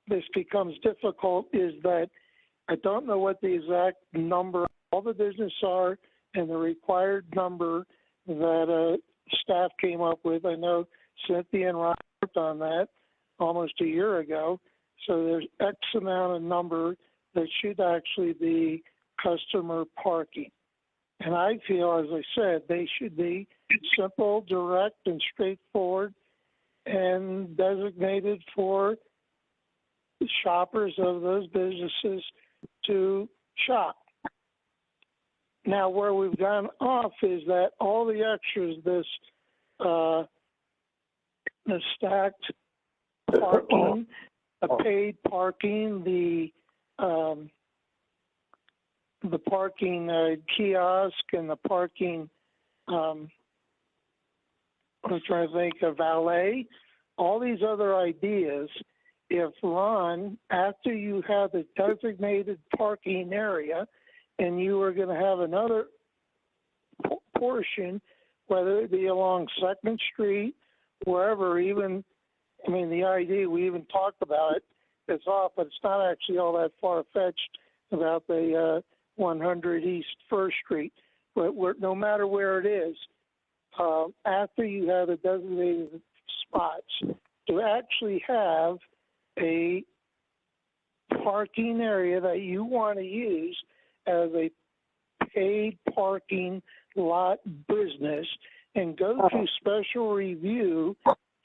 this becomes difficult is that I don't know what the exact number of all the business are and the required number that staff came up with. I know Cynthia and Ron worked on that almost a year ago. So there's X amount of number that should actually be customer parking. And I feel, as I said, they should be simple, direct, and straightforward and designated for shoppers of those businesses to shop. Now, where we've gone off is that all the extras, the stacked parking, the paid parking, the parking kiosk, and the parking, I'm trying to think of valet, all these other ideas. If Ron, after you have the designated parking area and you are going to have another portion, whether it be along 2nd Street, wherever, even, the idea, we even talked about it, it's off, but it's not actually all that far-fetched about the 100 East 1st Street. But no matter where it is, after you have the designated spots, to actually have a parking area that you want to use as a paid parking lot business and go to special review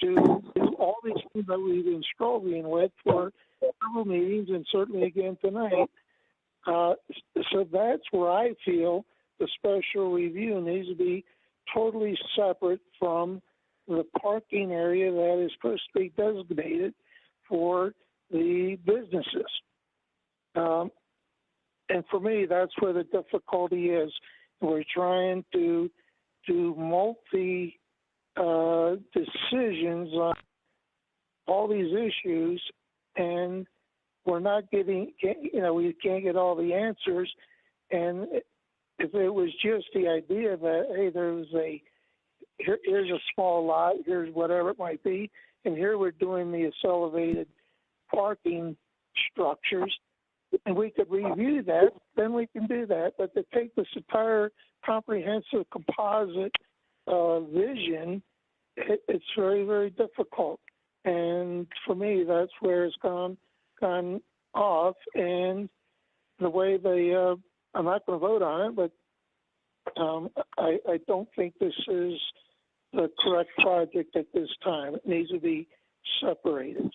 to do all these things that we've been struggling with for several meetings and certainly again tonight. So that's where I feel the special review needs to be totally separate from the parking area that is supposed to be designated for the businesses. And for me, that's where the difficulty is. We're trying to do multi decisions on all these issues, and we're not getting, we can't get all the answers. And if it was just the idea that, hey, here's a small lot, here's whatever it might be, and here we're doing the elevated parking structures, and we could review that, then we can do that. But to take this entire comprehensive composite vision, it's very, very difficult. And for me, that's where it's gone off. And the way I'm not going to vote on it, but I don't think this is the correct project at this time. It needs to be separated.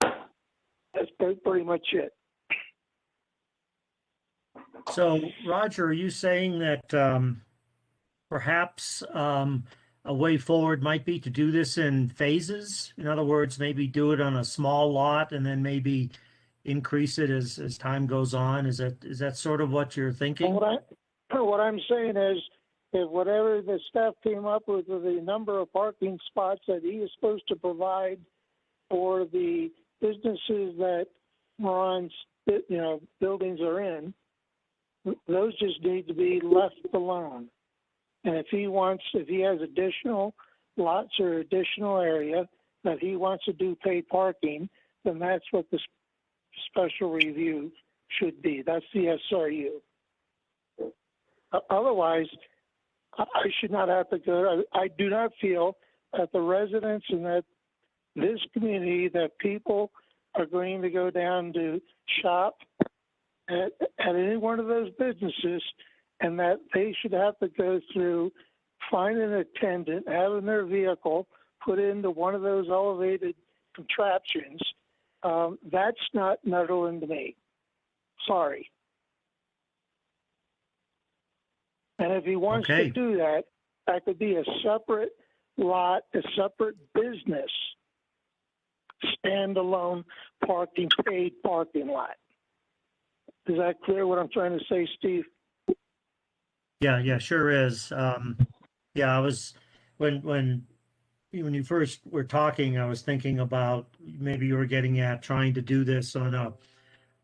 That's pretty much it. So, Roger, are you saying that perhaps a way forward might be to do this in phases? In other words, maybe do it on a small lot and then maybe increase it as time goes on? Is that sort of what you're thinking? What I'm saying is, if whatever the staff came up with the number of parking spots that he is supposed to provide for the businesses that Ron's, buildings are in, those just need to be left alone. And if he has additional lots or additional area that he wants to do paid parking, then that's what the special review should be. That's the SRU. Otherwise, I should not have to go. I do not feel that the residents and that this community, that people are going to go down to shop at any one of those businesses, and that they should have to go through, find an attendant, having their vehicle put into one of those elevated contraptions. That's not Nederland to me. Sorry. And if he wants to do that, that could be a separate lot, a separate business, standalone parking, paid parking lot. Is that clear what I'm trying to say, Steve? Yeah, sure is. I was when you first were talking, I was thinking about maybe you were getting at trying to do this on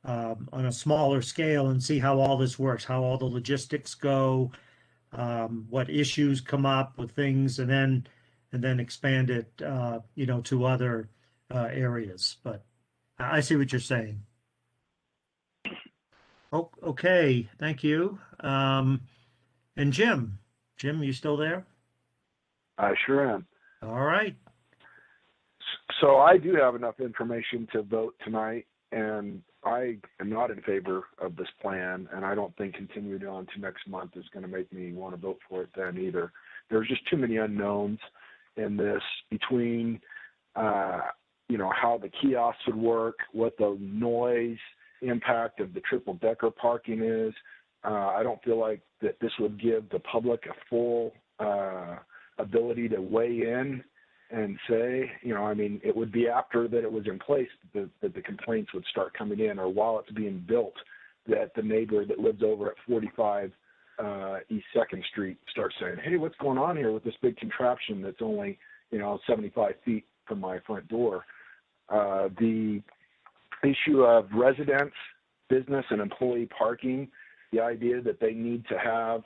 a smaller scale and see how all this works, how all the logistics go, what issues come up with things, and then expand it, to other areas. But I see what you're saying. Oh, okay, thank you. And Jim, you still there? I sure am. All right. So I do have enough information to vote tonight, and I am not in favor of this plan, and I don't think continuing on to next month is going to make me want to vote for it then either. There's just too many unknowns in this between, how the kiosks would work, what the noise impact of the triple-decker parking is. I don't feel like that this would give the public a full ability to weigh in and say, it would be after that it was in place that the complaints would start coming in, or while it's being built, that the neighbor that lives over at 45 East 2nd Street starts saying, hey, what's going on here with this big contraption that's only, 75 feet from my front door? The issue of residents, business, and employee parking, the idea that they need to have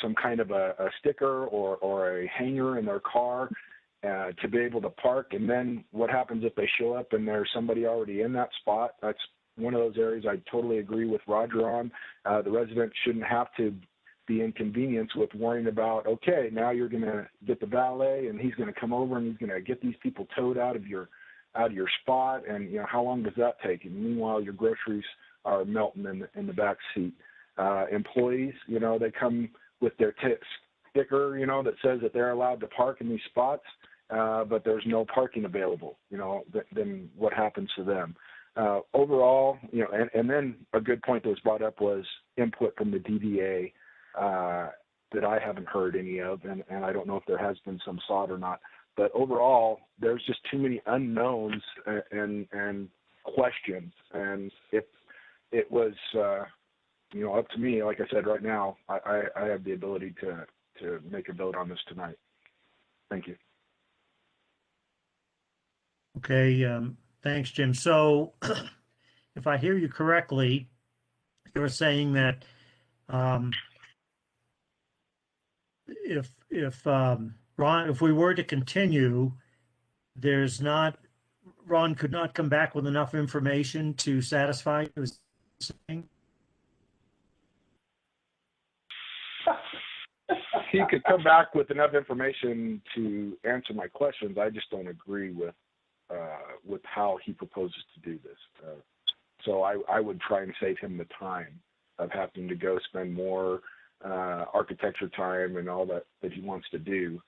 some kind of a sticker or a hanger in their car to be able to park. And then what happens if they show up and there's somebody already in that spot? That's one of those areas I totally agree with Roger on. The resident shouldn't have to be inconvenienced with worrying about, okay, now you're going to get the valet and he's going to come over and he's going to get these people towed out of your spot. And, how long does that take? And meanwhile, your groceries are melting in the back seat. Employees, they come with their sticker, that says that they're allowed to park in these spots, but there's no parking available. Then what happens to them? Overall, and then a good point that was brought up was input from the DDA that I haven't heard any of, and I don't know if there has been some sought or not. But overall, there's just too many unknowns and questions. And if it was, up to me, like I said, right now, I have the ability to make a vote on this tonight. Thank you. Okay, thanks, Jim. So if I hear you correctly, you're saying that if Ron, if we were to continue, Ron could not come back with enough information to satisfy you. He could come back with enough information to answer my questions. I just don't agree with how he proposes to do this. So I would try and save him the time of having to go spend more architecture time and all that he wants to do.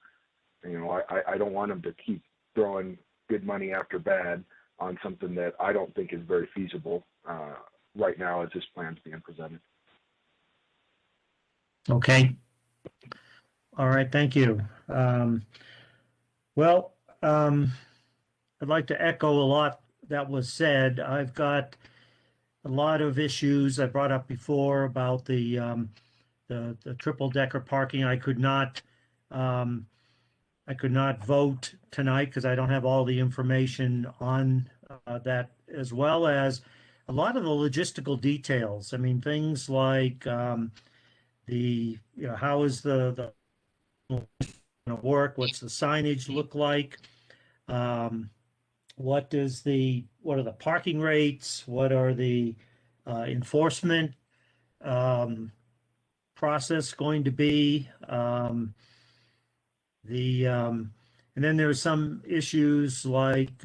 I don't want him to keep throwing good money after bad on something that I don't think is very feasible right now as this plan's being presented. Okay. All right, thank you. I'd like to echo a lot that was said. I've got a lot of issues I brought up before about the triple decker parking. I could not vote tonight because I don't have all the information on that, as well as a lot of the logistical details. I mean, things like how is the going to work? What's the signage look like? What are the parking rates? What are the enforcement process going to be? And then there's some issues like,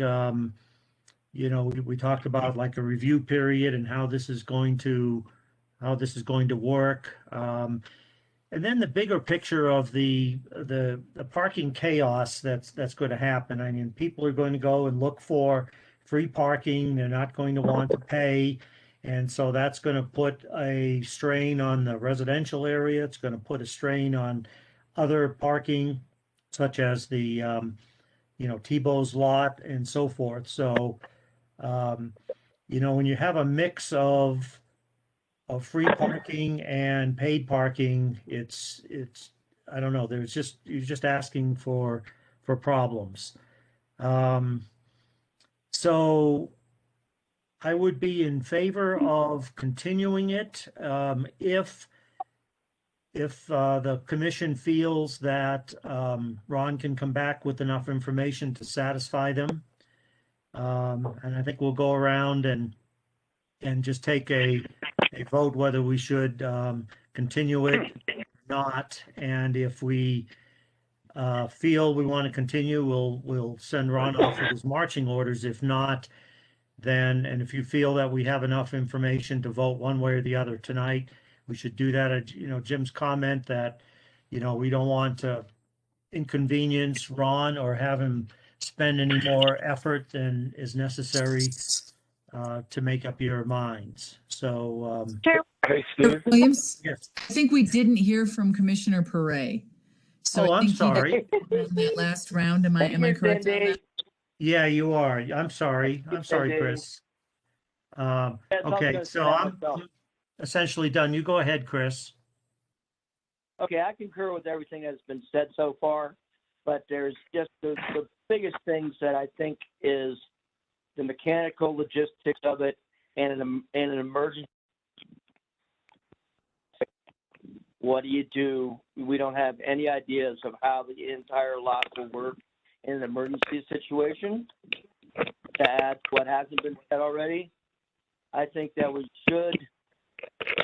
we talked about like a review period and how this is going to work. And then the bigger picture of the parking chaos that's going to happen. I mean, people are going to go and look for free parking. They're not going to want to pay. And so that's going to put a strain on the residential area. It's going to put a strain on other parking, such as the, Tebow's lot and so forth. So, when you have a mix of free parking and paid parking, it's I don't know. You're just asking for problems. So I would be in favor of continuing it if the commission feels that Ron can come back with enough information to satisfy them. And I think we'll go around and just take a vote whether we should continue it or not. And if we feel we want to continue, we'll send Ron off with his marching orders. If not, then, and if you feel that we have enough information to vote one way or the other tonight, we should do that. Jim's comment that, we don't want to inconvenience Ron or have him spend any more effort than is necessary to make up your minds. So, Hey, Steve. Williams, yes. I think we didn't hear from Commissioner Perret. So I I'm think he sorry. did in that last round. Am I correct on that? Yeah, you are. I'm sorry, Chris. Okay, so I'm essentially done. You go ahead, Chris. Okay, I concur with everything that's been said so far, but there's just the biggest things that I think is the mechanical logistics of it and an emergency. What do you do? We don't have any ideas of how the entire lot will work in an emergency situation. To add what hasn't been said already, I think that we should,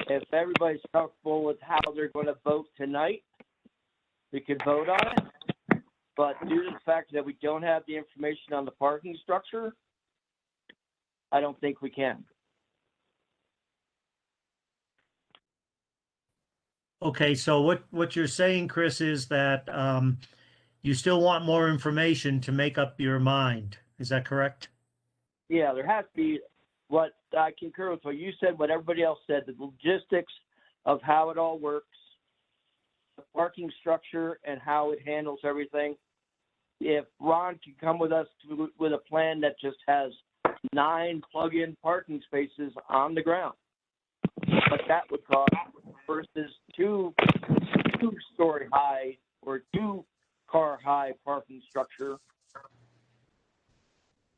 if everybody's comfortable with how they're going to vote tonight, we could vote on it. But due to the fact that we don't have the information on the parking structure, I don't think we can. Okay, so what you're saying, Chris, is that you still want more information to make up your mind. Is that correct? Yeah, there has to be. What I concur with what you said, what everybody else said, the logistics of how it all works, the parking structure and how it handles everything. If Ron can come with us with a plan that just has 9 plug-in parking spaces on the ground, what that would cost versus two-story high or 2-car high parking structure.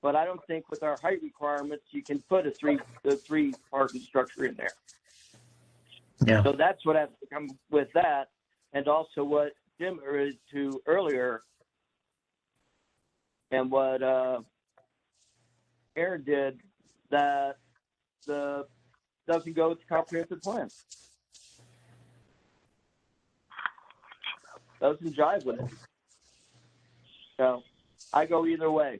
But I don't think with our height requirements, you can put a three parking structure in there. Yeah. So that's what has to come with that. And also what Jim alluded to earlier and what Aaron did, that doesn't go with the comprehensive plan. Doesn't jive with it. So I go either way.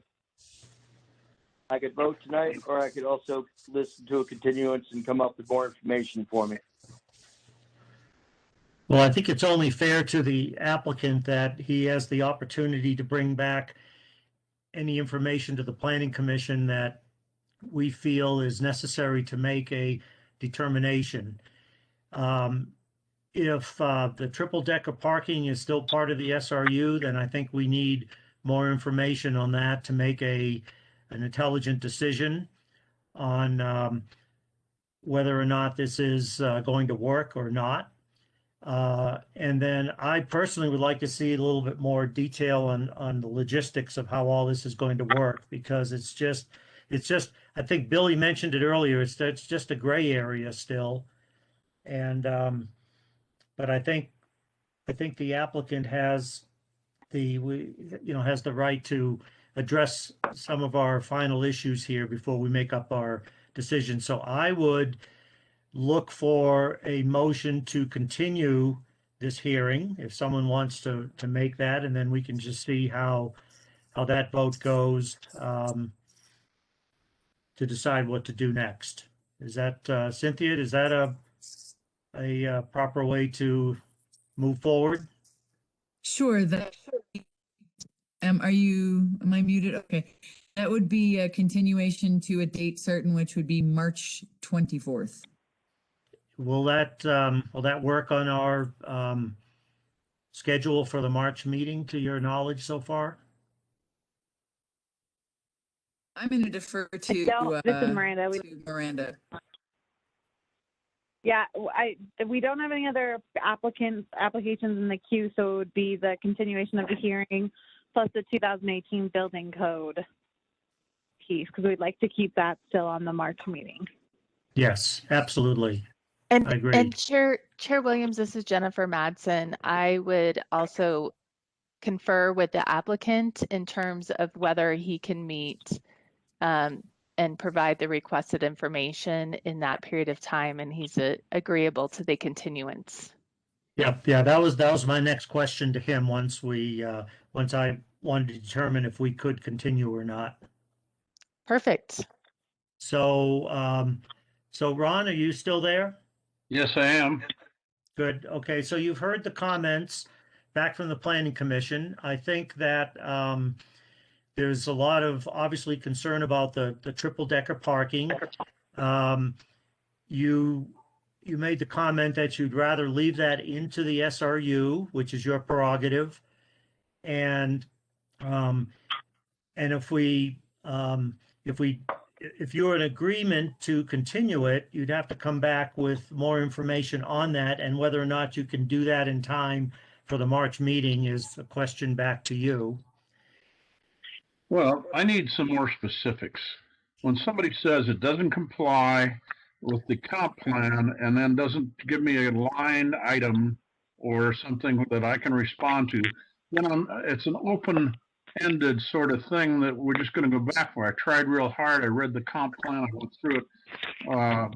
I could vote tonight, or I could also listen to a continuance and come up with more information for me. Well, I think it's only fair to the applicant that he has the opportunity to bring back any information to the Planning Commission that we feel is necessary to make a determination. If the triple decker parking is still part of the SRU, then I think we need more information on that to make a an intelligent decision on whether or not this is going to work or not. And then I personally would like to see a little bit more detail on the logistics of how all this is going to work, because it's just, I think Billy mentioned it earlier, it's just a gray area still. And, but I think the applicant has has the right to address some of our final issues here before we make up our decision. So I would look for a motion to continue this hearing, if someone wants to make that, and then we can just see how that vote goes to decide what to do next. Is that Cynthia? Is that a proper way to move forward? Sure. That am I muted? Okay. That would be a continuation to a date certain, which would be March 24th. Will that work on our schedule for the March meeting, to your knowledge so far? I'm going to defer to This is Miranda. Miranda. Yeah, we don't have any other applications in the queue, so it would be the continuation of the hearing plus the 2018 building code piece, because we'd like to keep that still on the March meeting. Yes, absolutely. And, I agree. and Chair Williams, this is Jennifer Madsen. I would also confer with the applicant in terms of whether he can meet and provide the requested information in that period of time, and he's agreeable to the continuance. Yeah, that was my next question to him once I wanted to determine if we could continue or not. Perfect. So Ron, are you still there? Yes, I am. Good. Okay, so you've heard the comments back from the Planning Commission. I think that there's a lot of obviously concern about the triple decker parking. You made the comment that you'd rather leave that into the SRU, which is your prerogative. And if you're in agreement to continue it, you'd have to come back with more information on that, and whether or not you can do that in time for the March meeting is a question back to you. Well, I need some more specifics. When somebody says it doesn't comply with the comp plan and then doesn't give me a line item or something that I can respond to, then it's an open-ended sort of thing that we're just going to go back for. I tried real hard. I read the comp plan. I went through it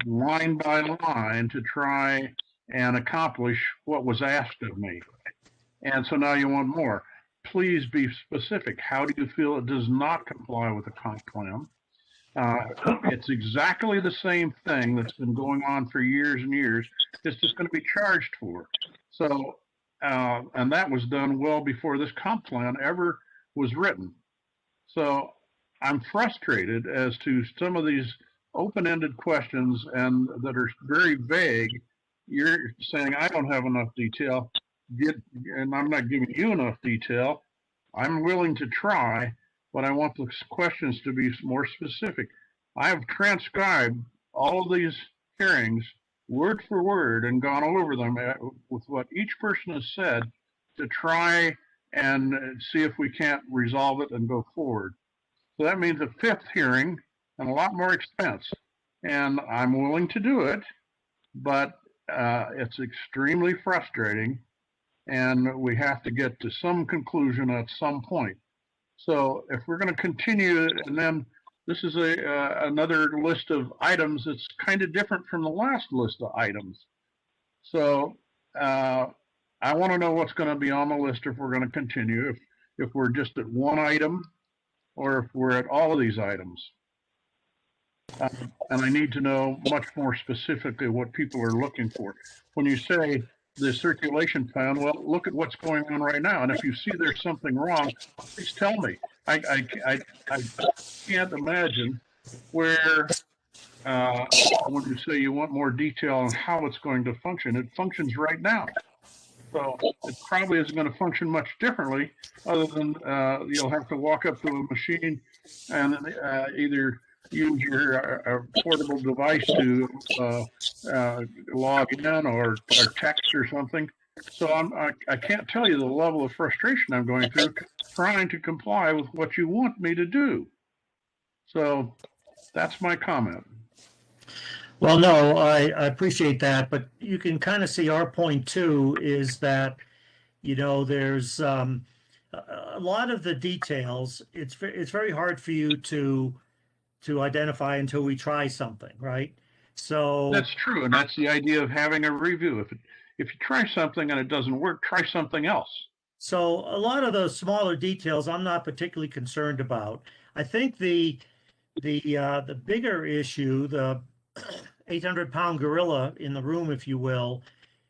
line by line to try and accomplish what was asked of me. And so now you want more. Please be specific. How do you feel it does not comply with the comp plan? It's exactly the same thing that's been going on for years and years. It's just going to be charged for. So, and that was done well before this comp plan ever was written. So I'm frustrated as to some of these open-ended questions and that are very vague. You're saying I don't have enough detail, and I'm not giving you enough detail. I'm willing to try, but I want the questions to be more specific. I have transcribed all of these hearings word for word and gone over them with what each person has said to try and see if we can't resolve it and go forward. So that means a fifth hearing and a lot more expense. And I'm willing to do it, but it's extremely frustrating, and we have to get to some conclusion at some point. So if we're going to continue, and then this is another list of items that's kind of different from the last list of items. So I want to know what's going to be on the list if we're going to continue, if we're just at one item or if we're at all of these items. And I need to know much more specifically what people are looking for. When you say the circulation plan, well, look at what's going on right now. And if you see there's something wrong, please tell me. I can't imagine where when you say you want more detail on how it's going to function, it functions right now. So it probably isn't going to function much differently, other than you'll have to walk up to a machine and either use your portable device to log in or text or something. So I can't tell you the level of frustration I'm going through trying to comply with what you want me to do. So that's my comment. Well, no, I appreciate that, but you can kind of see our point too is that, there's a lot of the details. It's very hard for you to identify until we try something, right? So that's true, and that's the idea of having a review. If you try something and it doesn't work, try something else. So a lot of those smaller details I'm not particularly concerned about. I think the bigger issue, the 800-pound gorilla in the room, if you will,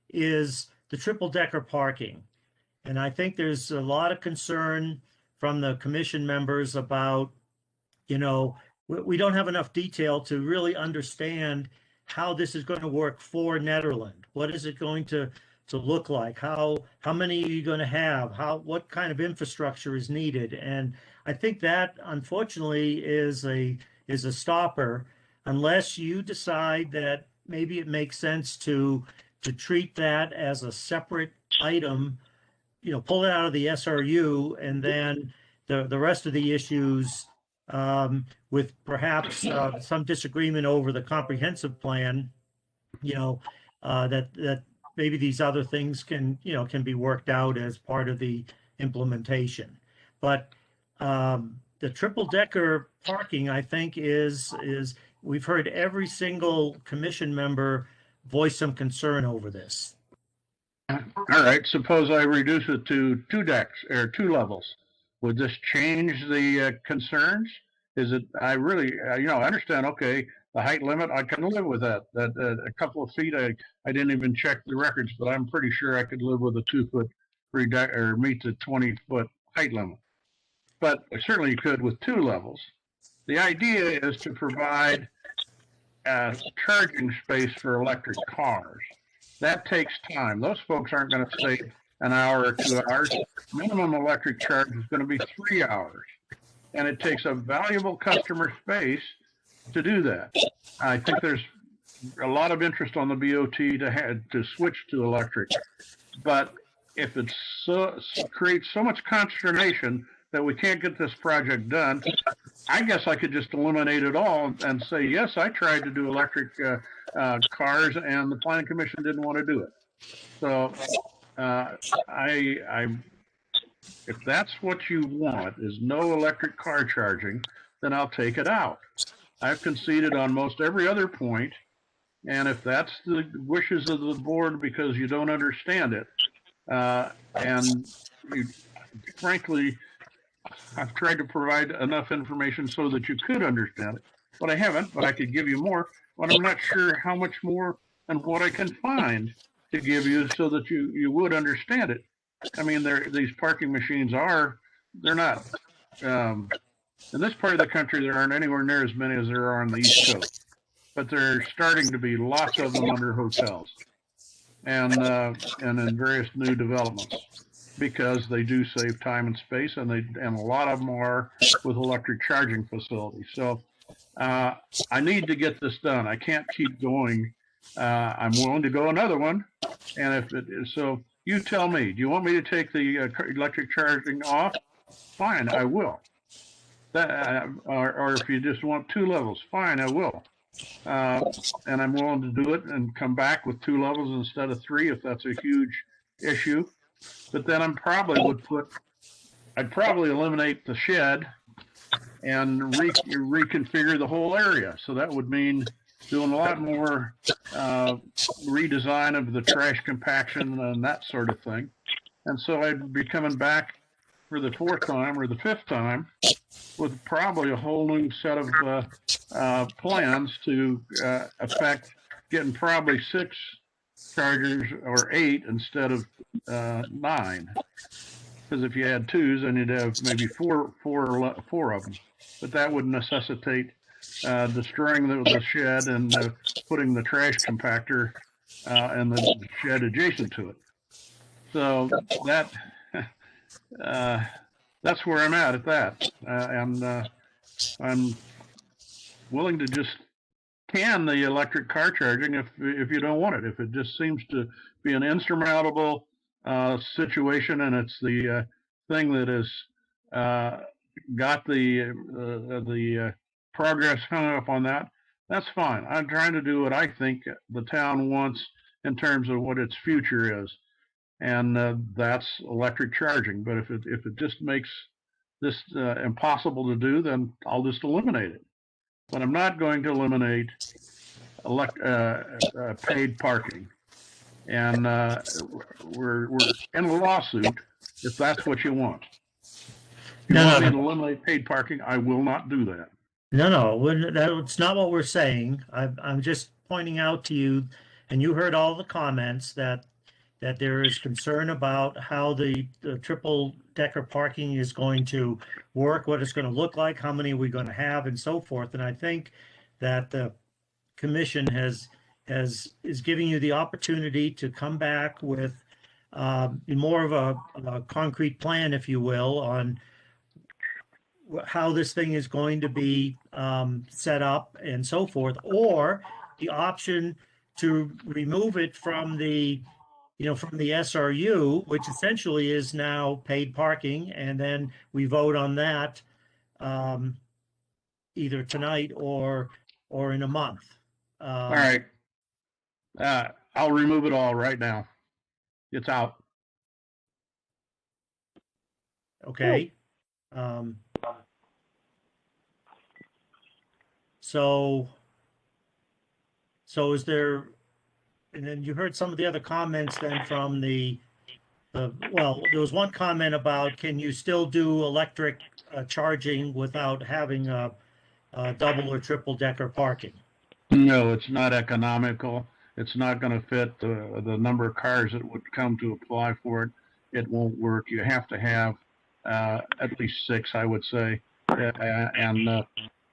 is the triple decker parking. And I think there's a lot of concern from the commission members about, we don't have enough detail to really understand how this is going to work for Nederland. What is it going to look like? How many are you going to have? What kind of infrastructure is needed? And I think that unfortunately is a stopper unless you decide that maybe it makes sense to treat that as a separate item, pull it out of the SRU, and then the rest of the issues, with perhaps some disagreement over the comprehensive plan, that maybe these other things can be worked out as part of the implementation. But the triple decker parking, I think, is we've heard every single commission member voice some concern over this. All right, suppose I reduce it to 2 decks or 2 levels. Would this change the concerns? Is it, I really, I understand, okay, the height limit, I can live with that. A couple of feet, I didn't even check the records, but I'm pretty sure I could live with a 2-foot or meet the 20-foot height limit. But certainly you could with 2 levels. The idea is to provide charging space for electric cars. That takes time. Those folks aren't going to stay an hour or 2 hours. Minimum electric charge is going to be 3 hours. And it takes a valuable customer space to do that. I think there's a lot of interest on the BOT to switch to electric. But if it creates so much consternation that we can't get this project done, I guess I could just eliminate it all and say, yes, I tried to do electric cars and the planning commission didn't want to do it. So if that's what you want, is no electric car charging, then I'll take it out. I've conceded on most every other point, and if that's the wishes of the board because you don't understand it, and frankly, I've tried to provide enough information so that you could understand it, but I haven't, but I could give you more, but I'm not sure how much more and what I can find to give you so that you would understand it. I mean, these parking machines they're not, in this part of the country, there aren't anywhere near as many as there are on the East Coast, but there are starting to be lots of them under hotels and in various new developments, because they do save time and space, and a lot of them are with electric charging facilities. So I need to get this done. I can't keep going. I'm willing to go another one, and if it is so, you tell me. Do you want me to take the electric charging off? Fine, I will. Or if you just want 2 levels, fine, I will. And I'm willing to do it and come back with 2 levels instead of 3 if that's a huge issue. But then I'd probably eliminate the shed and reconfigure the whole area. So that would mean doing a lot more redesign of the trash compaction and that sort of thing. And so I'd be coming back for the 4th time or the 5th time with probably a whole new set of plans to affect getting probably 6 chargers or 8 instead of 9. Because if you had 2s, then you'd have maybe four of them. But that would necessitate destroying the shed and putting the trash compactor in the shed adjacent to it. So that that's where I'm at that, and I'm willing to just can the electric car charging if you don't want it. If it just seems to be an insurmountable situation, and it's the thing that has got the progress hung up on that, that's fine. I'm trying to do what I think the town wants in terms of what its future is, and that's electric charging. But if it just makes this impossible to do, then I'll just eliminate it. But I'm not going to eliminate paid parking, and we're in a lawsuit if that's what you want. If you want me to eliminate paid parking, I will not do that. No, that's not what we're saying. I'm just pointing out to you, and you heard all the comments that there is concern about how the triple decker parking is going to work, what it's going to look like, how many we're going to have, and so forth. And I think that the commission is giving you the opportunity to come back with more of a concrete plan, if you will, on how this thing is going to be set up and so forth, or the option to remove it from the SRU, which essentially is now paid parking, and then we vote on that either tonight or in a month. All right. I'll remove it all right now. It's out. Okay. So is there, and then you heard some of the other comments then from well, there was one comment about, can you still do electric charging without having a double or triple decker parking? No, it's not economical. It's not going to fit the number of cars that would come to apply for it. It won't work. You have to have at least 6, I would say. And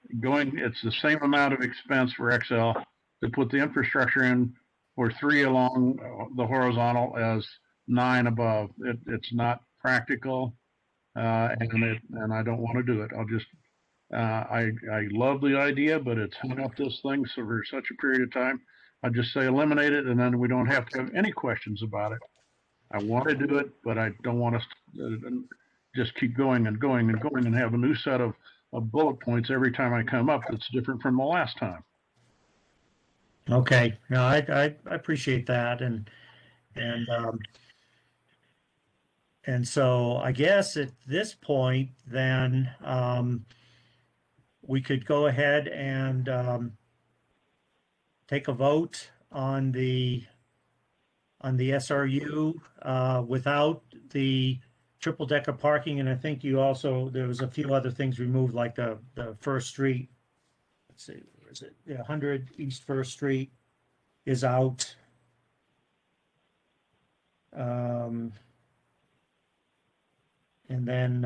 it's the same amount of expense for XL to put the infrastructure in for 3 along the horizontal as 9 above. It's not practical, and I don't want to do it. I'll just I love the idea, but it's hung up this thing for such a period of time. I just say eliminate it, and then we don't have to have any questions about it. I want to do it, but I don't want us to just keep going and going and going and have a new set of bullet points every time I come up that's different from the last time. Okay, no, I appreciate that, and so I guess at this point, then we could go ahead and take a vote on the SRU without the triple decker parking, and I think there was a few other things removed, like the First Street. Let's see, where is it? Yeah, 100 East First Street is out. And then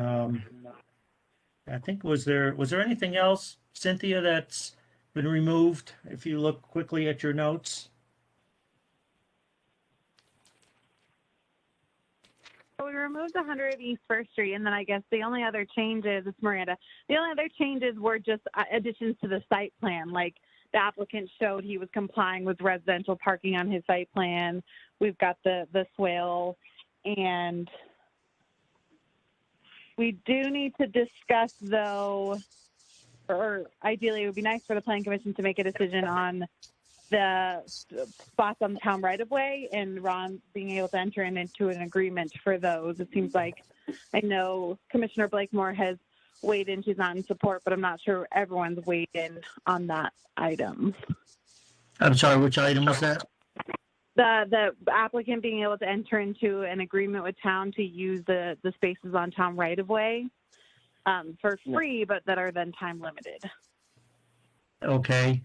I think was there anything else, Cynthia, that's been removed? If you look quickly at your notes. So we removed 100 East First Street, and then I guess the only other changes, it's Miranda, the only other changes were just additions to the site plan. Like the applicant showed he was complying with residential parking on his site plan. We've got the swale, and we do need to discuss, though, or ideally it would be nice for the Planning Commission to make a decision on the spots on the town right-of-way, and Ron being able to enter into an agreement for those. It seems like, I know Commissioner Blakemore has weighed in, she's not in support, but I'm not sure everyone's weighed in on that item. I'm sorry, which item was that? The applicant being able to enter into an agreement with town to use the spaces on town right-of-way for free, but that are then time limited. Okay.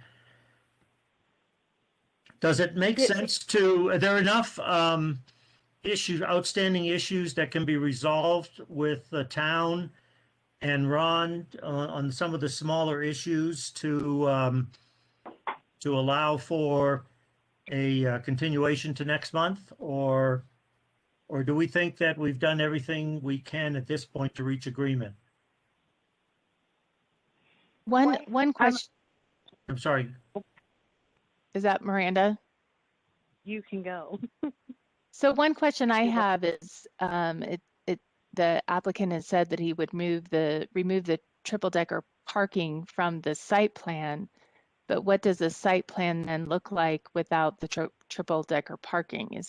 Does it make sense are there enough outstanding issues that can be resolved with the town and Ron on some of the smaller issues to allow for a continuation to next month, or Or do we think that we've done everything we can at this point to reach agreement? One question. I'm sorry. Is that Miranda? You can go. So one question I have is, the applicant has said that he would remove the triple decker parking from the site plan, but what does the site plan then look like without the triple decker parking?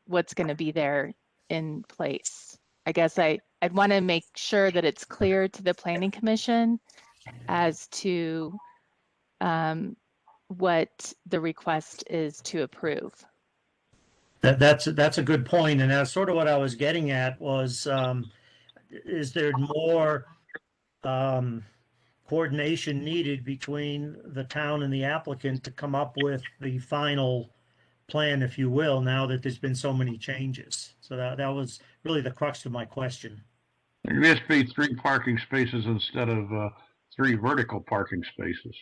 What's going to be there in place? I guess I'd want to make sure that it's clear to the planning commission as to what the request is to approve. That's a good point, and that's sort of what I was getting at was, is there more coordination needed between the town and the applicant to come up with the final plan, if you will, now that there's been so many changes? So that was really the crux of my question. There must be 3 parking spaces instead of 3 vertical parking spaces.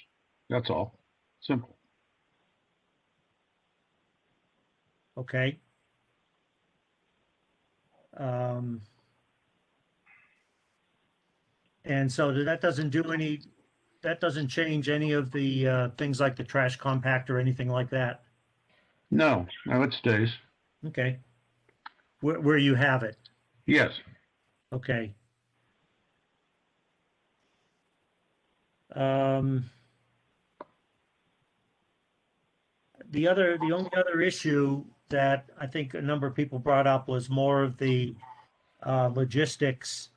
That's all. Simple. Okay. And so that doesn't change any of the things like the trash compact or anything like that. No, it stays. Okay. Where you have it. Yes. Okay. The only other issue that I think a number of people brought up was more of the logistics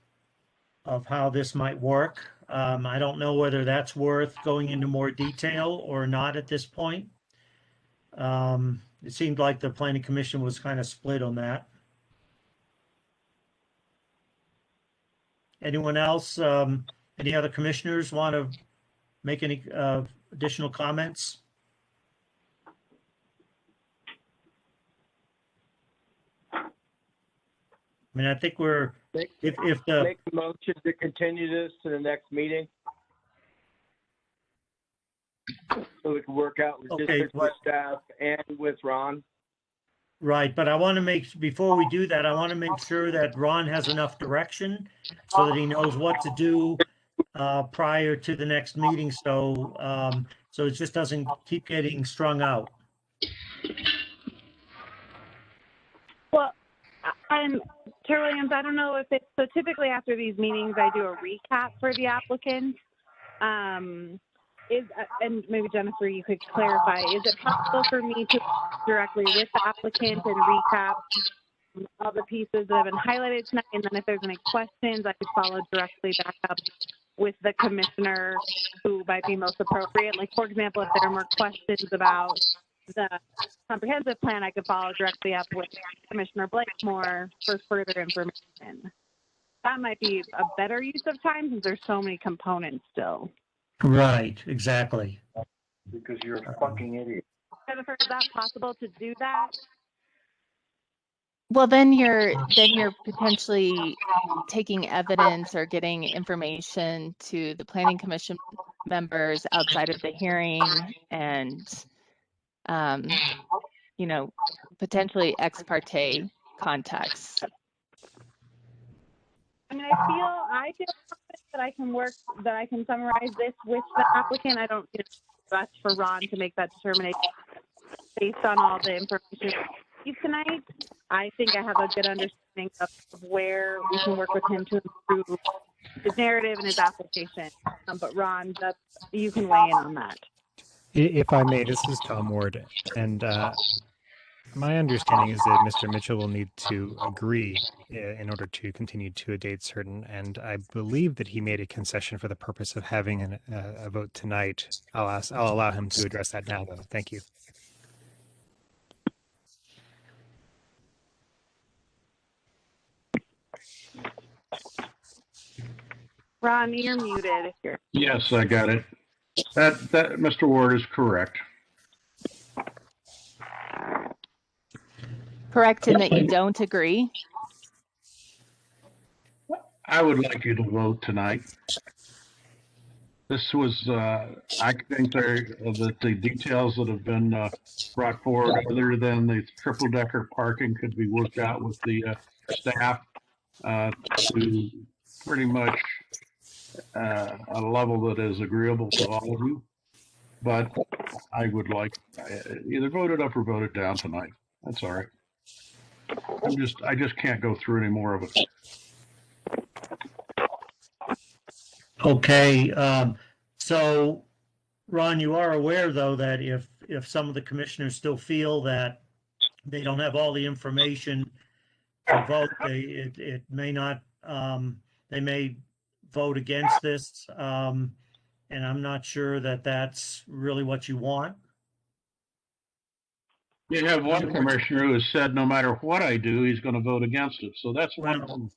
of how this might work. I don't know whether that's worth going into more detail or not at this point. It seemed like the planning commission was kind of split on that. Anyone else? Any other commissioners want to make any additional comments? I mean, I think we're, if the. Make a motion to continue this to the next meeting. So we can work out with district, with staff, and with Ron. Right, but I want to before we do that, I want to make sure that Ron has enough direction so that he knows what to do prior to the next meeting, so it just doesn't keep getting strung out. Well, Chair Williams, I don't know if it's, so typically after these meetings, I do a recap for the applicant. And maybe Jennifer, you could clarify, is it possible for me to directly with the applicant and recap all the pieces that have been highlighted tonight? And then if there's any questions, I could follow directly back up with the commissioner who might be most appropriate. Like, for example, if there are more questions about the comprehensive plan, I could follow directly up with Commissioner Blakemore for further information. That might be a better use of time since there's so many components still. Right, exactly. Because you're a fucking idiot. Jennifer, is that possible to do that? Well, then you're potentially taking evidence or getting information to the planning commission members outside of the hearing, and potentially ex parte context. I mean, I feel confident that I can summarize this with the applicant. I don't think that's for Ron to make that determination based on all the information tonight. I think I have a good understanding of where we can work with him to improve his narrative and his application. But Ron, you can weigh in on that. If I may, this is Tom Ward, and my understanding is that Mr. Mitchell will need to agree in order to continue to a date certain, and I believe that he made a concession for the purpose of having a vote tonight. I'll allow him to address that now, though. Thank you. Ron, you're muted if you're. Yes, I got it. That Mr. Ward is correct. Correct in that you don't agree? I would like you to vote tonight. This was, I think that the details that have been brought forward, other than the triple-decker parking, could be worked out with the staff to pretty much a level that is agreeable to all of you. But I would like either vote it up or vote it down tonight. That's all right. I just can't go through any more of it. Okay, so Ron, you are aware though that if some of the commissioners still feel that they don't have all the information to vote, it may not, they may vote against this. And I'm not sure that that's really what you want. You have one commissioner who has said no matter what I do, he's going to vote against it. So that's one of them.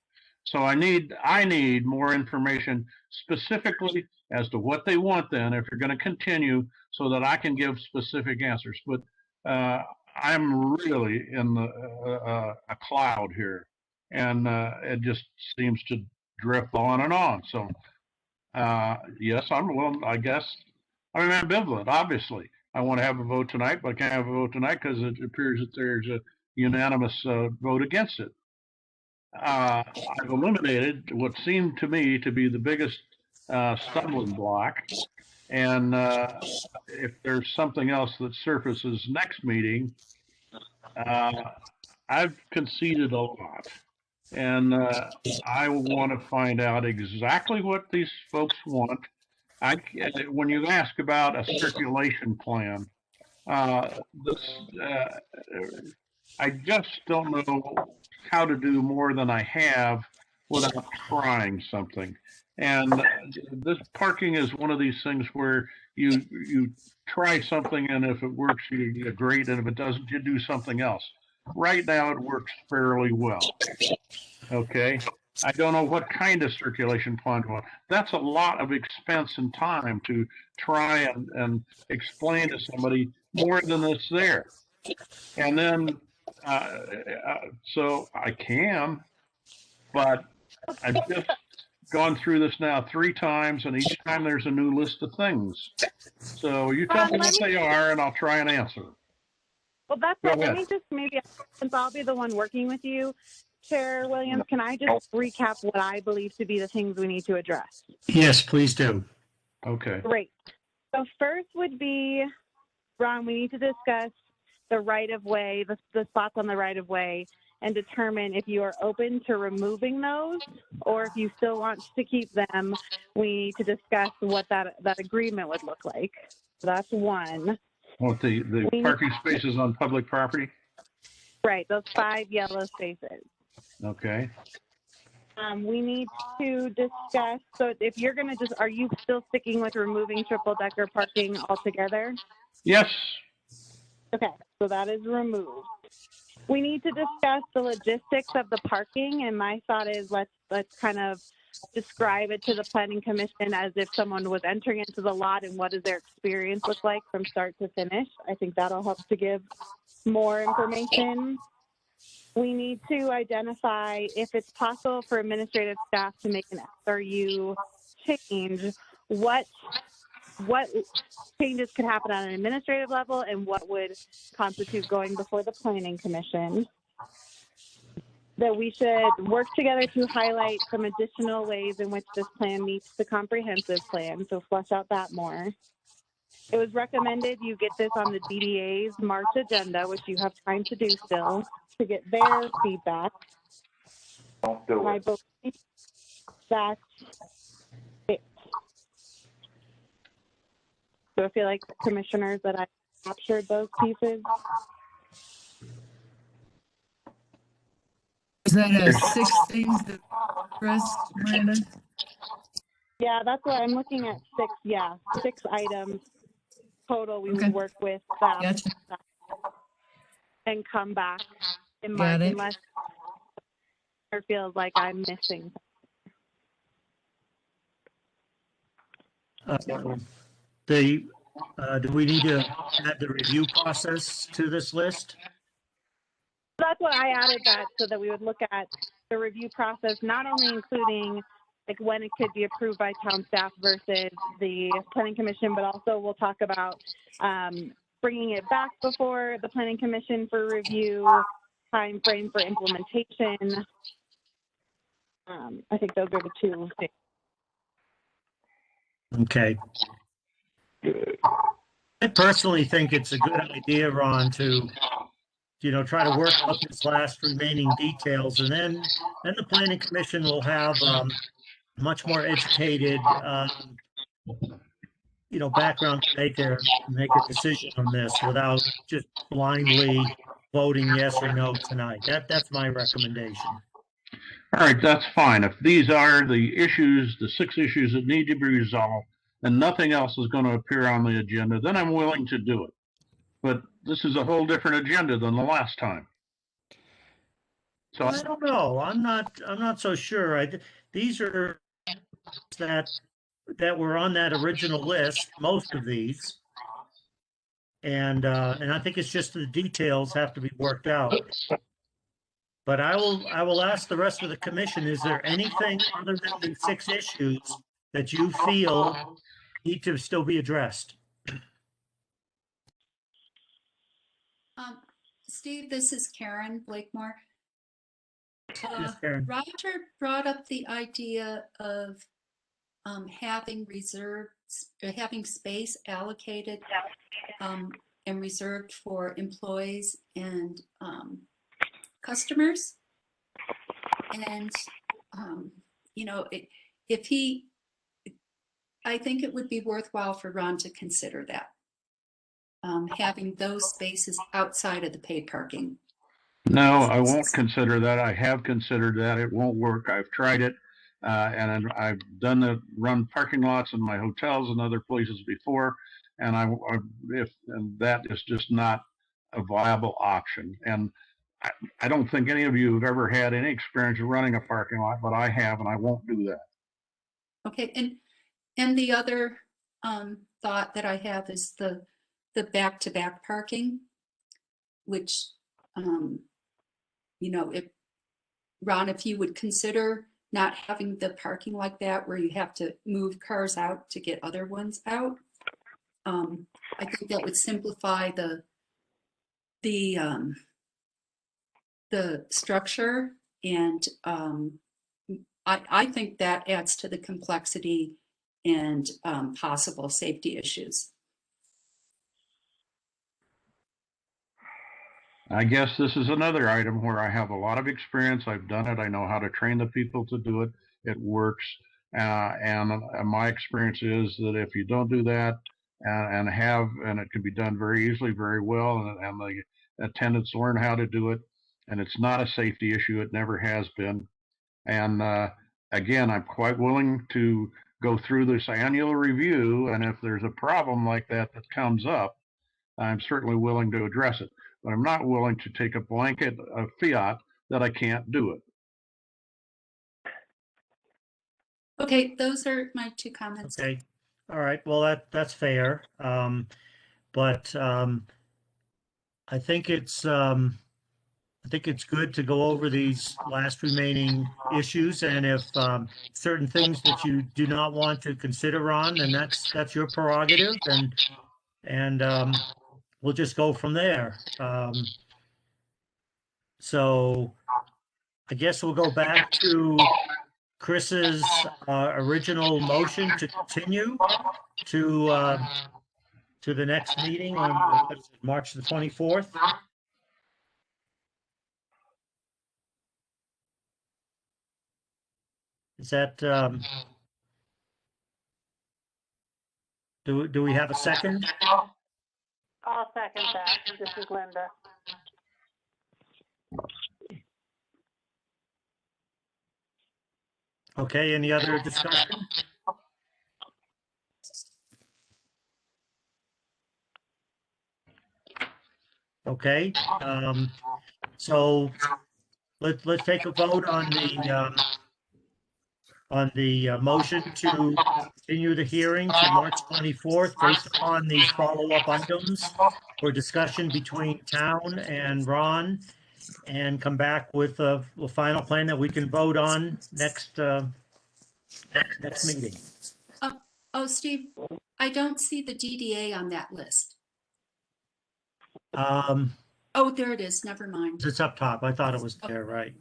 So I need more information specifically as to what they want then if you're going to continue so that I can give specific answers. But I'm really in a cloud here, and it just seems to drift on and on. So yes, I guess I'm ambivalent, obviously. I want to have a vote tonight, but I can't have a vote tonight because it appears that there's a unanimous vote against it. I've eliminated what seemed to me to be the biggest stumbling block. And if there's something else that surfaces next meeting, I've conceded a lot. And I want to find out exactly what these folks want. When you ask about a circulation plan, I just don't know how to do more than I have without trying something. And this parking is one of these things where you try something, and if it works, you get great, and if it doesn't, you do something else. Right now, it works fairly well. Okay. I don't know what kind of circulation plan you want. That's a lot of expense and time to try and explain to somebody more than it's there. And then, so I can, but I've just gone through this now 3 times, and each time there's a new list of things. So you tell me what they are, and I'll try and answer. Well, that's right. Let me just maybe, since I'll be the one working with you, Chair Williams, can I just recap what I believe to be the things we need to address? Yes, please do. Okay. Great. So first would be, Ron, we need to discuss the right-of-way, the spots on the right-of-way, and determine if you are open to removing those, or if you still want to keep them. We need to discuss what that agreement would look like. So that's one. What, the parking spaces on public property? Right, those 5 yellow spaces. Okay. We need to discuss, so if you're going to just, are you still sticking with removing triple-decker parking altogether? Yes. Okay, so that is removed. We need to discuss the logistics of the parking, and my thought is let's kind of describe it to the Planning Commission as if someone was entering into the lot and what does their experience look like from start to finish. I think that'll help to give more information. We need to identify if it's possible for administrative staff to make an SRU change, what changes could happen on an administrative level and what would constitute going before the Planning Commission. That we should work together to highlight some additional ways in which this plan meets the comprehensive plan, so flesh out that more. It was recommended you get this on the DDA's March agenda, which you have time to do still, to get their feedback. Don't do I it. believe that's it. So I feel like commissioners that I captured those pieces. Is that 6 things that pressed, Miranda? Yeah, that's what I'm looking at. 6, yeah, 6 items total we would work with staff Gotcha. and come back in Got March it. unless it feels like I'm missing. Do we need to add the review process to this list? That's what I added that so that we would look at the review process, not only including like when it could be approved by town staff versus the Planning Commission, but also we'll talk about bringing it back before the Planning Commission for review, time frame for implementation. I think those are the two things. Okay. I personally think it's a good idea, Ron, to try to work out these last remaining details, and then the planning commission will have much more educated background to make a decision on this without just blindly voting yes or no tonight. That's my recommendation. All right, that's fine. If these are the issues, the 6 issues that need to be resolved, and nothing else is going to appear on the agenda, then I'm willing to do it. But this is a whole different agenda than the last time. So I don't know. I'm not so sure. These are that were on that original list, most of these. And I think it's just the details have to be worked out. But I will ask the rest of the commission, is there anything other than the 6 issues that you feel need to still be addressed? Steve, this is Karen Blakemore. Yes, Karen. Roger brought up the idea of having space allocated and reserved for employees and customers. And, I think it would be worthwhile for Ron to consider that. Having those spaces outside of the paid parking. no, I won't consider that. I have considered that. It won't work. I've tried it. And I've run parking lots in my hotels and other places before. And and that is just not a viable option. And I don't think any of you have ever had any experience running a parking lot, but I have, and I won't do that. Okay, and the other thought that I have is the back-to-back parking, which Ron, if you would consider not having the parking like that where you have to move cars out to get other ones out, I think that would simplify the structure, and I think that adds to the complexity and possible safety issues. I guess this is another item where I have a lot of experience. I've done it. I know how to train the people to do it. It works. And my experience is that if you don't do that and it can be done very easily, very well, and the attendants learn how to do it, and it's not a safety issue. It never has been. And again, I'm quite willing to go through this annual review. And if there's a problem like that comes up, I'm certainly willing to address it. But I'm not willing to take a blanket of fiat that I can't do it. Okay, those are my 2 comments. Okay. All right. Well, that's fair. But I think it's good to go over these last remaining issues, and if certain things that you do not want to consider on, then that's your prerogative, and we'll just go from there. So I guess we'll go back to Chris's original motion to continue to the next meeting on March the 24th. Is that, do we have a second? I'll second that. This is Linda. Okay, any other discussion? Okay, so let's take a vote on the motion to continue the hearing to March 24th based upon these follow-up items for discussion between town and Ron, and come back with a final plan that we can vote on next meeting. Oh, Steve, I don't see the DDA on that list. Oh, there it is. Never mind. It's up top. I thought it was there, right?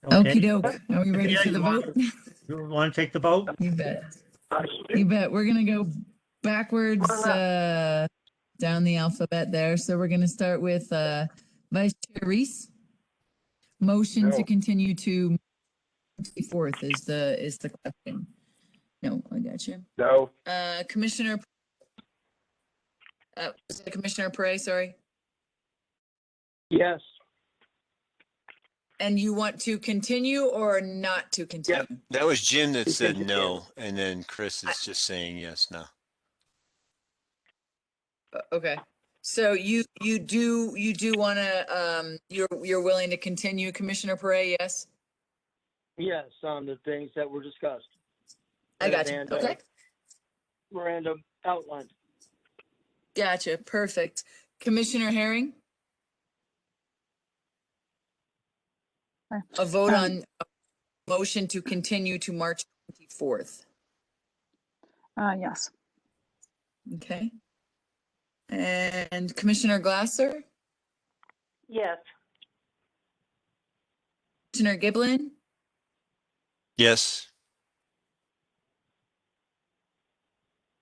Okie doke. Are we ready Yeah, for the you vote? You want to take the vote? You bet. You bet. We're gonna go backwards down the alphabet there. So we're gonna start with Vice Chair Reese. Motion to No. continue to 24th is the question. No, I got you. No. Commissioner. Was it Commissioner Perez? Sorry. Yes. And you want to continue or not to continue? That was Jim that said no, and then Chris is just saying yes now. Okay. So you do want to you're willing to continue, Commissioner Perez? Yes. Yes, on the things that were discussed. I got you. And, Okay. Miranda outlined. Gotcha. Perfect. Commissioner Herring? A vote on a motion to continue to March 24th. Yes. Okay. And Commissioner Glasser? Yes. Commissioner Giblin? Yes.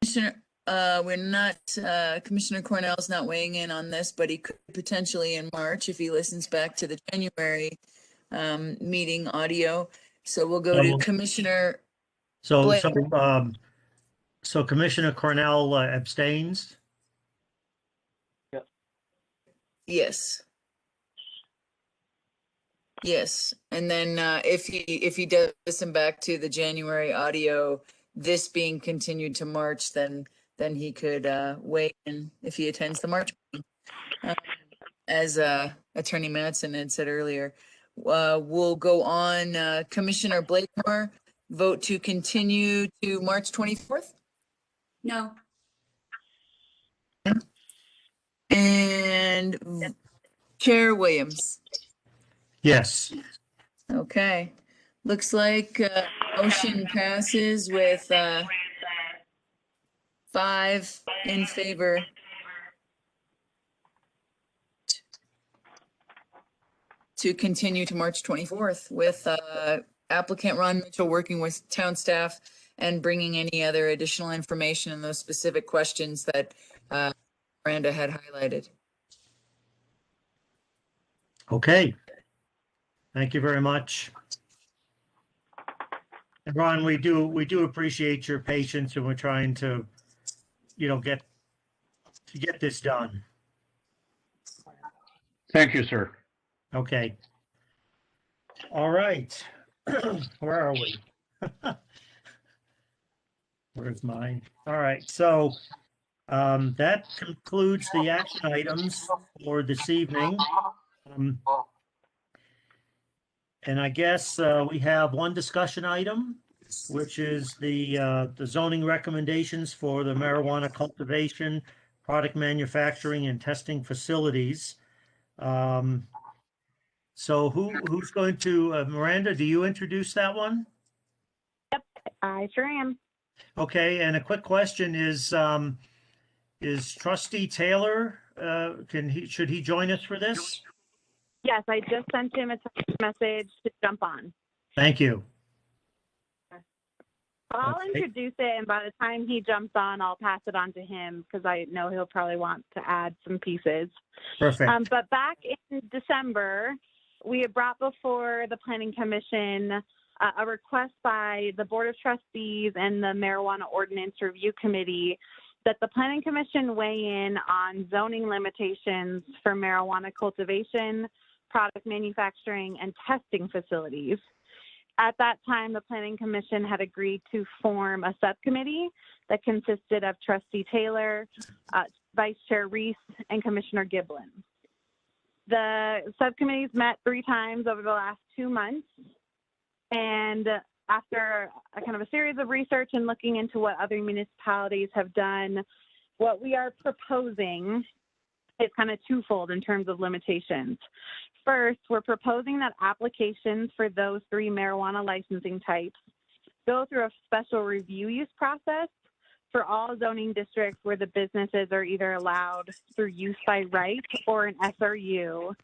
Commissioner, we're not, Commissioner Cornell's not weighing in on this, but he could potentially in March if he listens back to the January meeting audio. So we'll go to Commissioner Blake. So Commissioner Cornell abstains? Yes. Yes. And then if he does listen back to the January audio, this being continued to March, then he could weigh in if he attends the March meeting. As Attorney Mattson had said earlier. We'll go on. Commissioner Blakemore, vote to continue to March 24th? No. And Chair Williams? Yes. Okay. Looks like motion passes with 5 in favor. To continue to March 24th with applicant Ron Mitchell working with town staff and bringing any other additional information and those specific questions that Miranda had highlighted. Okay. Thank you very much. And Ron, we do appreciate your patience, and we're trying to, get this done. Thank you, sir. Okay. All right. Where are we? Where's mine? All right. So that concludes the action items for this evening. And I guess we have one discussion item, which is the zoning recommendations for the marijuana cultivation, product manufacturing, and testing facilities. So who's going to, Miranda, do you introduce that one? Yep, I sure am. Okay, and a quick question is Trustee Taylor, should he join us for this? Yes, I just sent him a text message to jump on. Thank you. I'll introduce it, and by the time he jumps on, I'll pass it on to him because I know he'll probably want to add some pieces. Perfect. But back in December, we had brought before the Planning Commission a request by the Board of Trustees and the Marijuana Ordinance Review Committee that the Planning Commission weigh in on zoning limitations for marijuana cultivation, product manufacturing, and testing facilities. At that time, the Planning Commission had agreed to form a subcommittee that consisted of Trustee Taylor, Vice Chair Reese, and Commissioner Giblin. The subcommittees met 3 times over the last 2 months, and after a kind of a series of research and looking into what other municipalities have done, what we are proposing is kind of twofold in terms of limitations. First, we're proposing that applications for those 3 marijuana licensing types go through a special review use process for all zoning districts where the businesses are either allowed through use by right or an SRU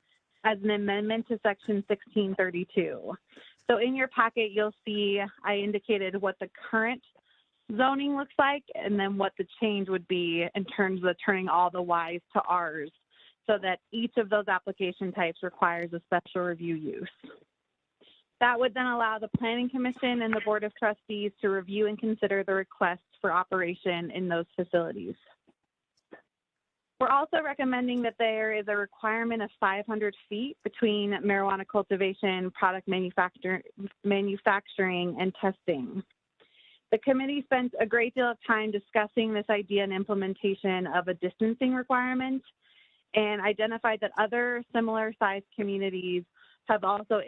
as an amendment to section 1632. So in your packet, you'll see I indicated what the current zoning looks like and then what the change would be in terms of turning all the Ys to Rs, so that each of those application types requires a special review use. That would then allow the Planning Commission and the Board of Trustees to review and consider the requests for operation in those facilities. We're also recommending that there is a requirement of 500 feet between marijuana cultivation, product manufacturing, and testing. The committee spent a great deal of time discussing this idea and implementation of a distancing requirement, and identified that other similar sized communities have also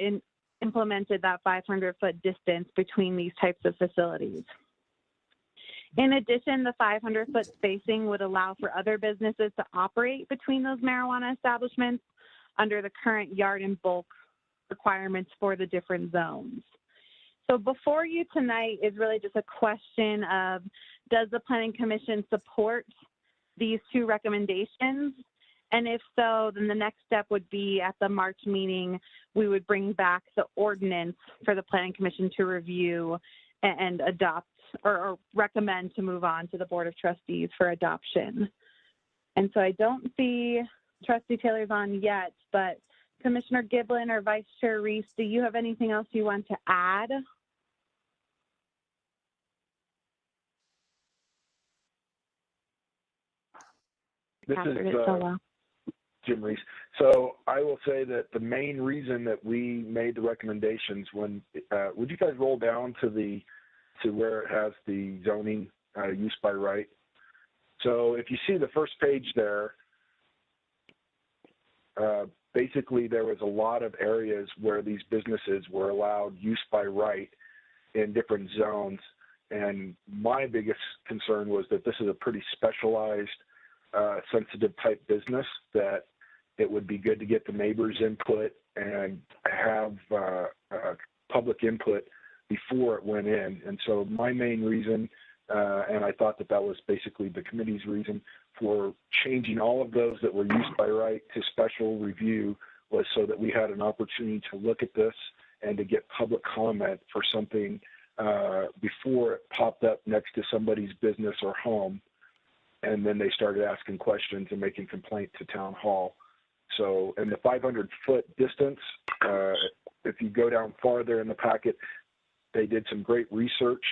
implemented that 500-foot distance between these types of facilities. In addition, the 500-foot spacing would allow for other businesses to operate between those marijuana establishments under the current yard and bulk requirements for the different zones. So before you tonight is really just a question of, does the Planning Commission support these two recommendations? And if so, then the next step would be at the March meeting, we would bring back the ordinance for the Planning Commission to review and adopt or recommend to move on to the Board of Trustees for adoption. And so I don't see Trustee Taylor's on yet, but Commissioner Giblin or Vice Chair Reese, do you have anything else you want to add? This is Jim Reese. So I will say that the main reason that we made the recommendations when, would you guys roll down to where it has the zoning use by right? So if you see the first page there, basically there was a lot of areas where these businesses were allowed use by right in different zones. And my biggest concern was that this is a pretty specialized, sensitive type business, that it would be good to get the neighbors' input and have public input before it went in. And so my main reason, and I thought that was basically the committee's reason for changing all of those that were used by right to special review, was so that we had an opportunity to look at this and to get public comment for something before it popped up next to somebody's business or home, and then they started asking questions and making complaint to town hall. So, and the 500-foot distance, if you go down farther in the packet, they did some great research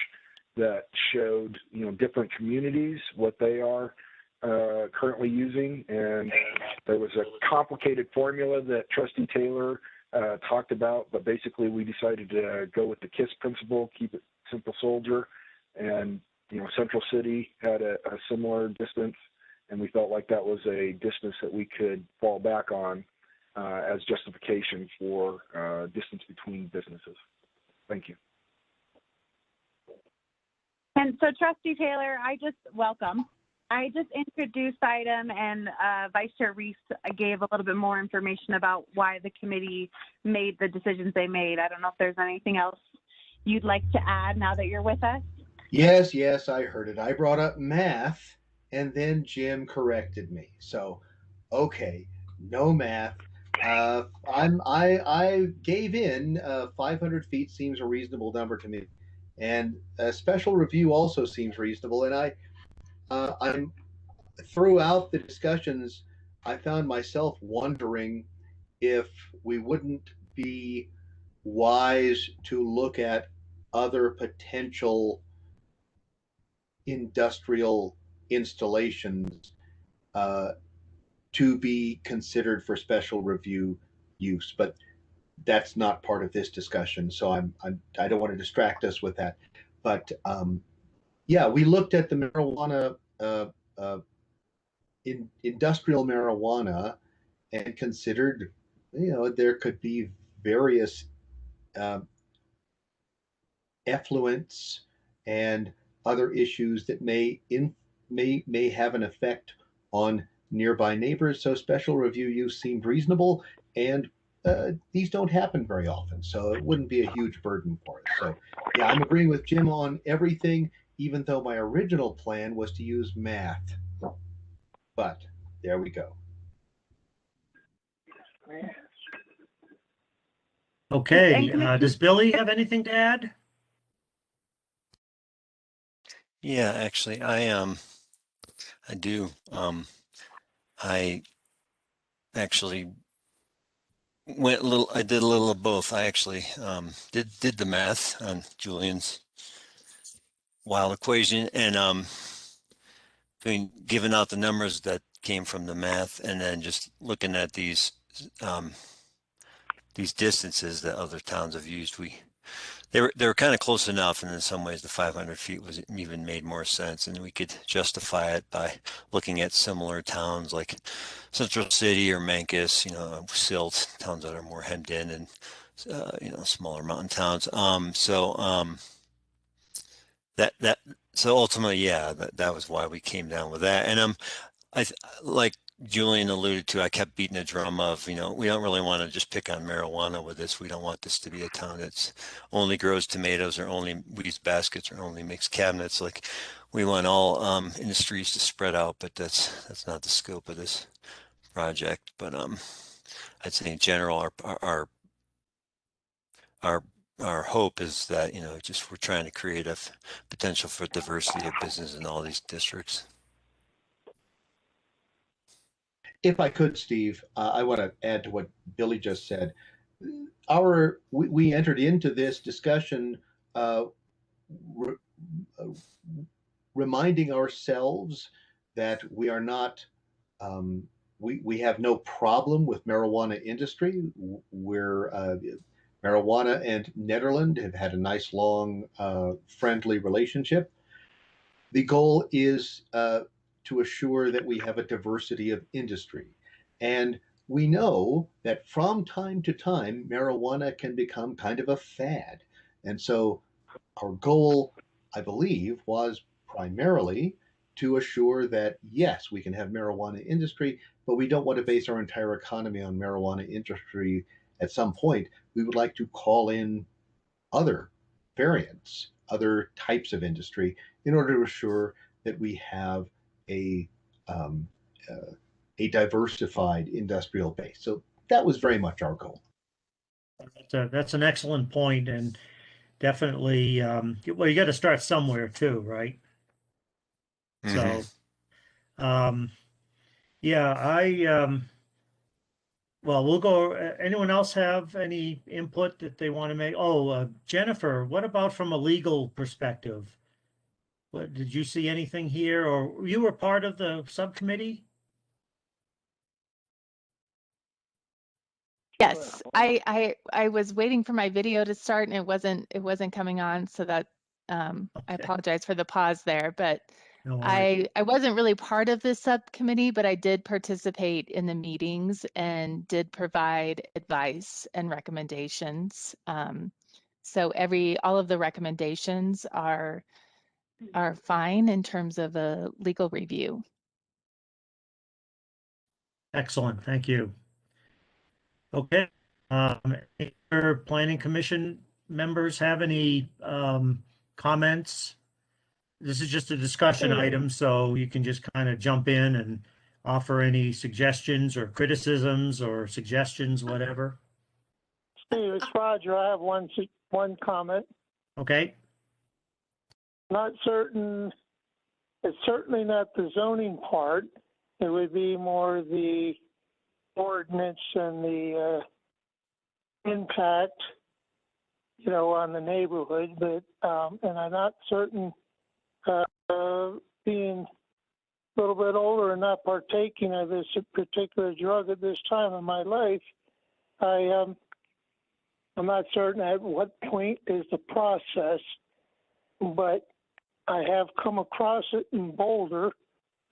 that showed, different communities, what they are currently using. And there was a complicated formula that Trustee Taylor talked about, but basically we decided to go with the KISS principle, keep it simple soldier. And, Central City had a similar distance, and we felt like that was a distance that we could fall back on as justification for distance between businesses. Thank you. And so, Trustee Taylor, welcome. I just introduced item, and Vice Chair Reese gave a little bit more information about why the committee made the decisions they made. I don't know if there's anything else you'd like to add now that you're with us. Yes, I heard it. I brought up math, and then Jim corrected me. So, okay, no math. I gave in. 500 feet seems a reasonable number to me, and a special review also seems reasonable. And I'm throughout the discussions, I found myself wondering if we wouldn't be wise to look at other potential industrial installations to be considered for special review use, but that's not part of this discussion. So I don't want to distract us with that. But yeah, we looked at the marijuana, industrial marijuana, and considered, there could be various effluents and other issues that may have an effect on nearby neighbors. So special review use seemed reasonable, and these don't happen very often, so it wouldn't be a huge burden for us. So yeah, I'm agreeing with Jim on everything, even though my original plan was to use math. But there we go. Okay, does Billy have anything to add? Yeah, actually, I do. I actually I did a little of both. I actually did the math on Julian's wild equation, and giving out the numbers that came from the math, and then just looking at these distances that other towns have used. They were kind of close enough, and in some ways the 500 feet was even made more sense, and we could justify it by looking at similar towns like Central City or Mancus, Silt, towns that are more hemmed in, and smaller mountain towns. So ultimately, yeah, that was why we came down with that. And like Julian alluded to, I kept beating the drum of, we don't really want to just pick on marijuana with this. We don't want this to be a town that's only grows tomatoes or only weeds baskets or only makes cabinets. Like, we want all industries to spread out, but that's not the scope of this project. But I'd say in general, our hope is that, just we're trying to create a potential for diversity of business in all these districts. If I could, Steve, I want to add to what Billy just said. We entered into this discussion reminding ourselves that we are not, we have no problem with marijuana industry. Marijuana and Nederland have had a nice, long, friendly relationship. The goal is to assure that we have a diversity of industry. And we know that from time to time, marijuana can become kind of a fad. And so our goal, I believe, was primarily to assure that, yes, we can have marijuana industry, but we don't want to base our entire economy on marijuana industry. At some point, we would like to call in other variants, other types of industry, in order to assure that we have a diversified industrial base. So that was very much our goal. That's an excellent point, and definitely, well, you got to start somewhere too, right? Mm-hmm. So, yeah, well, we'll go. Anyone else have any input that they want to make? Oh, Jennifer, what about from a legal perspective? What, did you see anything here, or you were part of the subcommittee? Yes, I was waiting for my video to start and it wasn't coming on, so that I apologize for the pause there, but No worries. I wasn't really part of this subcommittee, but I did participate in the meetings and did provide advice and recommendations. So all of the recommendations are fine in terms of a legal review. Excellent, thank you. Okay, any other planning commission members have any comments? This is just a discussion item, so you can just kind of jump in and offer any suggestions or criticisms or suggestions, whatever. Steve, it's Roger. I have one comment. Okay. Not certain. It's certainly not the zoning part. It would be more the ordinance and the impact, on the neighborhood. But and I'm not certain, being a little bit older and not partaking of this particular drug at this time in my life, I'm not certain at what point is the process, but I have come across it in Boulder,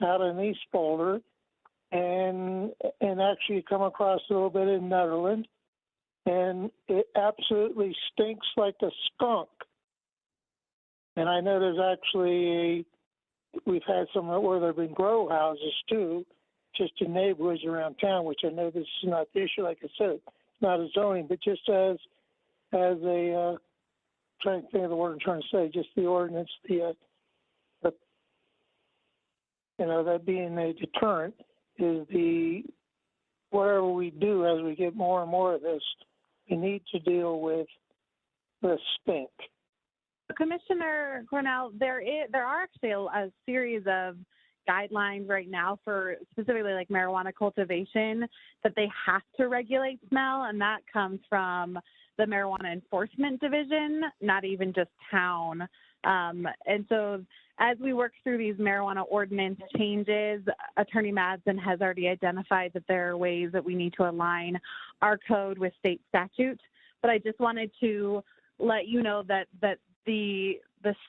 out in East Boulder, and actually come across a little bit in Nederland, and it absolutely stinks like a skunk. And I know there's actually we've had some where there have been grow houses too, just in neighborhoods around town, which I know this is not the issue. Like I said, it's not a zoning, but just as a trying to think of the word I'm trying to say, just the ordinance, the that being a deterrent, is whatever we do as we get more and more of this, we need to deal with the stink. Commissioner Cornell, there are actually a series of guidelines right now for specifically like marijuana cultivation that they have to regulate smell, and that comes from the Marijuana Enforcement Division, not even just town. And so as we work through these marijuana ordinance changes, Attorney Madsen has already identified that there are ways that we need to align our code with state statute. But I just wanted to let you know that the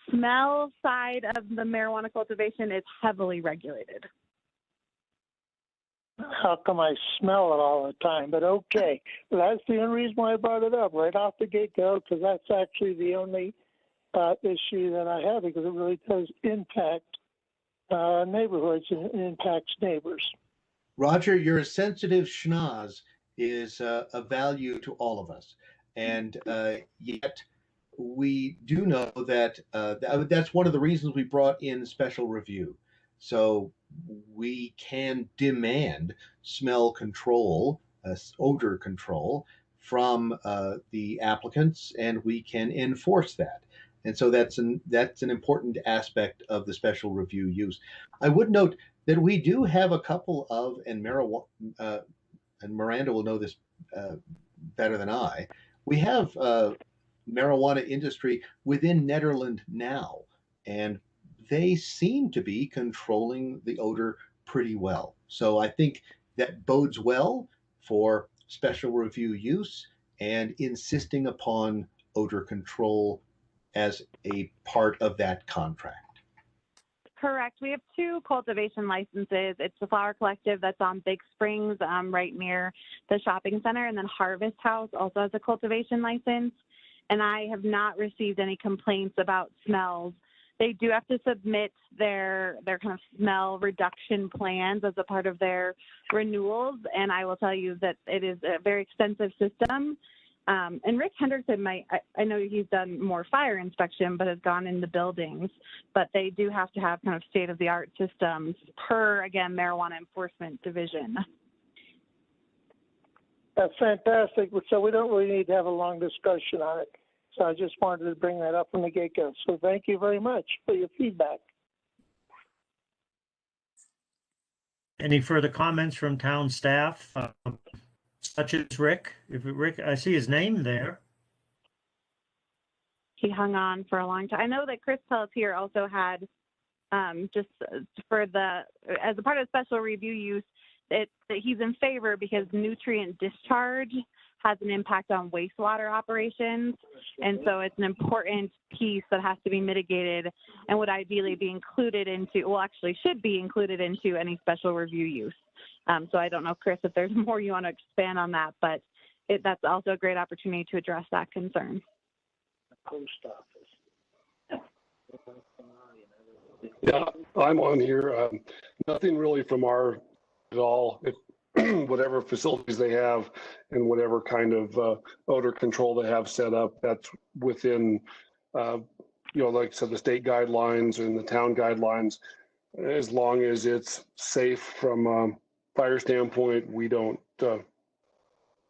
smell side of the marijuana cultivation is heavily regulated. How come I smell it all the time? But okay, that's the only reason why I brought it up right off the get-go, because that's actually the only issue that I have, because it really does impact neighborhoods and impacts neighbors. Roger, your sensitive schnoz is a value to all of us. And yet we do know that that's one of the reasons we brought in special review. So we can demand smell control, odor control from the applicants, and we can enforce that. And so that's an important aspect of the special review use. I would note that we do have a couple of, and Miranda will know this better than I, we have marijuana industry within Nederland now, and they seem to be controlling the odor pretty well. So I think that bodes well for special review use and insisting upon odor control as a part of that contract. Correct. We have two cultivation licenses. It's the Flower Collective that's on Big Springs, right near the shopping center, and then Harvest House also has a cultivation license. And I have not received any complaints about smells. They do have to submit their kind of smell reduction plans as a part of their renewals, and I will tell you that it is a very extensive system. And Rick Hendrickson I know he's done more fire inspection, but has gone in the buildings, but they do have to have kind of state-of-the-art systems per, again, Marijuana Enforcement Division. That's fantastic. So we don't really need to have a long discussion on it. So I just wanted to bring that up from the get-go. So thank you very much for your feedback. Any further comments from town staff, such as Rick? Rick, I see his name there. He hung on for a long time. I know that Chris Pelletier also had, just for as a part of special review use, that he's in favor because nutrient discharge has an impact on wastewater operations. And so it's an important piece that has to be mitigated and would ideally be included into, well, actually should be included into any special review use. So I don't know, Chris, if there's more you want to expand on that, but that's also a great opportunity to address that concern. Post office. Yeah, I'm on here. Nothing really from our at all. Whatever facilities they have and whatever kind of odor control they have set up, that's within, like I said, the state guidelines and the town guidelines. As long as it's safe from a fire standpoint, we don't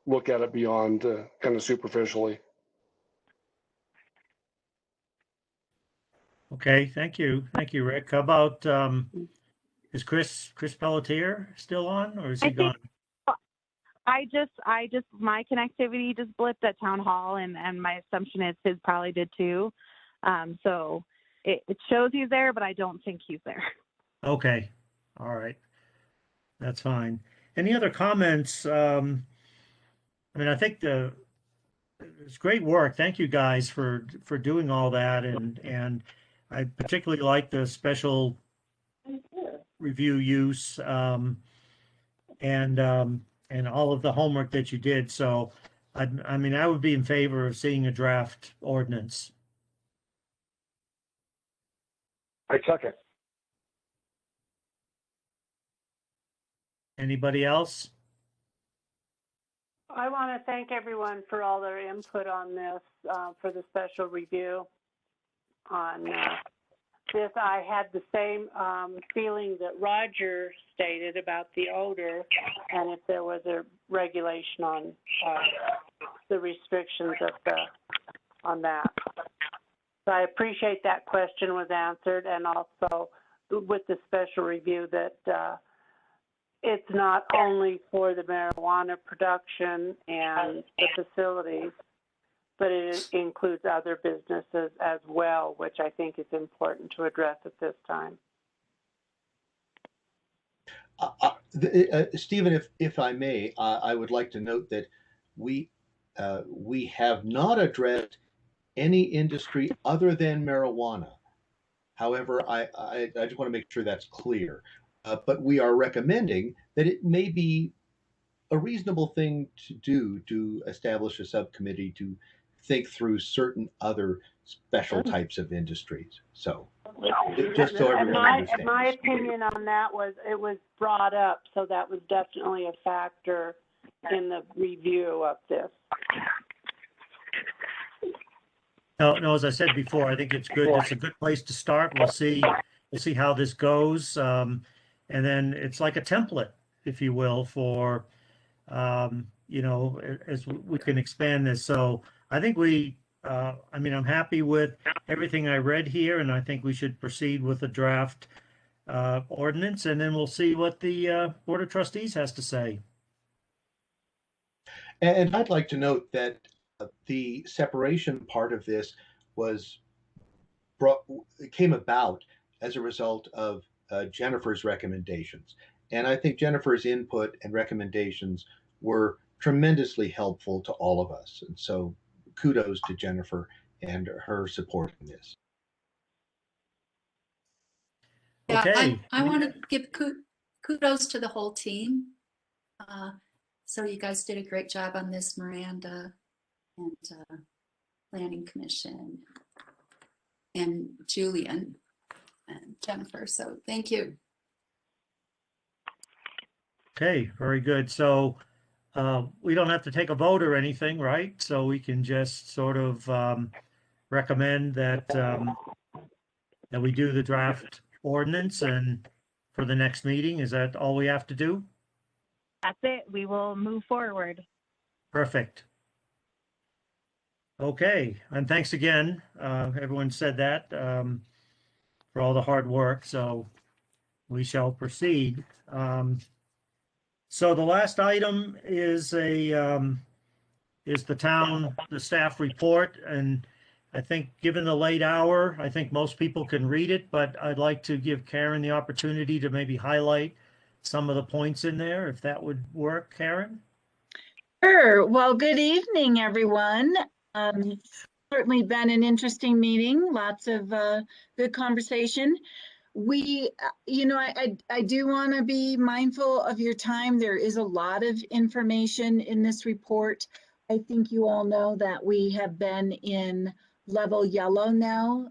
look at it beyond kind of superficially. Okay, thank you. Thank you, Rick. How about, is Chris Pelletier still on, or is he gone? My connectivity just blipped at town hall, and my assumption is his probably did too. So it shows he's there, but I don't think he's there. Okay, all right, that's fine. Any other comments? I mean, I think it's great work. Thank you guys for doing all that, and I particularly like the special review use and all of the homework that you did. So, I mean, I would be in favor of seeing a draft ordinance. I second. Anybody else? I want to thank everyone for all their input on this, for the special review on this, I had the same feeling that Roger stated about the odor, and if there was a regulation on the restrictions of on that. So I appreciate that question was answered, and also with the special review that it's not only for the marijuana production and the facilities, but it includes other businesses as well, which I think is important to address at this time. Stephen, if I may, I would like to note that we have not addressed any industry other than marijuana. However, I just want to make sure that's clear. But we are recommending that it may be a reasonable thing to do to establish a subcommittee to think through certain other special types of industries. So just so everyone understands. And my opinion on that was it was brought up, so that was definitely a factor in the review of this. No, as I said before, I think it's good. It's a good place to start. We'll see how this goes. And then it's like a template, if you will, for, you know, as we can expand this. So I think I mean, I'm happy with everything I read here, and I think we should proceed with the draft ordinance, and then we'll see what the Board of Trustees has to say. And I'd like to note that the separation part of this came about as a result of Jennifer's recommendations. And I think Jennifer's input and recommendations were tremendously helpful to all of us. And so kudos to Jennifer and her support in this. Yeah, Okay. I want to give kudos to the whole team. So you guys did a great job on this, Miranda and Planning Commission and Julian and Jennifer. So thank you. Okay, very good. So we don't have to take a vote or anything, right? So we can just sort of recommend that that we do the draft ordinance and for the next meeting. Is that all we have to do? That's it. We will move forward. Perfect. Okay, and thanks again. Everyone said that for all the hard work. So we shall proceed. So the last item is the staff report, and I think given the late hour, I think most people can read it, but I'd like to give Karen the opportunity to maybe highlight some of the points in there, if that would work, Karen. Sure. Well, good evening, everyone. Certainly been an interesting meeting, lots of good conversation. We, you know, I do want to be mindful of your time. There is a lot of information in this report. I think you all know that we have been in level yellow now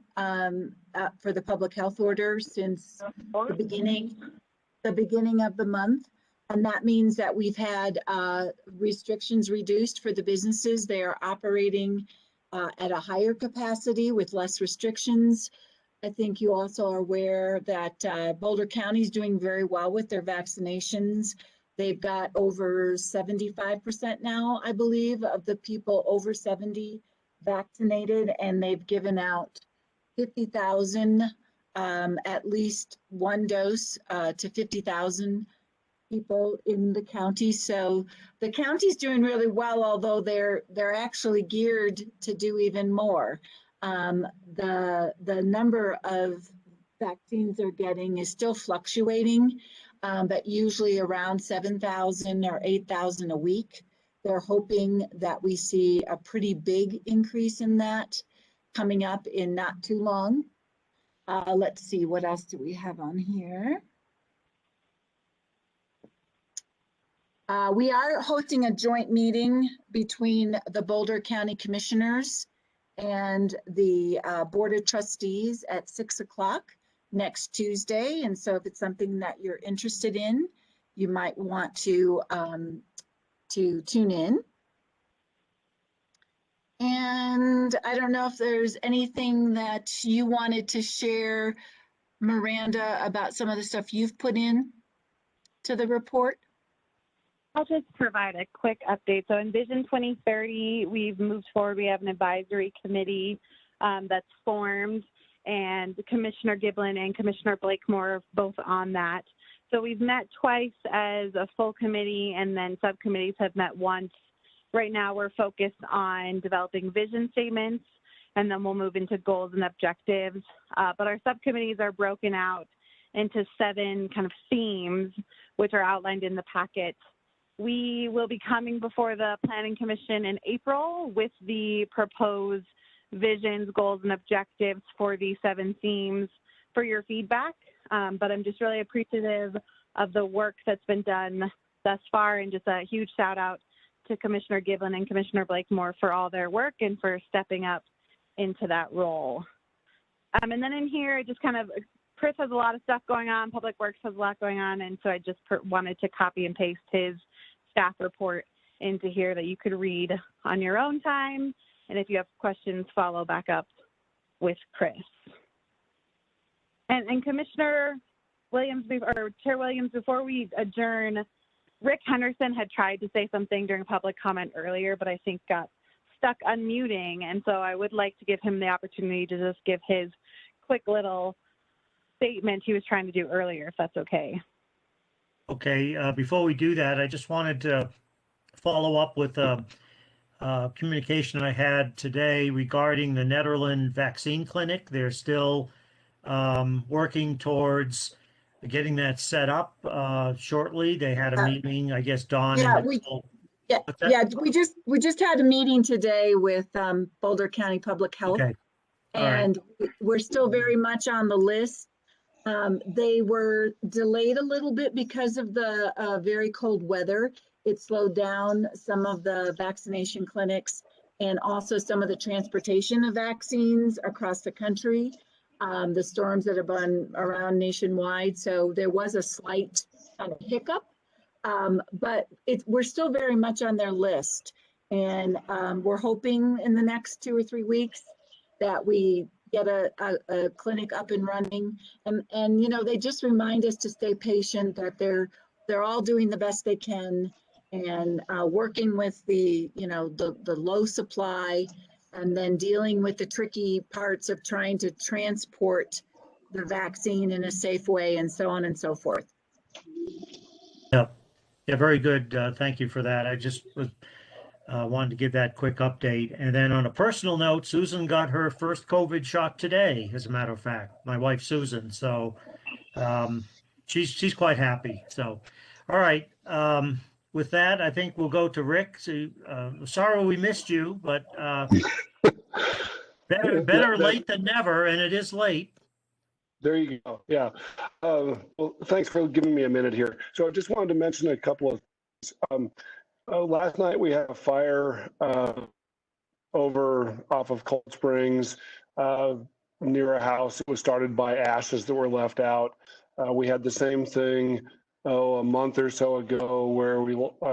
for the public health order since the beginning of the month. And that means that we've had restrictions reduced for the businesses. They are operating at a higher capacity with less restrictions. I think you also are aware that Boulder County is doing very well with their vaccinations. They've got over 75% now, I believe, of the people over 70 vaccinated, and they've given out 50,000, at least one dose to 50,000 people in the county. So the county's doing really well, although they're actually geared to do even more. The number of vaccines they're getting is still fluctuating, but usually around 7,000 or 8,000 a week. They're hoping that we see a pretty big increase in that coming up in not too long. Let's see, what else do we have on here? We are hosting a joint meeting between the Boulder County Commissioners and the Board of Trustees at 6 o'clock next Tuesday. And so if it's something that you're interested in, you might want to tune in. And I don't know if there's anything that you wanted to share, Miranda, about some of the stuff you've put in to the report. I'll just provide a quick update. So in Vision 2030, we've moved forward. We have an advisory committee that's formed, and Commissioner Giblin and Commissioner Blakemore are both on that. So we've met twice as a full committee, and then subcommittees have met once. Right now we're focused on developing vision statements, and then we'll move into goals and objectives. But our subcommittees are broken out into 7 kind of themes, which are outlined in the packet. We will be coming before the Planning Commission in April with the proposed visions, goals, and objectives for these 7 themes for your feedback. But I'm just really appreciative of the work that's been done thus far, and just a huge shout out to Commissioner Giblin and Commissioner Blakemore for all their work and for stepping up into that role. And then in here, just kind of, Chris has a lot of stuff going on, Public Works has a lot going on, and so I just wanted to copy and paste his staff report into here that you could read on your own time. And if you have questions, follow back up with Chris. And Commissioner Williams, or Chair Williams, before we adjourn, Rick Henderson had tried to say something during public comment earlier, but I think got stuck unmuting. And so I would like to give him the opportunity to just give his quick little statement he was trying to do earlier, if that's okay. Okay, before we do that, I just wanted to follow up with a communication I had today regarding the Nederland vaccine clinic. They're still working towards getting that set up shortly. They had a meeting, I guess, Dawn. Yeah, and we just had a meeting today with Boulder County Public Health. Okay. All right. And we're still very much on the list. They were delayed a little bit because of the very cold weather. It slowed down some of the vaccination clinics and also some of the transportation of vaccines across the country, the storms that have been around nationwide. So there was a slight kind of hiccup, but we're still very much on their list. And we're hoping in the next 2 or 3 weeks that we get a clinic up and running. And you know, they just remind us to stay patient, that they're all doing the best they can, and working with the low supply, and then dealing with the tricky parts of trying to transport the vaccine in a safe way, and so on and so forth. Yeah, very good. Thank you for that. I just wanted to give that quick update. And then on a personal note, Susan got her first COVID shot today, as a matter of fact, my wife, Susan. So she's quite happy. So, all right. With that, I think we'll go to Rick. So, sorry we missed you, but better late than never, and it is late. There you go. Yeah. Well, thanks for giving me a minute here. So I just wanted to mention a couple of things. Last night we had a fire over off of Cold Springs near a house. It was started by ashes that were left out. We had the same thing a month or so ago where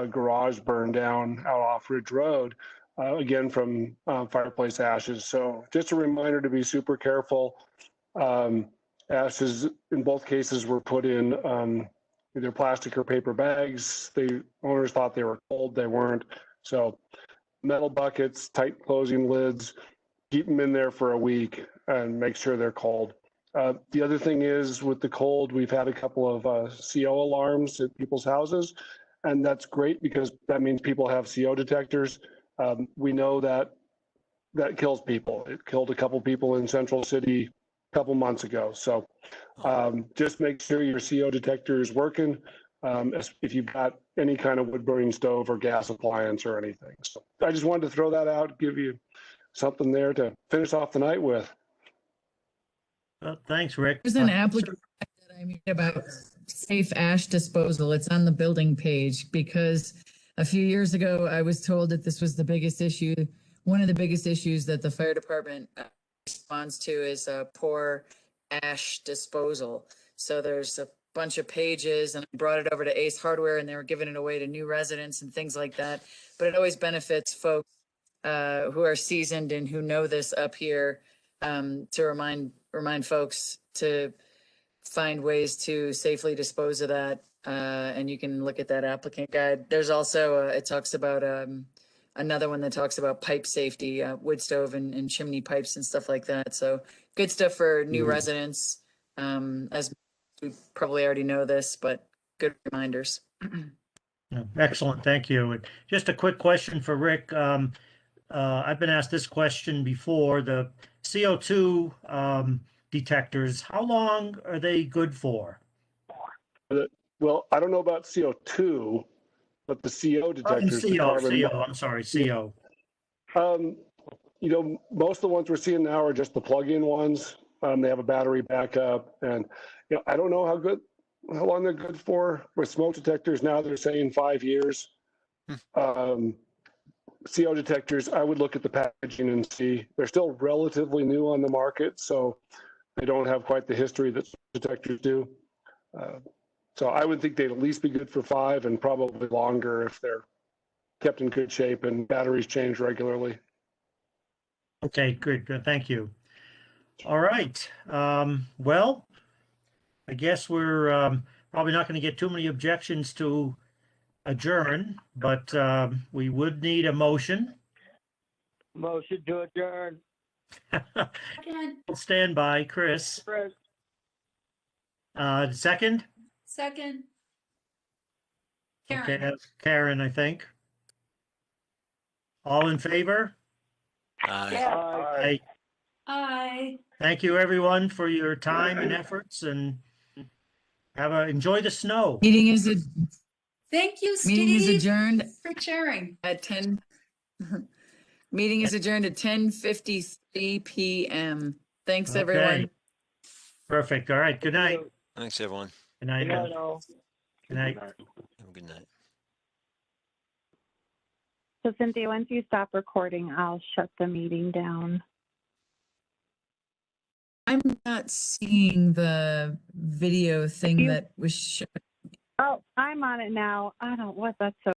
a garage burned down out off Ridge Road, again from fireplace ashes. So just a reminder to be super careful. Ashes in both cases were put in either plastic or paper bags. The owners thought they were cold, they weren't. So metal buckets, tight closing lids, keep them in there for a week and make sure they're cold. The other thing is, with the cold, we've had a couple of CO alarms at people's houses, and that's great because that means people have CO detectors. We know that kills people. It killed a couple people in Central City a couple months ago. So just make sure your CO detector is working if you've got any kind of wood burning stove or gas appliance or anything. So I just wanted to throw that out, give you something there to finish off the night with. Thanks, Rick. There's an application that I made about safe ash disposal. It's on the building page, because a few years ago I was told that this was the biggest issue. One of the biggest issues that the fire department responds to is poor ash disposal. So there's a bunch of pages, and I brought it over to Ace Hardware, and they were giving it away to new residents and things like that. But it always benefits folks who are seasoned and who know this up here, to remind folks to find ways to safely dispose of that. And you can look at that applicant guide. There's also, it talks about another one that talks about pipe safety, wood stove and chimney pipes and stuff like that. So good stuff for new residents. As we probably already know this, but good reminders. Excellent, thank you. And just a quick question for Rick. I've been asked this question before. The CO2 detectors, how long are they good for? Well, I don't know about CO2, but the CO detectors, the carbon. I'm sorry, CO. You know, most of the ones we're seeing now are just the plug-in ones. They have a battery backup, and you know, I don't know how long they're good for. With smoke detectors now, they're saying 5 years. CO detectors, I would look at the packaging and see. They're still relatively new on the market, so they don't have quite the history that detectors do. So I would think they'd at least be good for 5 and probably longer if they're kept in good shape and batteries changed regularly. Okay, good, thank you. All right, well, I guess we're probably not going to get too many objections to adjourn, but we would need a motion. Motion to adjourn. We'll stand by, Chris. Second? Second. Okay, that's Karen, I think. All in favor? Aye. Aye. Thank you, everyone, for your time and efforts, and enjoy the snow. Meeting is Thank you, meeting is Steve, adjourned for sharing. at 10. Meeting is adjourned at 10:53 p.m. Thanks, everyone. Okay. Perfect. All right. Good night. Thanks, everyone. Good night. Good night, all. Good night. Have a good night. So Cynthia, once you stop recording, I'll shut the meeting down. I'm not seeing the video thing that was shown. Oh, I'm on it now. I don't, what, that's so